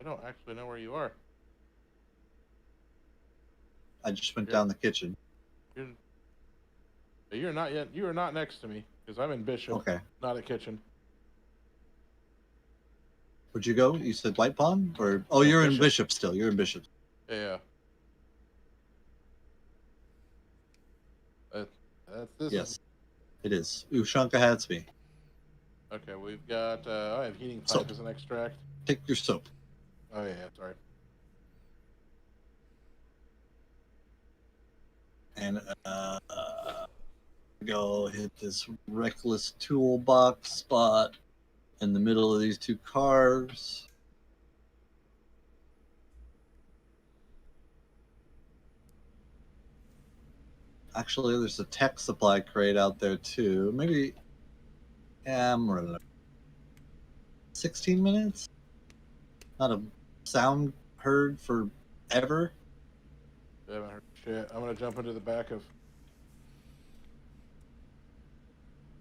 I don't actually know where you are. I just went down the kitchen. You're not yet. You are not next to me because I'm in Bishop. Okay. Not at kitchen. Where'd you go? You said White Pawn? Or you're in Bishop still. You're in Bishop. Yeah. This Yes, is... it is. Ushanka Hatsby. Okay, we've got. I have heating pipe Soap. as an extract. Take your soap. Oh yeah, sorry. And go hit this reckless toolbox spot in the middle of these two cars. Actually, there's a tech supply crate out there too. Maybe, yeah, I'm running 16 minutes? Not a sound heard forever. I haven't heard shit. I'm gonna jump into the back of.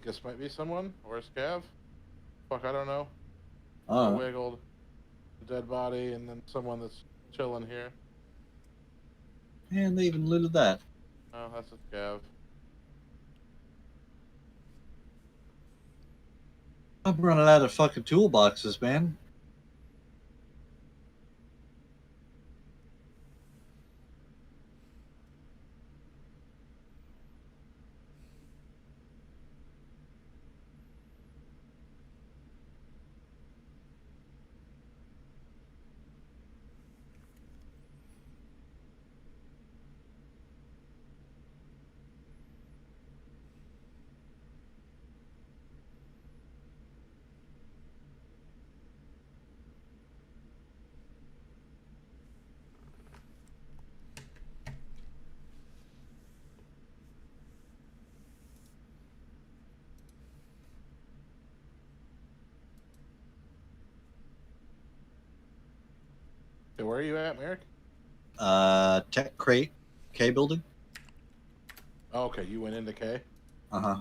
Guess might be someone or a scav. Fuck, I don't know. I wiggled. A dead body and then someone that's chilling here. And they even looted that. Oh, that's a scav. I'm running out of fucking toolboxes, man. So where are you at, Merrick? Tech crate, K building. Oh, okay, you went into K. Uh-huh.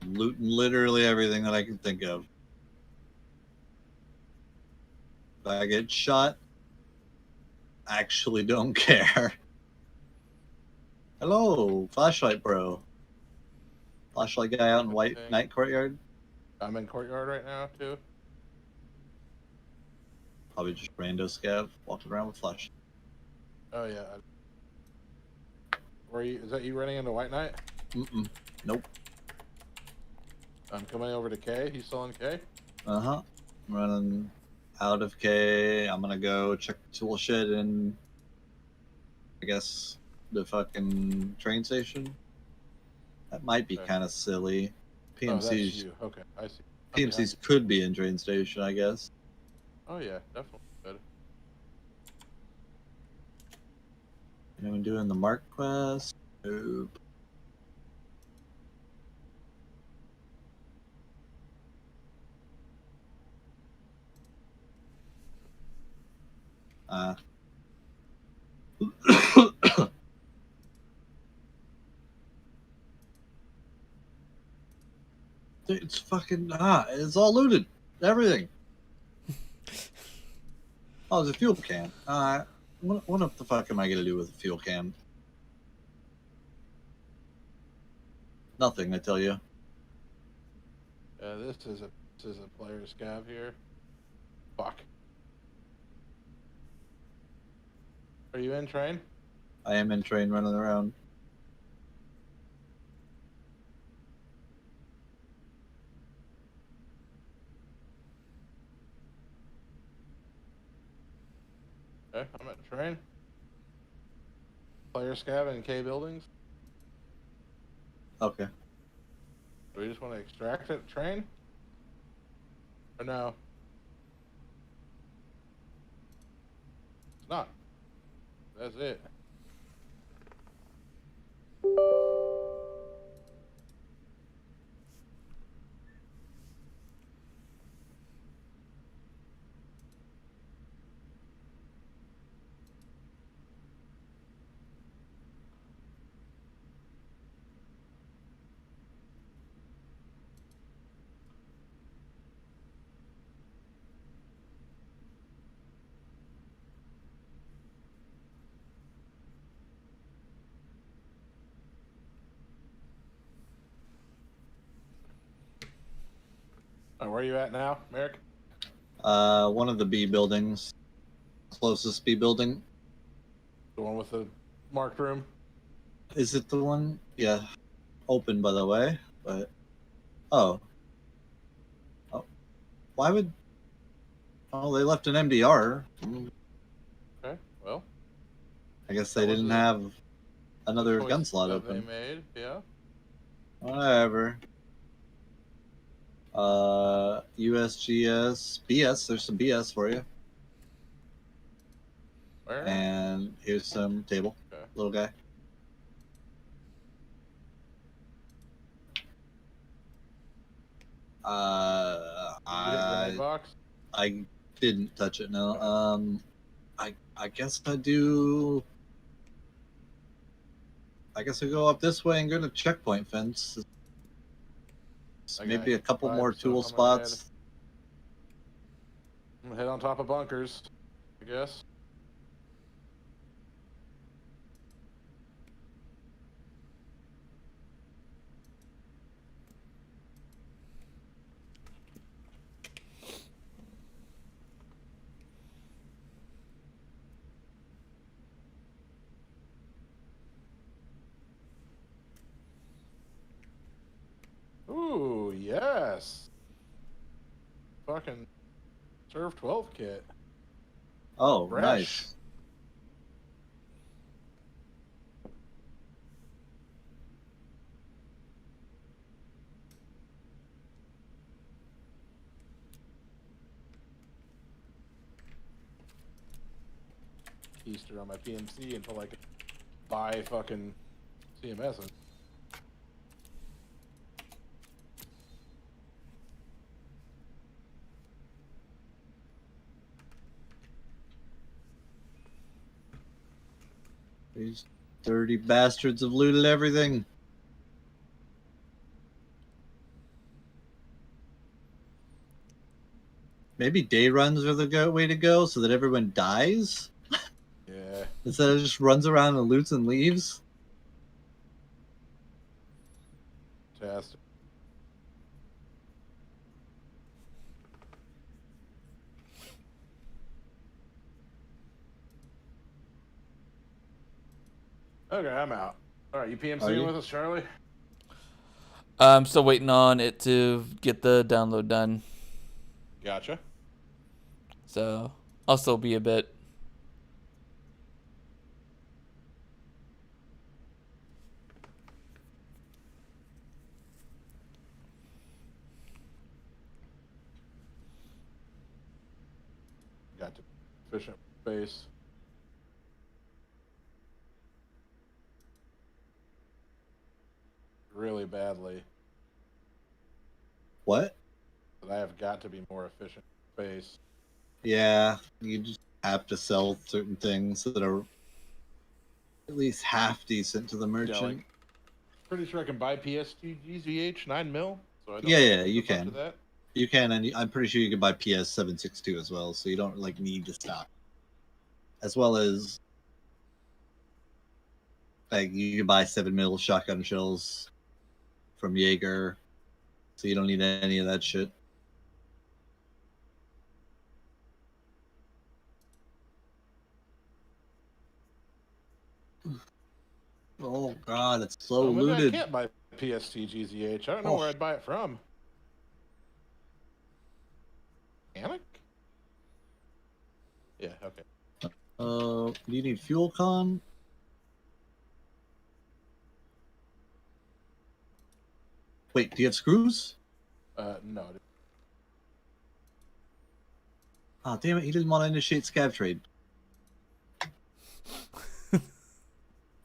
Looting literally everything that I can think of. If I get shot, I actually don't care. Hello, flashlight bro. Flashlight guy out in White Night Courtyard. I'm in courtyard right now too. Probably just rando scav walking around with flash. Oh yeah. Where you? Is that you running into White Knight? Mm-mm. Nope. I'm coming over to K. He's still in K. Uh-huh. I'm running out of K. I'm gonna go check the tool shed and I guess the fucking train station. That might be kind of silly. Oh, that's PMCs. you. Okay, I see. PMCs could be in train station, I guess. Oh yeah, definitely could. Anyone doing the Mark quest? Nope. It's fucking it's all looted. Everything. Oh, it's a fuel can. What the fuck am I gonna do with a fuel can? Nothing, I tell you. This is a player scav here. Fuck. Are you in train? I am in train running around. Okay, I'm at train. Player scav in K buildings. Okay. Do we just want to extract it, train? Or no? It's not. That's it. Where are you at now, Merrick? One of the B buildings. Closest B building. The one with the marked room? Is it the one? Yeah. Open, by the way. But oh. Why would? Oh, they left an MDR. Okay, well. I guess they didn't have another choice gun slot that open. They made, yeah. Whatever. USGS BS. There's some BS for you. Where? And here's some table. Okay. Little guy. I didn't touch it. No. I guess I do. I guess I go up this way and go to checkpoint fence. Maybe a couple more tool spots. I'm gonna head on top of bunkers, I guess. fucking Serve 12 kit. Oh, Fresh. nice. Easter on my PMC until I could buy fucking CMS. These dirty bastards have looted everything. Maybe day runs are the way to go so that everyone dies? Yeah. Instead of just runs around and loots and leaves? Fantastic. Okay, I'm out. All right, you PMCing with us, Charlie? I'm still waiting on it to get the download done. Gotcha. So I'll still be a bit. Got to efficient space. Really badly. What? But I have got to be more efficient space. Yeah, you just have to sell certain things that are at least half decent to the merchant. Yeah, like, pretty sure I can buy PS2 GZH 9mm. So I don't Yeah, you a bunch can. of that. You can, and I'm pretty sure you can buy PS 762 as well, so you don't like need to stock. As well as like you can buy 7mm shotgun shells from Jaeger, so you don't need any of that shit. Oh god, it's so Oh, maybe looted. I can't buy PS2 GZH. I don't know where I'd buy it from. Mechanic? Yeah, okay. Do you need fuel con? Wait, do you have screws? No. Ah, damn it, he didn't want to initiate scav trade.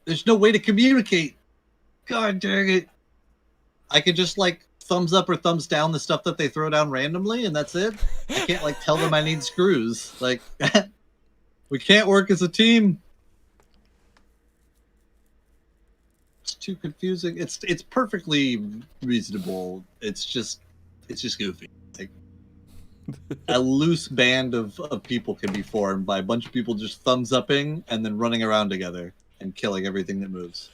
There's no way to communicate. God dang it. I could just like thumbs up or thumbs down the stuff that they throw down randomly, and that's it. I can't like tell them I need screws. Like, we can't work as a team. It's too confusing. It's perfectly reasonable. It's just goofy. Like, a loose band of people can be formed by a bunch of people just thumbs upping and then running around together and killing everything that moves.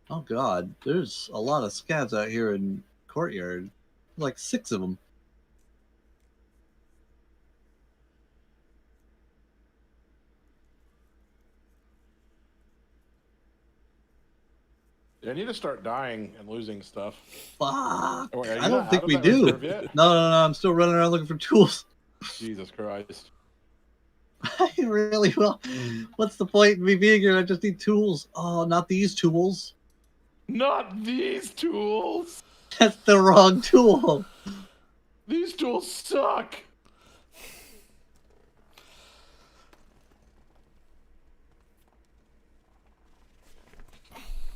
Oh god, there's a lot of scavs out here in Courtyard. Like 6 of them. I need to start dying and losing stuff. Fuck! Oh, wait, I don't think we do. No, I'm still running around looking for tools. Jesus Christ. I really will. What's the point in me being here? I just need tools. Oh, not these tools. Not these tools! That's the wrong tool. These tools suck!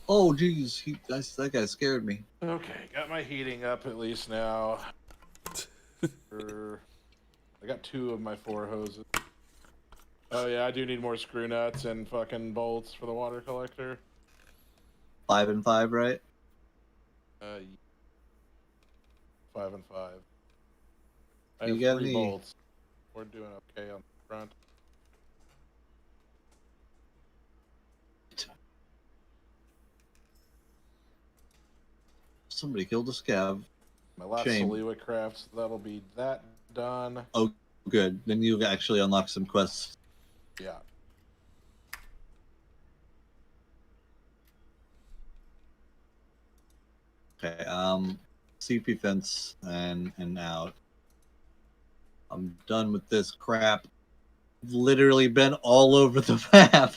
Oh, jeez. That guy scared me. Okay, got my heating up at least now. I got 2 of my 4 hoses. Oh yeah, I do need more screw nuts and fucking bolts for the water collector. 5 and 5, right? 5 and 5. I You have got 3 any- bolts. We're doing okay on the front. Somebody killed a scav. My last Shame. Saliwa crafts, that'll be that done. Oh, good. Then you actually unlock some quests. Yeah. Okay, CP fence and out. I'm done with this crap. I've literally been all over the map.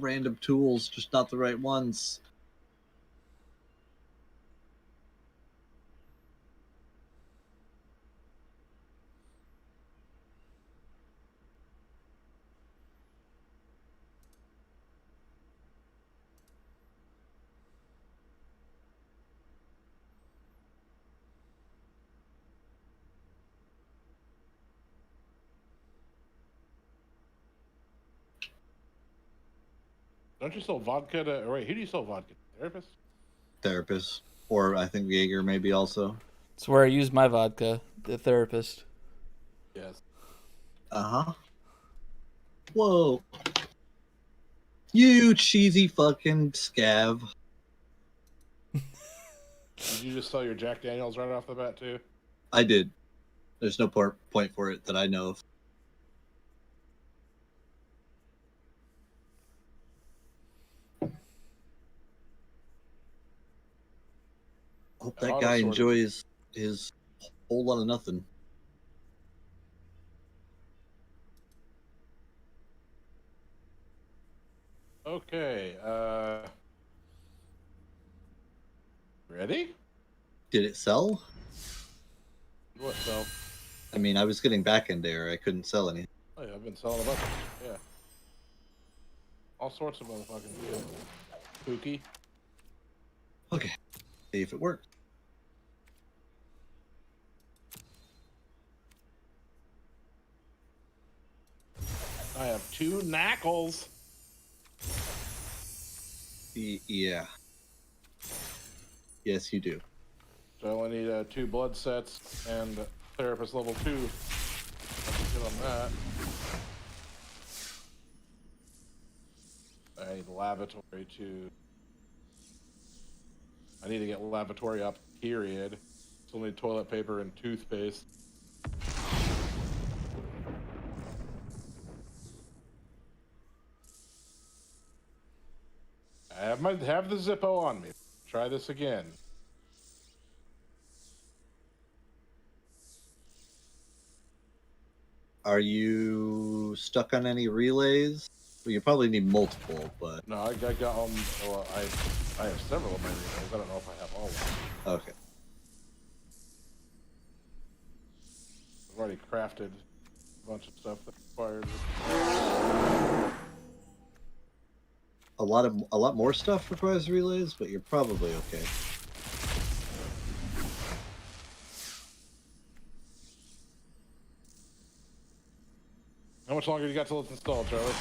Random tools, just not the right ones. Don't you sell vodka to? Or wait, who do you sell vodka to? Therapist? Therapist. Or I think Jaeger maybe also. It's where I use my vodka, the therapist. Yes. Uh-huh. Whoa. You cheesy fucking scav. Did you just sell your Jack Daniels right off the bat too? I did. There's no point for it that I know of. Hope that guy enjoys his whole lot of nothing. Okay. Ready? Did it sell? What sell? I mean, I was getting back in there. I couldn't sell anything. Oh yeah, I've been selling a bunch. Yeah. All sorts of motherfucking shit. Spooky. Okay. See if it works. I have 2 knuckles. Yeah. Yes, you do. So I only need 2 blood sets and therapist level 2. I can get on that. I need lavatory too. I need to get lavatory up, period. Still need toilet paper and toothpaste. I have the Zippo on me. Try this again. Are you stuck on any relays? Well, you probably need multiple, but... No, I got well, I have several of my relays. I don't know if I have all of them. Okay. I've already crafted a bunch of stuff that requires A lot more stuff requires relays, but you're probably okay. How much longer do you got till it's installed, Charlie?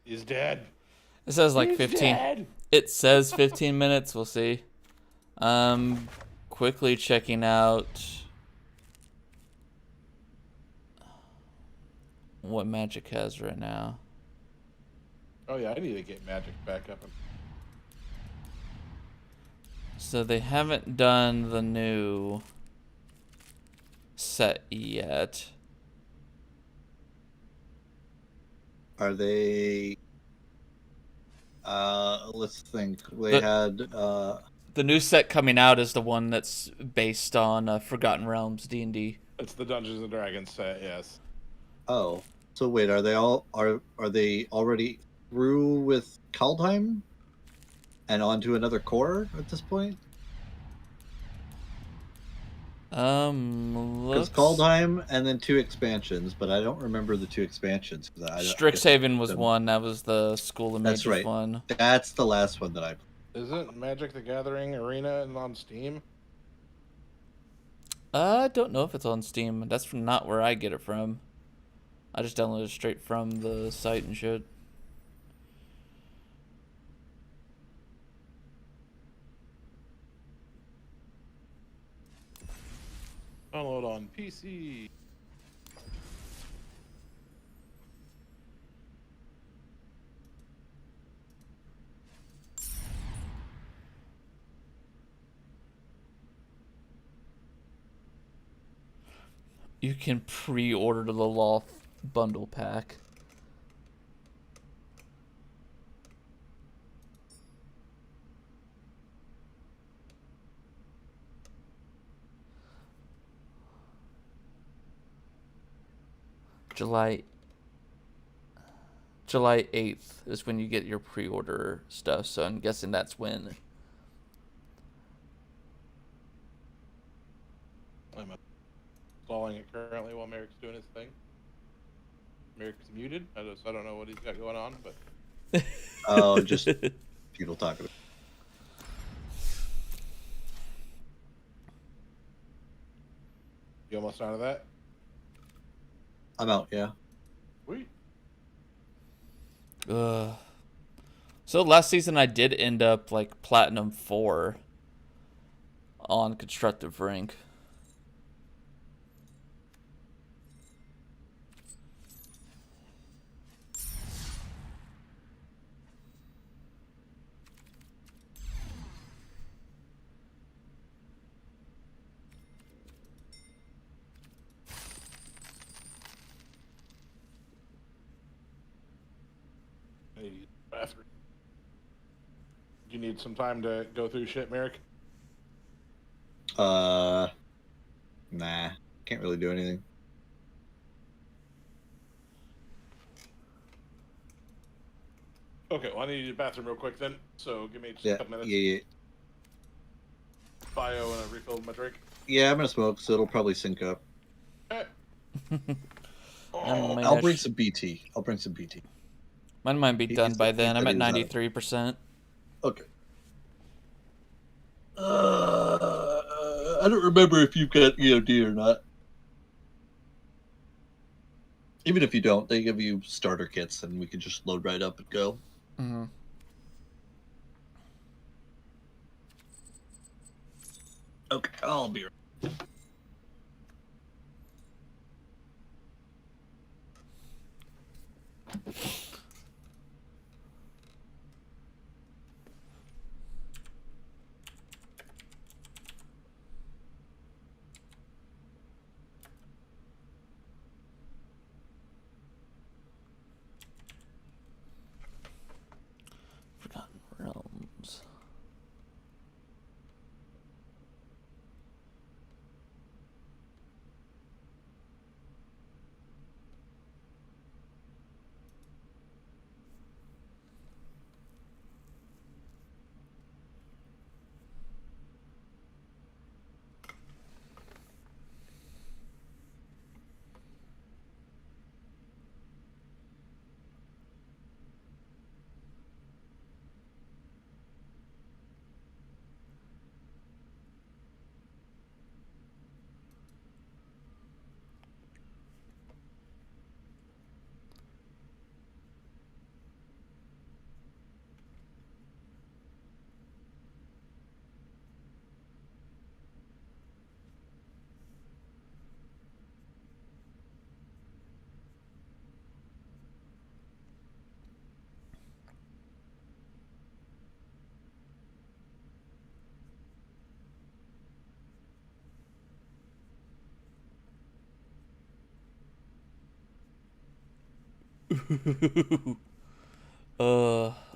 He's dead. It says like He's 15. dead. It says 15 minutes. We'll see. Quickly checking out what Magic has right now. Oh yeah, I need to get magic back up. So they haven't done the new set yet. Are they... let's think. They had... The new set coming out is the one that's based on Forgotten Realms D&D. It's the Dungeons and Dragons set, yes. Oh. So wait, are they already through with Kaldheim? And on to another core at this point? Because Kaldheim and then 2 expansions, but I don't remember the 2 expansions. Strixhaven was one. That was the School of Mages That's right. one. That's the last one that I... Isn't Magic the Gathering Arena on Steam? I don't know if it's on Steam. That's from not where I get it from. I just downloaded it straight from the site and shit. Download on PC. You can pre-order the Loth bundle pack. July 8th is when you get your pre-order stuff, so I'm guessing that's when. I'm installing it currently while Merrick's doing his thing. Merrick's muted. I don't know what he's got going on, but Oh, just people talking. You almost out of that? I'm out, yeah. Sweet. So last season I did end up like Platinum 4 on Constructive Rank. Bathroom. Do you need some time to go through shit, Merrick? Nah. Can't really do anything. Okay, well I need to use the bathroom real quick then. So give me just a Yeah, couple minutes. yeah. Bio and a refill of my drink. Yeah, I'm gonna smoke, so it'll probably sync up. Okay. I'll bring some BT. Mine might be done by then. I'm at 93%. Okay. I don't remember if you've got EOD or not. Even if you don't, they give you starter kits, and we can just load right up and go. Mm-hmm. Okay, I'll be right. Forgotten Realms.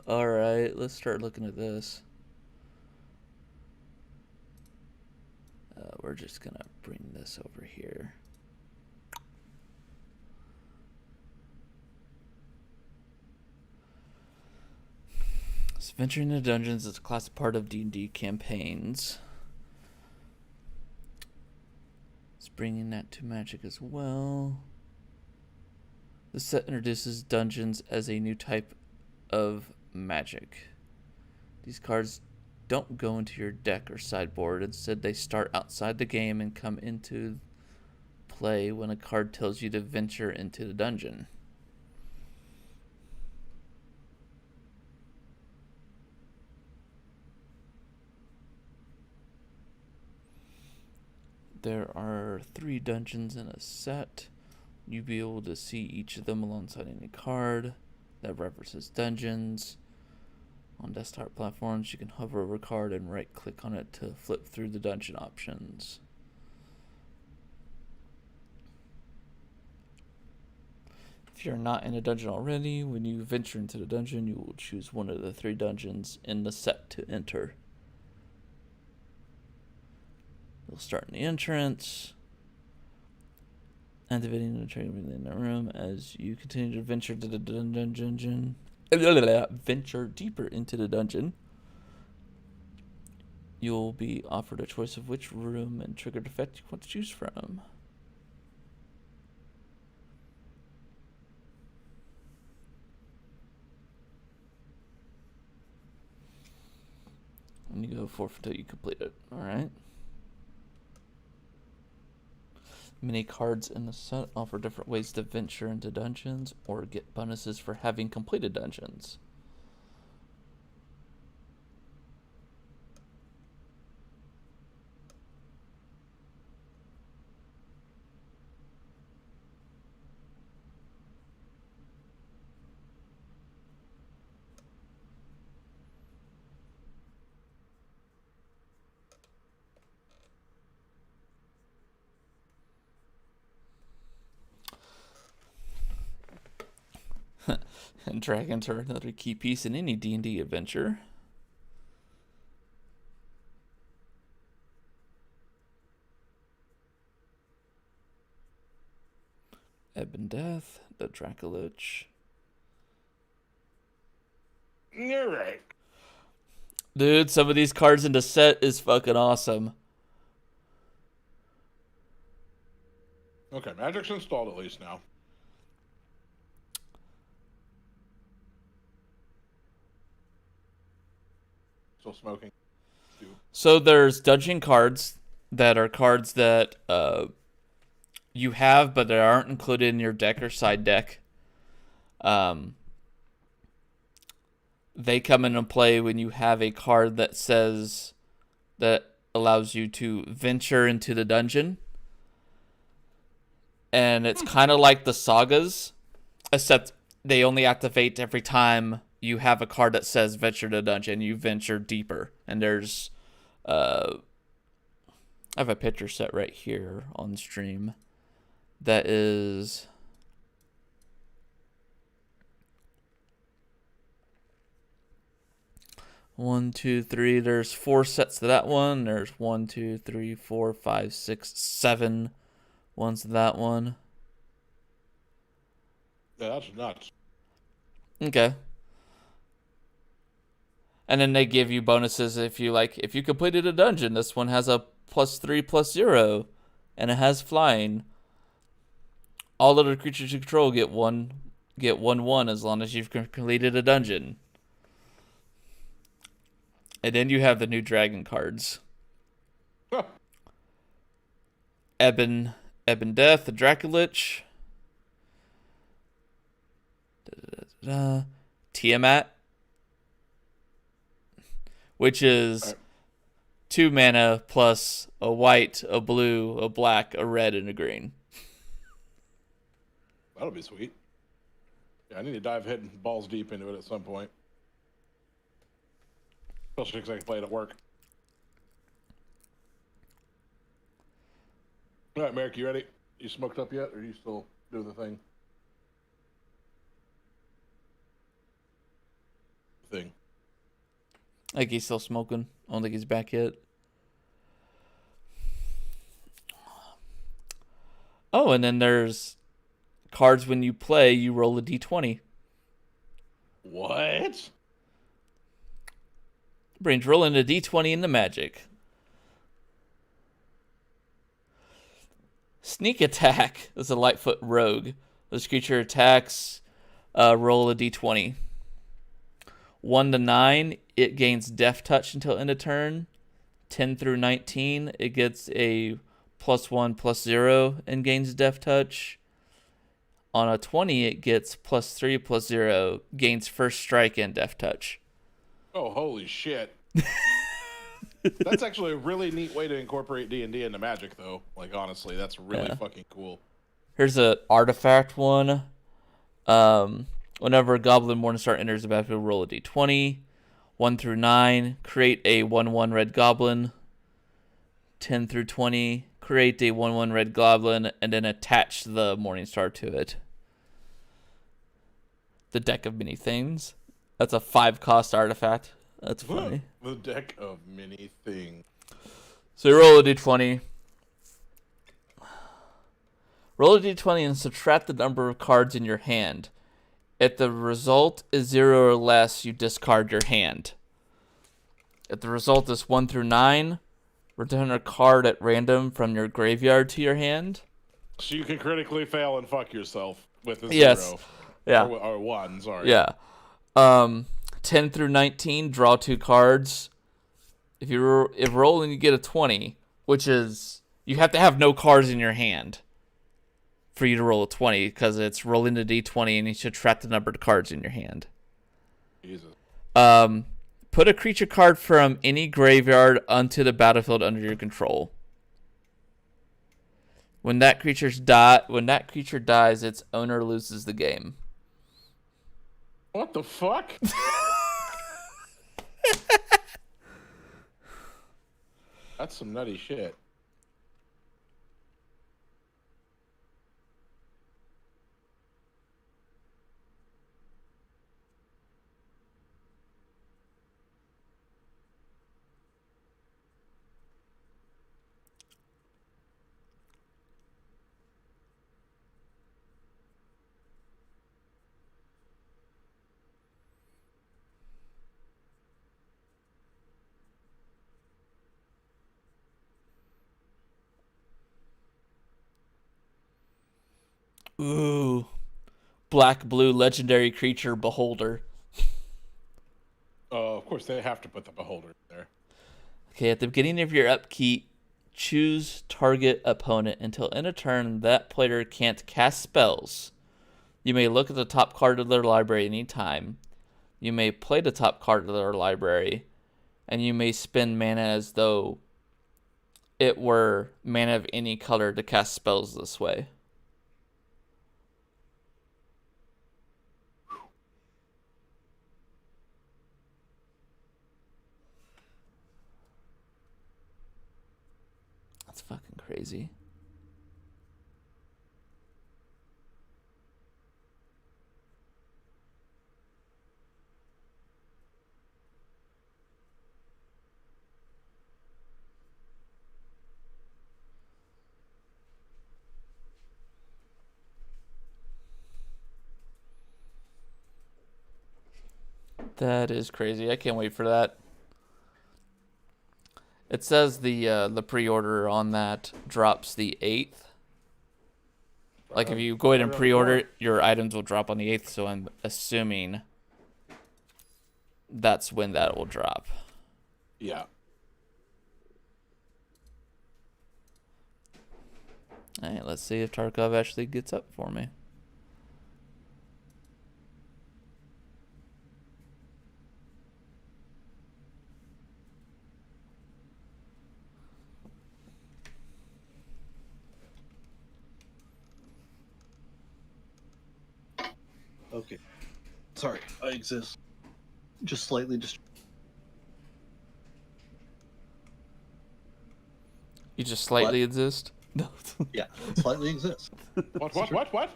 Alright, let's start looking at this. We're just gonna bring this over here. So venturing into dungeons is a classic part of D&D campaigns. It's bringing that to Magic as well. The set introduces dungeons as a new type of Magic. These cards don't go into your deck or sideboard. Instead, they start outside the game and come into play when a card tells you to venture into the dungeon. There are 3 dungeons in a set. You'll be able to see each of them alongside any card that references dungeons. On desktop platforms, you can hover over a card and right-click on it to flip through the dungeon options. If you're not in a dungeon already, when you venture into the dungeon, you will choose one of the 3 dungeons in the set to enter. You'll start in the entrance, activating the trigger in the room as you continue to venture to the dungeon. Venture deeper into the dungeon. You'll be offered a choice of which room and triggered effect you want to choose from. And you go forth until you complete it. Alright. Many cards in the set offer different ways to venture into dungeons or get bonuses for having completed dungeons. And dragons are another key piece in any D&D adventure. Ebb and Death, the Dracolich. You're right. Dude, some of these cards in the set is fucking awesome. Okay, magic's installed at least now. Still smoking. So there's dungeon cards that are cards that you have, but they aren't included in your deck or side deck. They come into play when you have a card that says that allows you to venture into the dungeon. And it's kind of like the sagas, except they only activate every time you have a card that says venture to dungeon. You venture deeper. And there's I have a picture set right here on stream that is 1, 2, 3. There's 4 sets to that one. There's 1, 2, 3, 4, 5, 6, 7 ones to that one. Yeah, that's nuts. Okay. And then they give you bonuses if you completed a dungeon. This one has a +3/+0, and it has flying. All other creatures you control get one 1 as long as you've completed a dungeon. And then you have the new dragon cards. Huh. Ebb and Death, the Dracolich. Tiamat, which is 2 mana plus a white, a blue, a black, a red, and a green. That'll be sweet. Yeah, I need to dive head balls deep into it at some point. Especially because I can play it at work. All right, Merrick, you ready? You smoked up yet, or are you still doing the thing? I think he's still smoking. I don't think he's back yet. Oh, and then there's cards when you play, you roll a d20. What? Brains rolling a d20 into Magic. Sneak Attack is a Lightfoot Rogue. This creature attacks, roll a d20. 1 to 9, it gains Death Touch until end of turn. 10 through 19, it gets a +1/+0 and gains Death Touch. On a 20, it gets +3/+0, gains First Strike and Death Touch. Oh, holy shit. That's actually a really neat way to incorporate D&D into Magic, though. Like, honestly, that's really fucking cool. Here's an artifact one. Whenever a Goblin Morningstar enters the battlefield, roll a d20. 1 through 9, create a 1/1 red goblin. 10 through 20, create a 1/1 red goblin, and then attach the Morningstar to it. The Deck of Many Things. That's a 5-cost artifact. That's funny. The Deck of Many Things. So you roll a d20. Roll a d20 and subtract the number of cards in your hand. If the result is 0 or less, you discard your hand. If the result is 1 through 9, return a card at random from your graveyard to your hand. So you can critically fail and fuck yourself with a 0. Yes. Yeah. Or 1, sorry. Yeah. 10 through 19, draw 2 cards. If roll and you get a 20, which is, you have to have no cards in your hand for you to roll a 20, because it's rolling a d20 and you should subtract the number of cards in your hand. Jesus. Put a creature card from any graveyard onto the battlefield under your control. When that creature dies, its owner loses the game. What the fuck? That's some nutty shit. Ooh. Black-blue legendary creature Beholder. Of course, they have to put the Beholder there. Okay, at the beginning of your upkeep, choose target opponent until end of turn that player can't cast spells. You may look at the top card of their library anytime. You may play the top card of their library. And you may spend mana as though it were mana of any color to cast spells this way. That's fucking crazy. That is crazy. I can't wait for that. It says the pre-order on that drops the 8th. Like if you go ahead and pre-order it, your items will drop on the 8th, so I'm assuming that's when that will drop. Yeah. Alright, let's see if Tarkov actually gets up for me. Okay. Sorry, I exist. Just slightly You just slightly exist? No. Yeah, slightly exist. What? I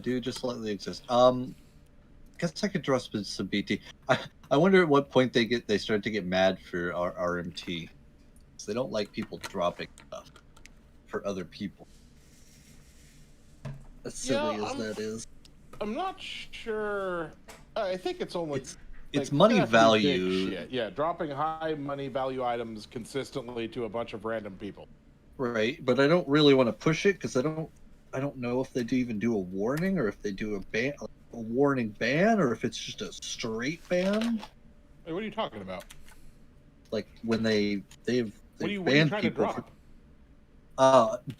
do just slightly exist. Guess I could draw some BT. I wonder at what point they start to get mad for our RMT. They don't like people dropping stuff for other people. As silly as that is. I'm not sure. I think it's only it's money value. Shit. Yeah, dropping high money value items consistently to a bunch of random people. Right, but I don't really want to push it because I don't know if they even do a warning or if they do a warning ban or if it's just a straight ban. Wait, what are you talking about? Like when they've what are you banned trying to people drop?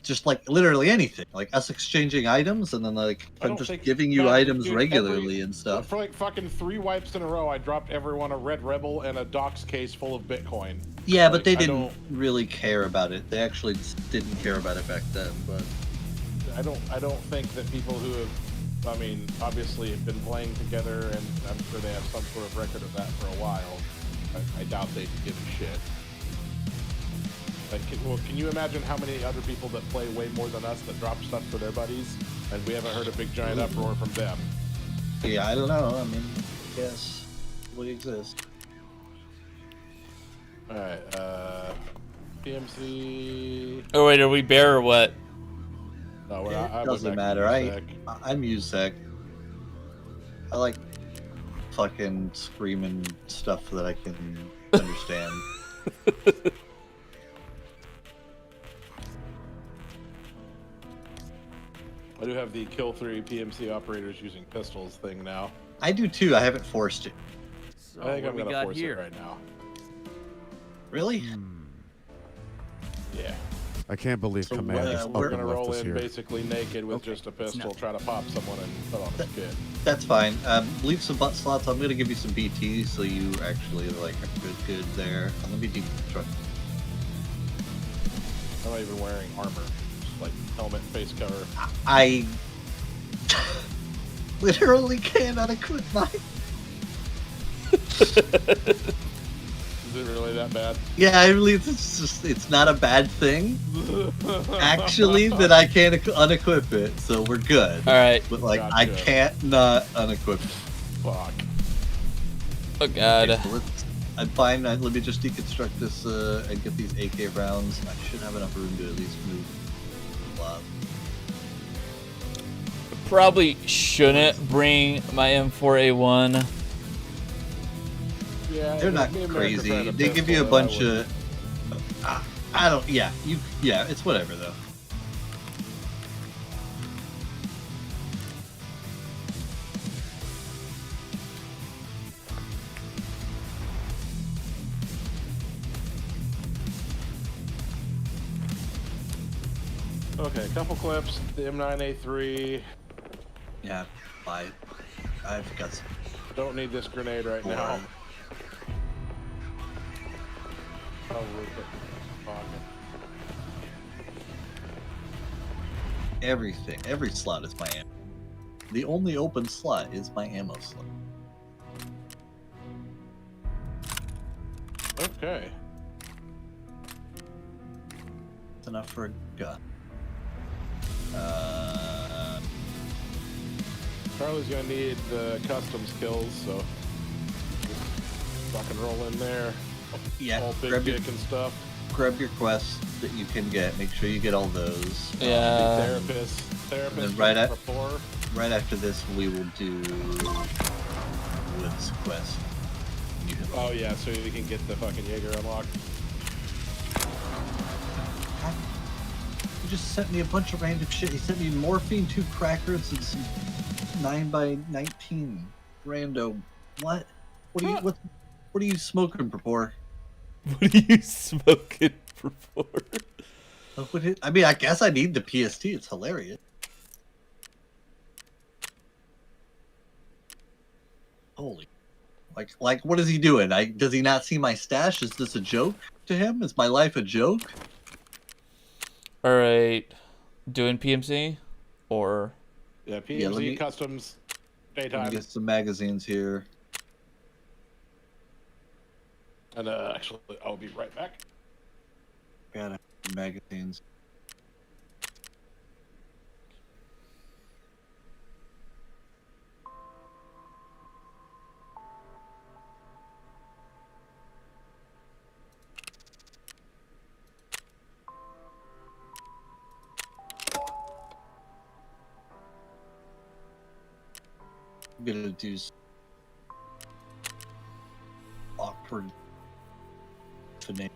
just like literally anything, like us exchanging items, and then like I'm just giving you items regularly and stuff. For like fucking 3 wipes in a row, I dropped everyone a Red Rebel and a Docs case full of Bitcoin. Yeah, but they didn't really care about it. They actually didn't care about it back then. But I don't think that people who have, I mean, obviously have been playing together, and I'm sure they have some sort of record of that for a while. I doubt they'd give a shit. Like, can you imagine how many other people that play way more than us that drop stuff for their buddies, and we haven't heard a big giant uproar from them? Yeah, I don't know. I mean, yes, we exist. Alright, PMC... Oh wait, are we bear or what? No, we're It not. doesn't matter. I'm Uzek. I like fucking screaming stuff that I can understand. I do have the kill 3 PMC operators using pistols thing now. I do too. I haven't forced it. I think I'm gonna force it right now. Really? Yeah. I can't believe Command is we're up gonna and left roll us in here. basically naked with just a pistol, try to pop someone and put on his kid. That's fine. Leave some butt slots. I'm gonna give you some BT so you actually like are good there. I'm gonna be deconstructed. I'm not even wearing armor, just like helmet, face cover. I literally cannot equip mine. Is it really that bad? Yeah, I believe it's not a bad thing. Actually, that I can't unequip it, so we're good. All right. But like, I can't not unequip it. Fuck. Oh god. Okay, so I'm fine. Let me just deconstruct this and get these AK rounds. I should have enough room to at least move a lot. Probably shouldn't bring my M4A1. Yeah, they're not crazy. They give you a bunch of. I don't. Yeah, Yeah, it's whatever though. Okay, a couple clips. The M9A3. Yeah, I've got some. Don't need this grenade right now. Everything, every slot is my ammo. The only open slot is my ammo slot. Okay. It's enough for a gun. Charlie's gonna need the custom skills, so fucking roll in there. Yeah, all big grab dick and stuff. Grab your quests that you can get. Make sure you get all those. Yeah. Therapist. Right after this, we will do Wood's quest. Oh yeah, so you can get the fucking Jaeger unlocked. He just sent me a bunch of random shit. He sent me morphine, 2 crackers, and some 9x19 rando. What? What are you smoking, Prapor? What are you smoking, Prapor? I mean, I guess I need the PST. It's hilarious. Holy. Like, what is he doing? Does he not see my stash? Is this a joke to him? Is my life a joke? All right, doing PMC, or yeah, PMC customs daytime. Let me get some magazines here. And actually, I'll be right back. Got magazines. I'm gonna do awkward finale.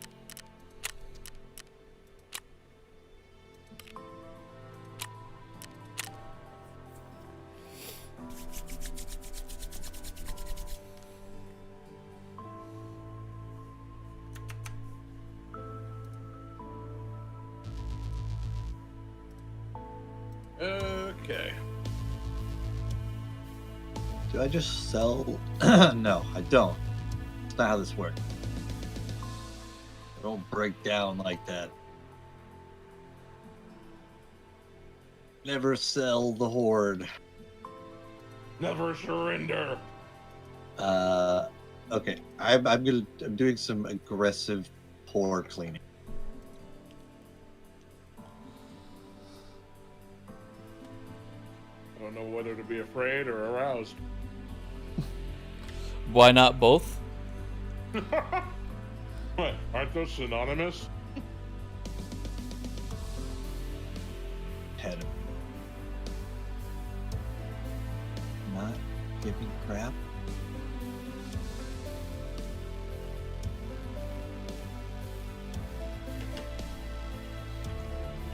Okay. Do I just sell? No, I don't. That's not how this works. I don't break down like that. Never sell the horde. Never surrender. Okay. I'm doing some aggressive pore cleaning. don't know whether to be afraid or aroused. Why not both? What? Aren't those synonymous? Head. Not giving crap.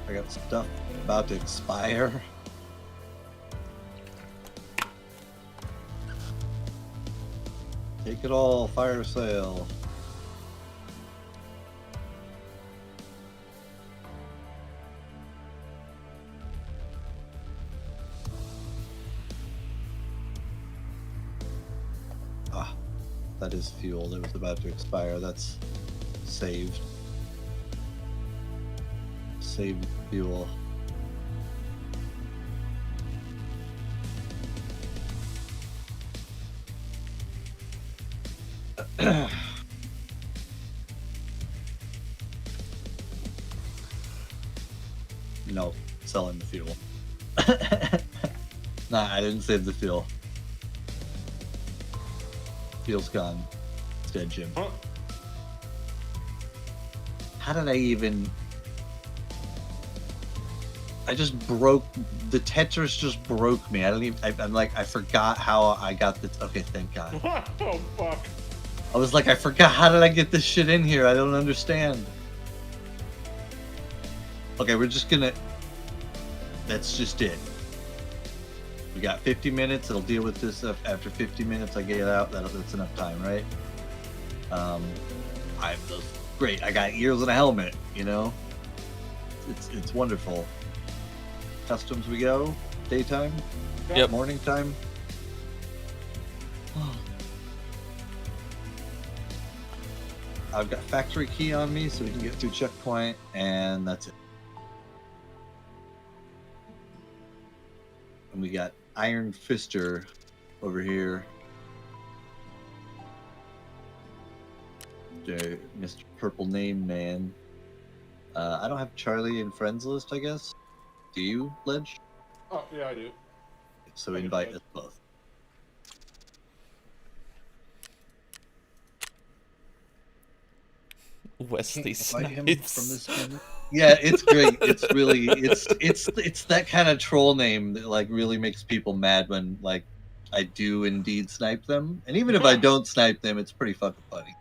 I got stuff about to expire. Take it all, fire sale. Ah, that is fuel that was about to expire. That's saved. Saved fuel. No, selling the fuel. Nah, I didn't save the fuel. Fuel's gone. It's dead, Jim. Huh? How did I even... I just broke... The Tetris just broke me. I don't even... I'm like, I forgot how I got the... Okay, thank God. Oh, fuck. I was like, I forgot. How did I get this shit in here? I don't understand. Okay, we're just gonna... That's just it. We got 50 minutes. It'll deal with this after 50 minutes. I get it out. That's enough time, right? Great. I got ears and a helmet. You know, it's wonderful. Customs, we go. Daytime. Yep. Morning time. I've got factory key on me, so we can get through checkpoint, and that's it. And we got Iron Fister over here. Mr. Purple Name Man. I don't have Charlie in friends list, I guess. Do you, Ledge? Oh, yeah, I do. So invite us both. Wesley Invite him Snipes. from this game. Yeah, it's great. It's really it's that kind of troll name that like really makes people mad when like I do indeed snipe them, and even if I don't snipe them, it's pretty fucking funny.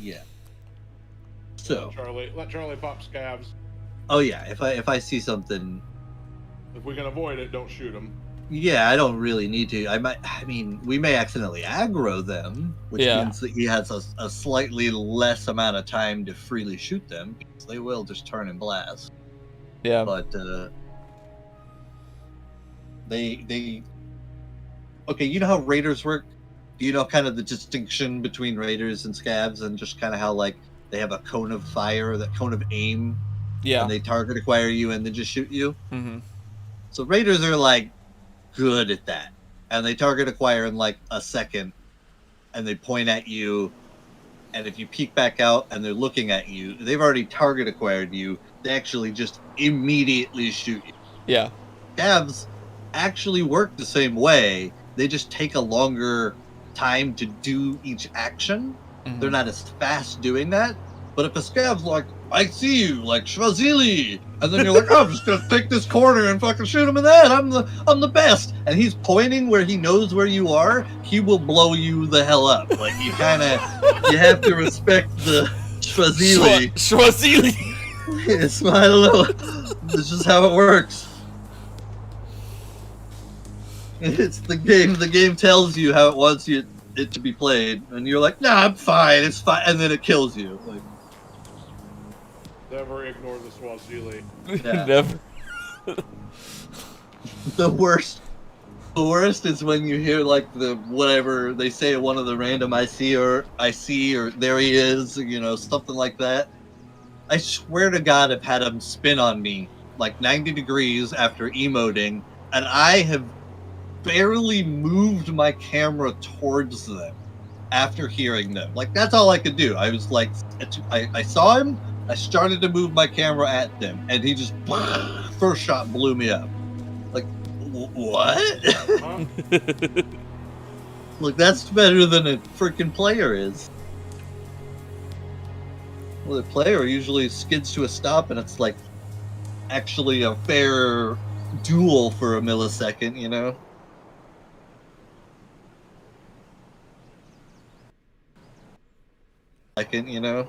Yeah. So Let Charlie pop scabs. oh yeah, if I see something, If we can avoid it, don't shoot him. yeah, I don't really need to. I mean, we may accidentally aggro them, which means that he has a slightly less amount of time to freely shoot them, because they will just turn and blast. Yeah. But they okay, you know how raiders work? Do you know kind of the distinction between raiders and scavs, and just kind of how like they have a cone of fire, that cone of aim? Yeah. And they target acquire you and then just shoot you? Mm-hmm. So raiders are like good at that, and they target acquire in like a second, and they point at you, and if you peek back out and they're looking at you, they've already target acquired you. They actually just immediately shoot you. Yeah. Scavs actually work the same way. They just take a longer time to do each action. Mm-hmm. They're not as fast doing that. But if a scav's like, I see you, like Shvazili, and then you're like, oh, I'm just gonna take this corner and fucking shoot him in that. I'm the best. And he's pointing where he knows where you are, he will blow you the hell up. Like you you have to respect the Shvazili. Shvazili. I don't know. This is how it works. It's the game. The game tells you how it wants it to be played, and you're like, "Nah, I'm fine. It's fine," and then it kills you. Like, Never ignore the Swazili. Yeah. Never. The worst is when you hear like the whatever they say at one of the random I see or there he is, you know, something like that. I swear to God, I've had him spin on me like 90 degrees after emoting, and I have barely moved my camera towards them, after hearing them. Like, that's all I could do. I was like, I saw him, I started to move my camera at them, and he just, first shot blew me up. Like, what? Look, that's better than a freaking player is. Well, the player usually skids to a stop, and it's like actually a fair duel for a millisecond, you know? You know?